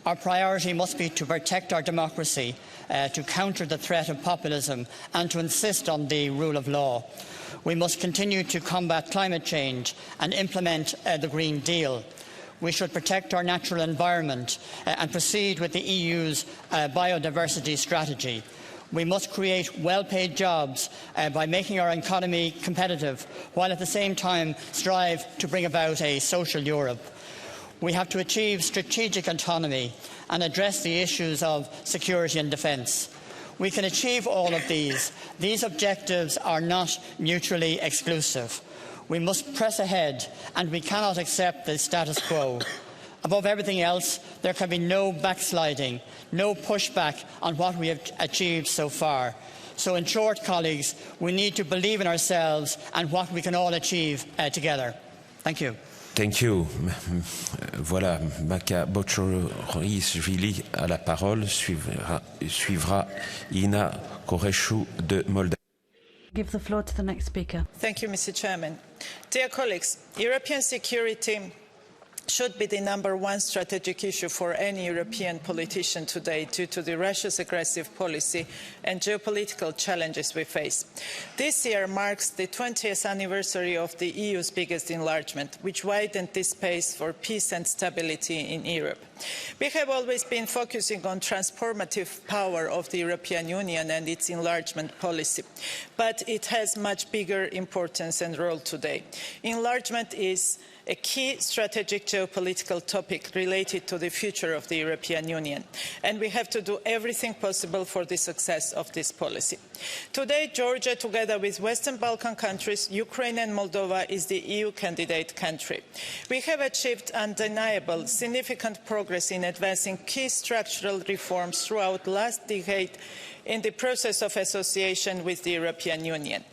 Our priority must be to protect our democracy, to counter the threat of populism, and to insist on the rule of law. We must continue to combat climate change and implement the Green Deal. We should protect our natural environment and proceed with the EU's biodiversity strategy. We must create well-paid jobs by making our economy competitive, while at the same time strive to bring about a social Europe. We have to achieve strategic autonomy and address the issues of security and defence. We can achieve all of these. These objectives are not mutually exclusive. We must press ahead, and we cannot accept the status quo. Above everything else, there can be no backsliding, no pushback on what we have achieved so far. So in short, colleagues, we need to believe in ourselves and what we can all achieve together. Thank you. Thank you. Voilà, Maka Bochorishvili à la parole. Suivra Ina Korescu de Moldavie. Give the floor to the next speaker. Thank you, Mr. Chairman. Dear colleagues, European security should be the #1 strategic issue for any European politician today due to Russia's aggressive policy and geopolitical challenges we face. This year marks the 20th anniversary of the EU's biggest enlargement, which widened the space for peace and stability in Europe. We have always been focusing on transformative power of the European Union and its enlargement policy, but it has much bigger importance and role today. Enlargement is a key strategic geopolitical topic related to the future of the European Union, and we have to do everything possible for the success of this policy. Today, Georgia, together with Western Balkan countries, Ukraine and Moldova, is the EU candidate country. We have achieved undeniable, significant progress in advancing key structural reforms throughout the last decade in the process of association with the European Union.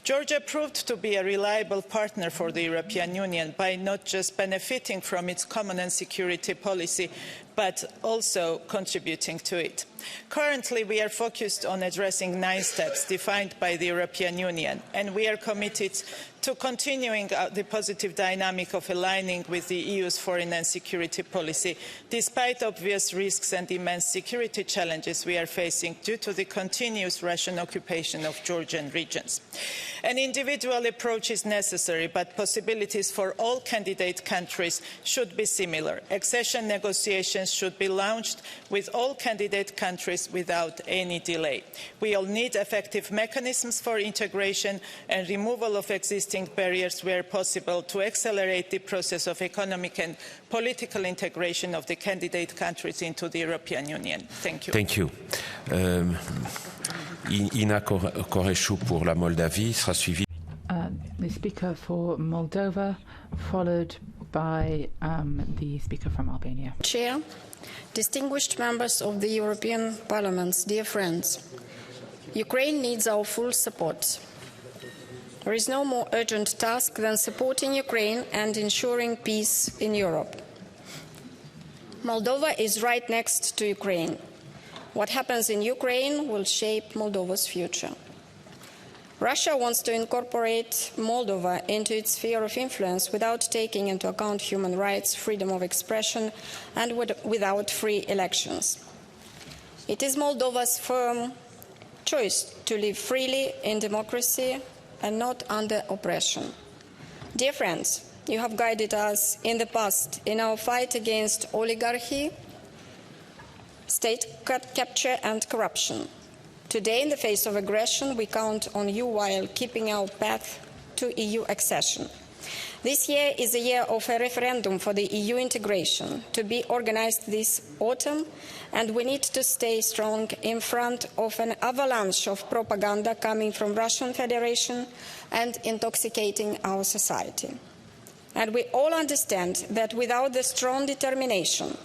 Georgia proved to be a reliable partner for the European Union by not just benefiting from its common and security policy, but also contributing to it. Currently, we are focused on addressing 9 steps defined by the European Union, and we are committed to continuing the positive dynamic of aligning with the EU's foreign and security policy, despite obvious risks and immense security challenges we are facing due to the continuous Russian occupation of Georgian regions. An individual approach is necessary, but possibilities for all candidate countries should be similar. Accession negotiations should be launched with all candidate countries without any delay. We all need effective mechanisms for integration and removal of existing barriers where possible to accelerate the process of economic and political integration of the candidate countries into the European Union. Thank you. Thank you. Ina Korescu pour la Moldavie sera suivi. The speaker for Moldova, followed by the speaker from Albania. Chair, distinguished members of the European Parliament, dear friends, Ukraine needs our full support. There is no more urgent task than supporting Ukraine and ensuring peace in Europe. Moldova is right next to Ukraine. What happens in Ukraine will shape Moldova's future. Russia wants to incorporate Moldova into its sphere of influence without taking into account human rights, freedom of expression, and without free elections. It is Moldova's firm choice to live freely in democracy and not under oppression. Dear friends, you have guided us in the past in our fight against oligarchy, state capture and corruption. Today, in the face of aggression, we count on you while keeping our path to EU accession. This year is a year of a referendum for the EU integration to be organized this autumn, and we need to stay strong in front of an avalanche of propaganda coming from Russian Federation and intoxicating our society. And we all understand that without the strong determination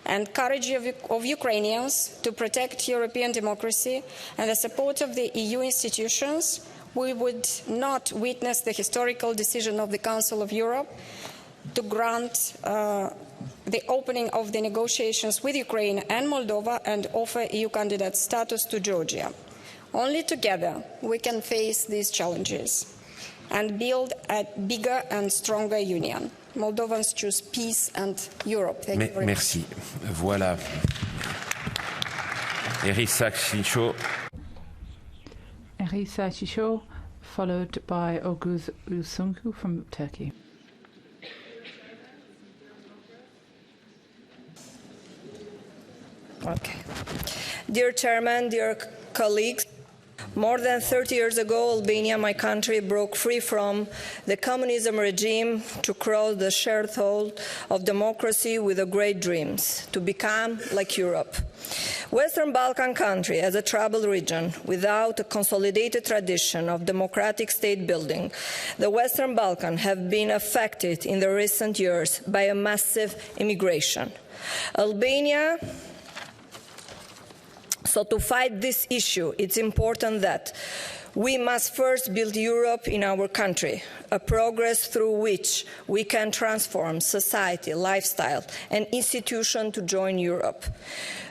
and courage of Ukrainians to protect European democracy and the support of the EU institutions, we would not witness the historical decision of the Council of Europe to grant the opening of the negotiations with Ukraine and Moldova and offer EU candidate status to Georgia. Only together we can face these challenges and build a bigger and stronger union. Moldovans choose peace and Europe. Thank you very Merci. Voilà. Erisa Çiço. Erisa Çiço, followed by Oguz Usungu from Turkey. Okay. Dear Chairman, dear colleagues, more than 30 years ago, Albania, my country, broke free from the communism regime to cross the threshold of democracy with the great dreams, to become like Europe. Western Balkan country, as a troubled region, without a consolidated tradition of democratic state building, the Western Balkans have been affected in the recent years by a massive immigration. Albania. So to fight this issue, it's important that We must first build Europe in our country, a progress through which we can transform society, lifestyle, and institution to join Europe.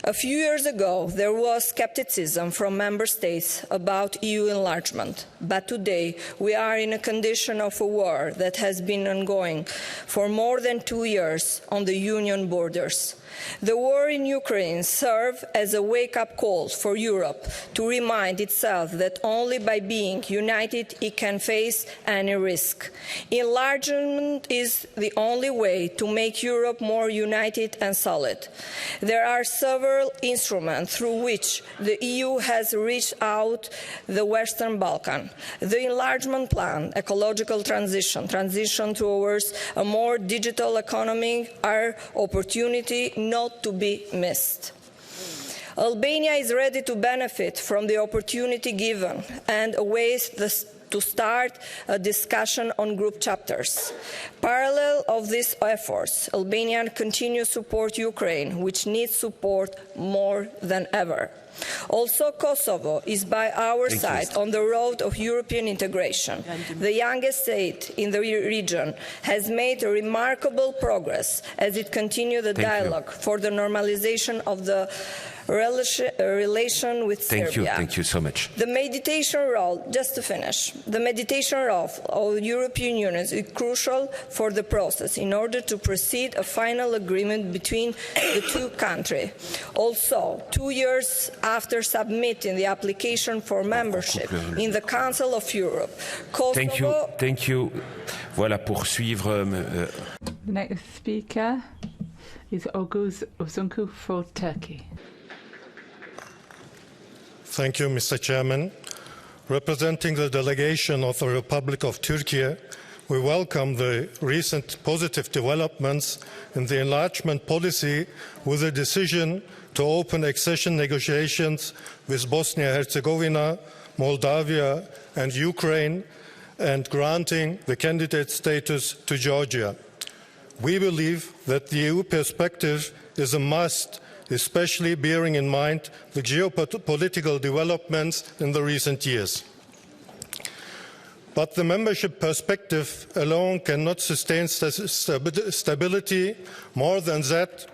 A few years ago, there was skepticism from member states about EU enlargement, but today we are in a condition of a war that has been ongoing for more than 2 years on the Union borders. The war in Ukraine serves as a wake-up call for Europe to remind itself that only by being united it can face any risk. Enlargement is the only way to make Europe more united and solid. There are several instruments through which the EU has reached out the Western Balkans. The enlargement plan, ecological transition towards a more digital economy are opportunity not to be missed. Albania is ready to benefit from the opportunity given and awaits to start a discussion on group chapters. Parallel of these efforts, Albania continues to support Ukraine, which needs support more than ever. Also, Kosovo is by our side on the road of European integration. The youngest state in the region has made remarkable progress as it continues the dialogue for the normalization of the relation with Serbia. Thank you so much. The meditation role, just to finish, the meditation role of the European Union is crucial for the process in order to proceed a final agreement between the two countries. Also, 2 years after submitting the application for membership in the Council of Europe, Kosovo... Thank you. Voilà, pour suivre... The next speaker is Oguz Uzunku for Turkey. Thank you, Mr. Chairman. Representing the delegation of the Republic of Turkey, we welcome the recent positive developments in the enlargement policy with the decision to open accession negotiations with Bosnia-Herzegovina, Moldavia and Ukraine, and granting the candidate status to Georgia. We believe that the EU perspective is a must, especially bearing in mind the geopolitical developments in the recent years. But the membership perspective alone cannot sustain stability. More than that,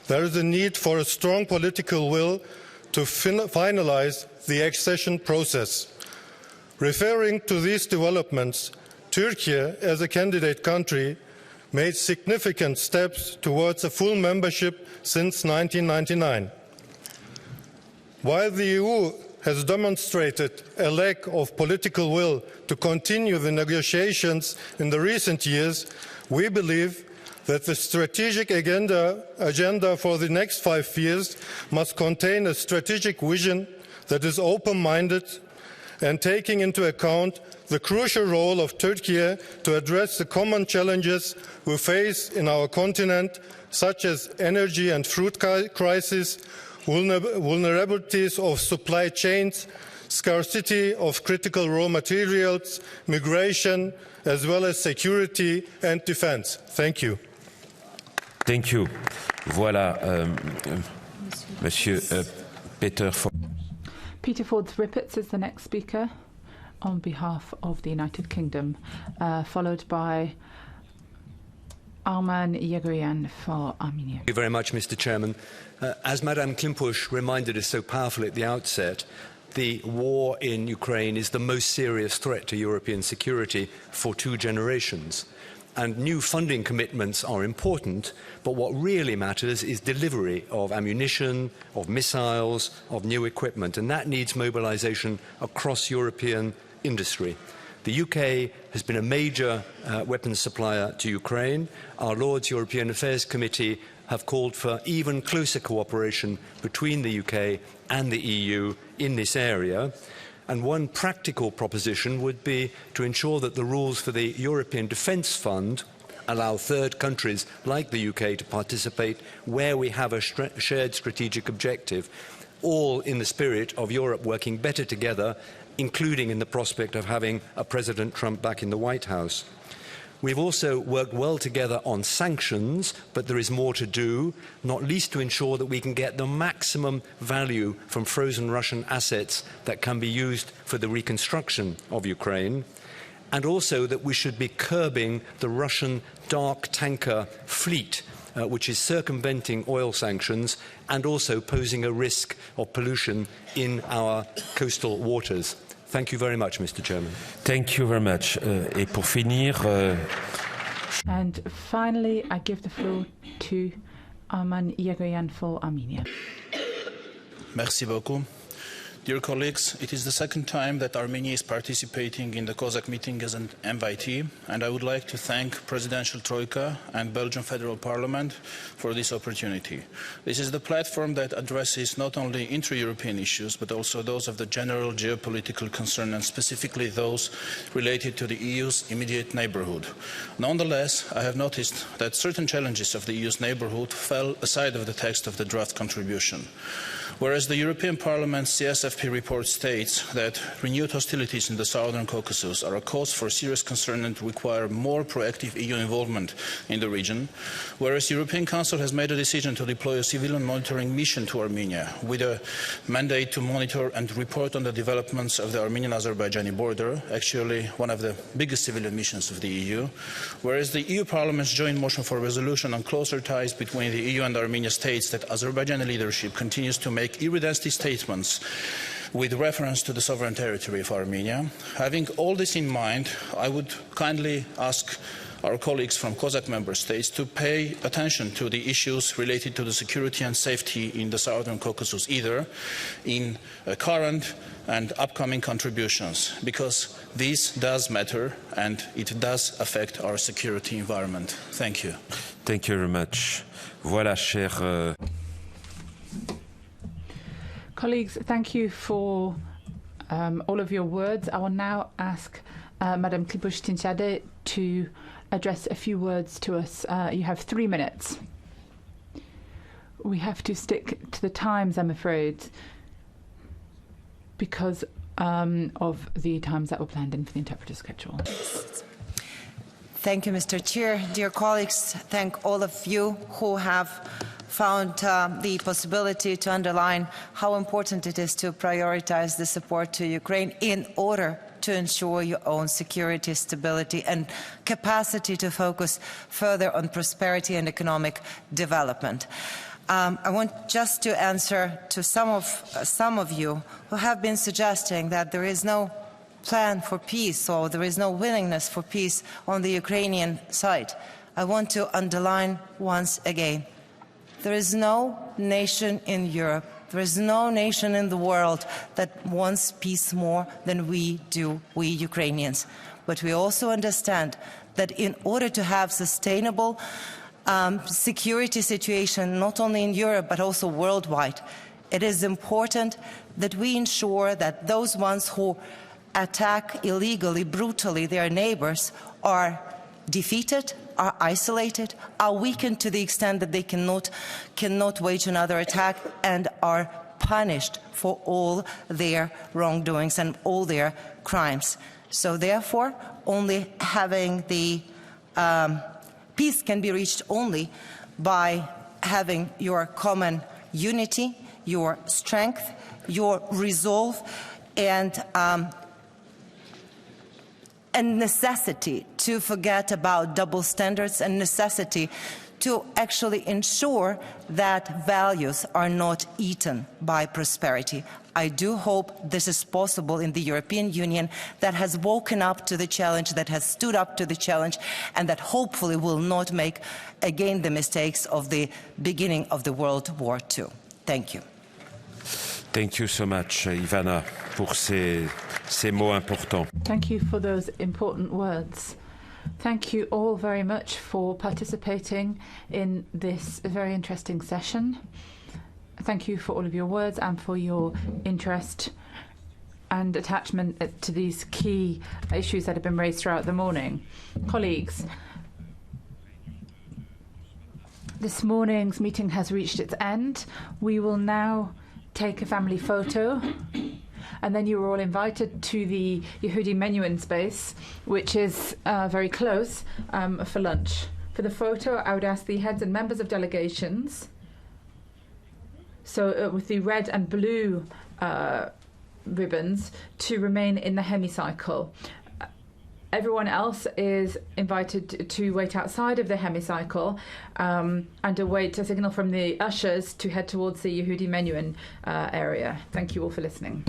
there is a need for a strong political will to finalize the accession process. Referring to these developments, Turkey, as a candidate country, made significant steps towards a full membership since 1999. While the EU has demonstrated a lack of political will to continue the negotiations in the recent years, we believe that the strategic agenda for the next 5 years must contain a strategic vision that is open-minded and taking into account the crucial role of Turkey to address the common challenges we face in our continent, such as energy and food crisis, vulnerabilities of supply chains, scarcity of critical raw materials, migration, as well as security and defense. Thank you. Thank you. Voilà, Monsieur Peter Ford. Peter Ford-Rippets is the next speaker on behalf of the United Kingdom, followed by Arman Yegorian for Armenia. Thank you very much, Mr. Chairman. As Madame Klimpush reminded us so powerfully at the outset, the war in Ukraine is the most serious threat to European security for 2 generations. And new funding commitments are important, but what really matters is delivery of ammunition, of missiles, of new equipment, and that needs mobilization across European industry. The UK has been a major weapons supplier to Ukraine. Our Lords European Affairs Committee have called for even closer cooperation between the UK and the EU in this area. And one practical proposition would be to ensure that the rules for the European Defence Fund allow third countries like the UK to participate where we have a shared strategic objective, all in the spirit of Europe working better together, including in the prospect of having a President Trump back in the White House. We've also worked well together on sanctions, but there is more to do, not least to ensure that we can get the maximum value from frozen Russian assets that can be used for the reconstruction of Ukraine, and also that we should be curbing the Russian dark tanker fleet, which is circumventing oil sanctions and also posing a risk of pollution in our coastal waters. Thank you very much, Mr. Chairman. Thank you very much. Et pour finir... And finally, I give the floor to Arman Yagoyan for Armenia. Merci beaucoup. Dear colleagues, it is the second time that Armenia is participating in the COSAC meeting as an invitee, and I would like to thank Presidential Troika and Belgian Federal Parliament for this opportunity. This is the platform that addresses not only intra-European issues, but also those of the general geopolitical concern, and specifically those related to the EU's immediate neighbourhood. Nonetheless, I have noticed that certain challenges of the EU's neighbourhood fell aside of the text of the draft contribution. Whereas the European Parliament's CSFP report states that renewed hostilities in the Southern Caucasus are a cause for serious concern and require more proactive EU involvement in the region, whereas the European Council has made a decision to deploy a civilian monitoring mission to Armenia with a mandate to monitor and report on the developments of the Armenian-Azerbaijani border, actually one of the biggest civilian missions of the EU, whereas the EU Parliament's joint motion for resolution on closer ties between the EU and Armenia states that Azerbaijani leadership continues to make irredency statements with reference to the sovereign territory of Armenia. Having all this in mind, I would kindly ask our colleagues from COSAC member states to pay attention to the issues related to the security and safety in the Southern Caucasus, either in current and upcoming contributions, because this does matter and it does affect our security environment. Thank you. Thank you very much. Voilà, cher... Colleagues, thank you for all of your words. I will now ask Madam Klipush-Tinchade to address a few words to us. You have 3 minutes. We have to stick to the times, I'm afraid, because of the times that were planned in for the interpreter schedule. Thank you, Mr. Chair. Dear colleagues, thank all of you who have found the possibility to underline how important it is to prioritize the support to Ukraine in order to ensure your own security, stability and capacity to focus further on prosperity and economic development. I want just to answer to some of you who have been suggesting that there is no plan for peace or there is no willingness for peace on the Ukrainian side. I want to underline once again, there is no nation in Europe, there is no nation in the world that wants peace more than we do, we Ukrainians. But we also understand that in order to have sustainable security situation, not only in Europe but also worldwide, it is important that we ensure that those ones who attack illegally, brutally their neighbors are defeated, are isolated, are weakened to the extent that they cannot wage another attack, and are punished for all their wrongdoings and all their crimes. So therefore, only having the peace can be reached only by having your common unity, your strength, your resolve, and necessity to forget about double standards and necessity to actually ensure that values are not eaten by prosperity. I do hope this is possible in the European Union that has woken up to the challenge, that has stood up to the challenge, and that hopefully will not make again the mistakes of the beginning of the World War II. Thank you. Thank you so much, Ivana, pour ces mots importants. Thank you for those important words. Thank you all very much for participating in this very interesting session. Thank you for all of your words and for your interest and attachment to these key issues that have been raised throughout the morning. Colleagues, this morning's meeting has reached its end. We will now take a family photo, and then you were all invited to the Yehudi Menuhin space, which is very close, for lunch. For the photo, I would ask the heads and members of delegations, so with the red and blue ribbons, to remain in the hemicycle. Everyone else is invited to wait outside of the hemicycle and await a signal from the ushers to head towards the Yehudi Menuhin area. Thank you all for listening.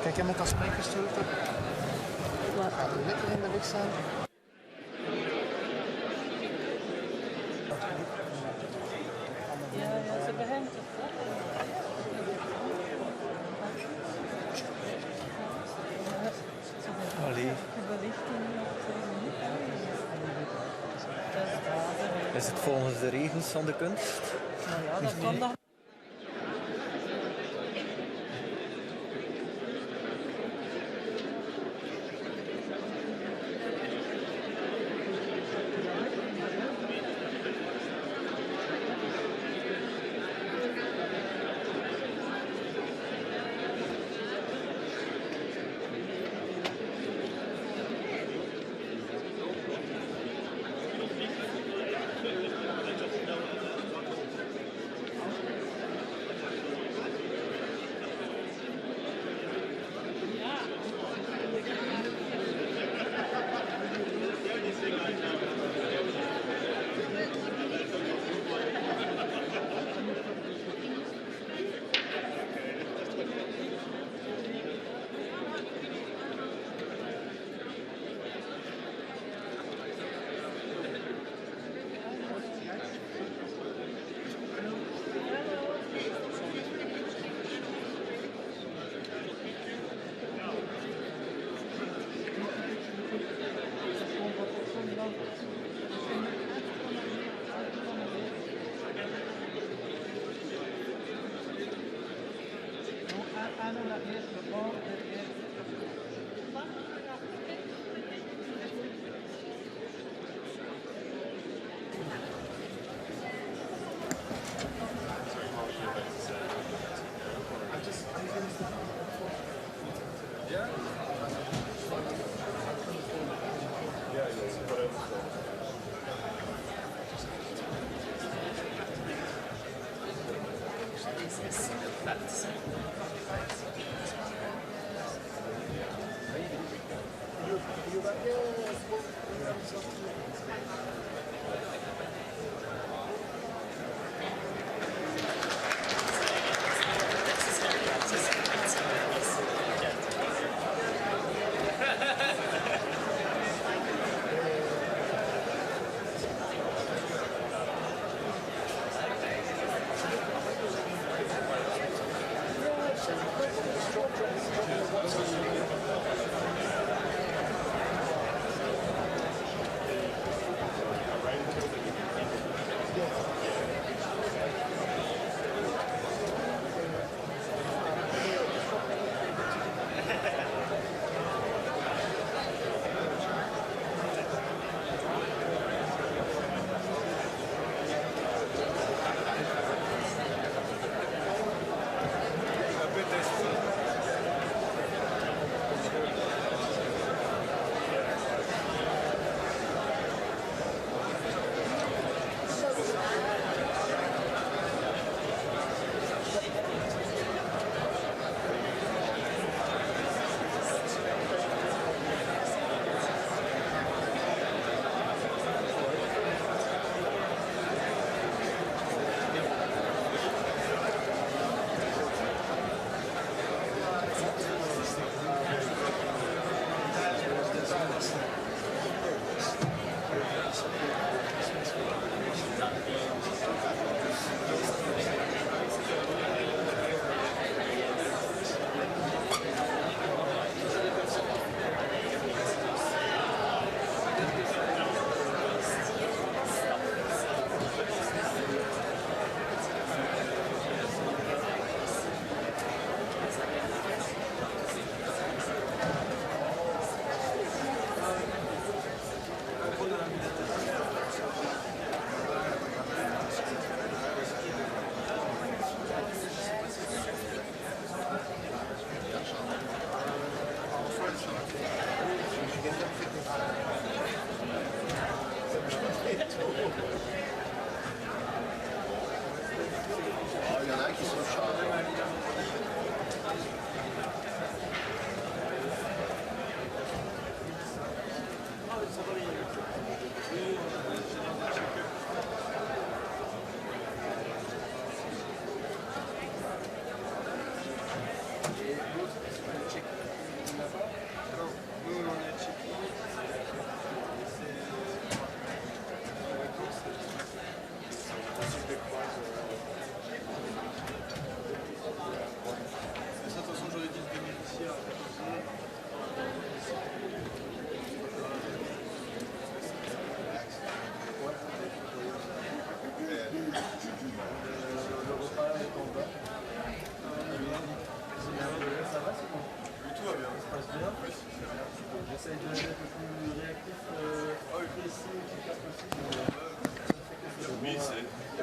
Kijk, jij moet als spreekgestoelte. Gaat u lekker in de weg staan? Ja, ze begint. Allee. Is het volgens de regels van de kunst? Nou ja, dat kan nog.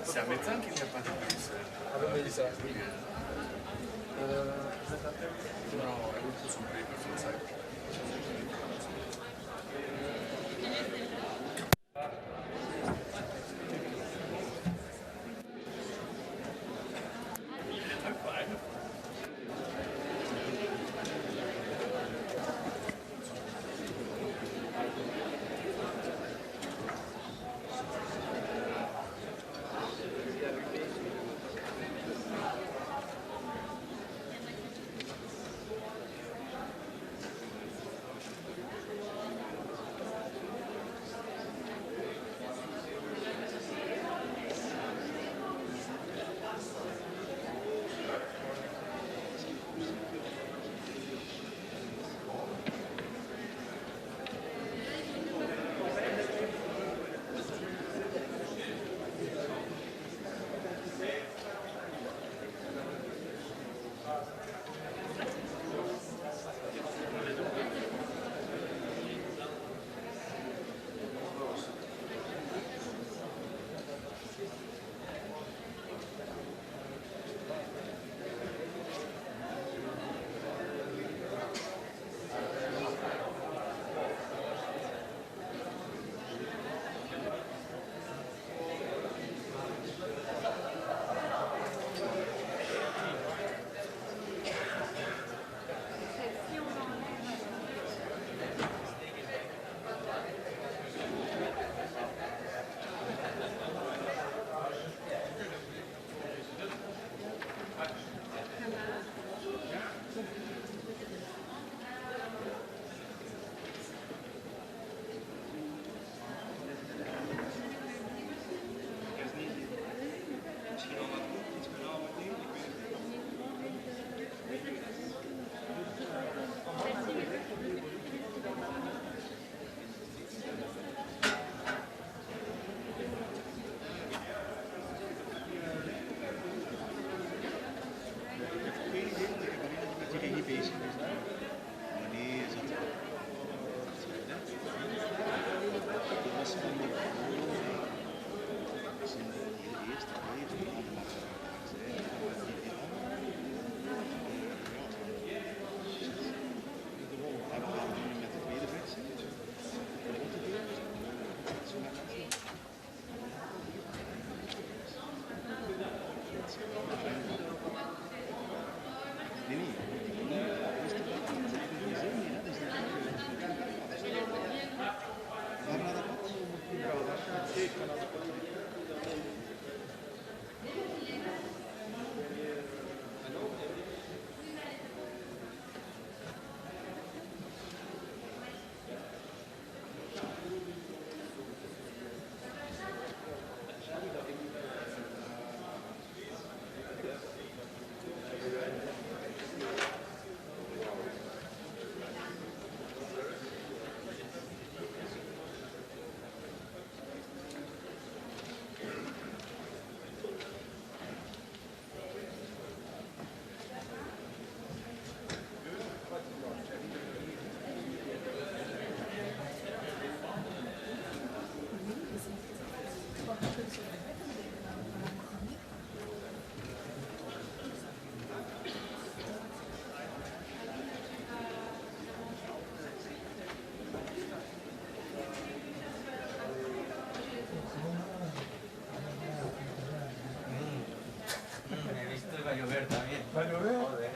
C'est un médecin qui vient pas de plus. Ah ben oui, ça. Non, elle sont plus comme ça. Va a llover también. ¿Va a llover? Joder.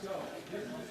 So, this is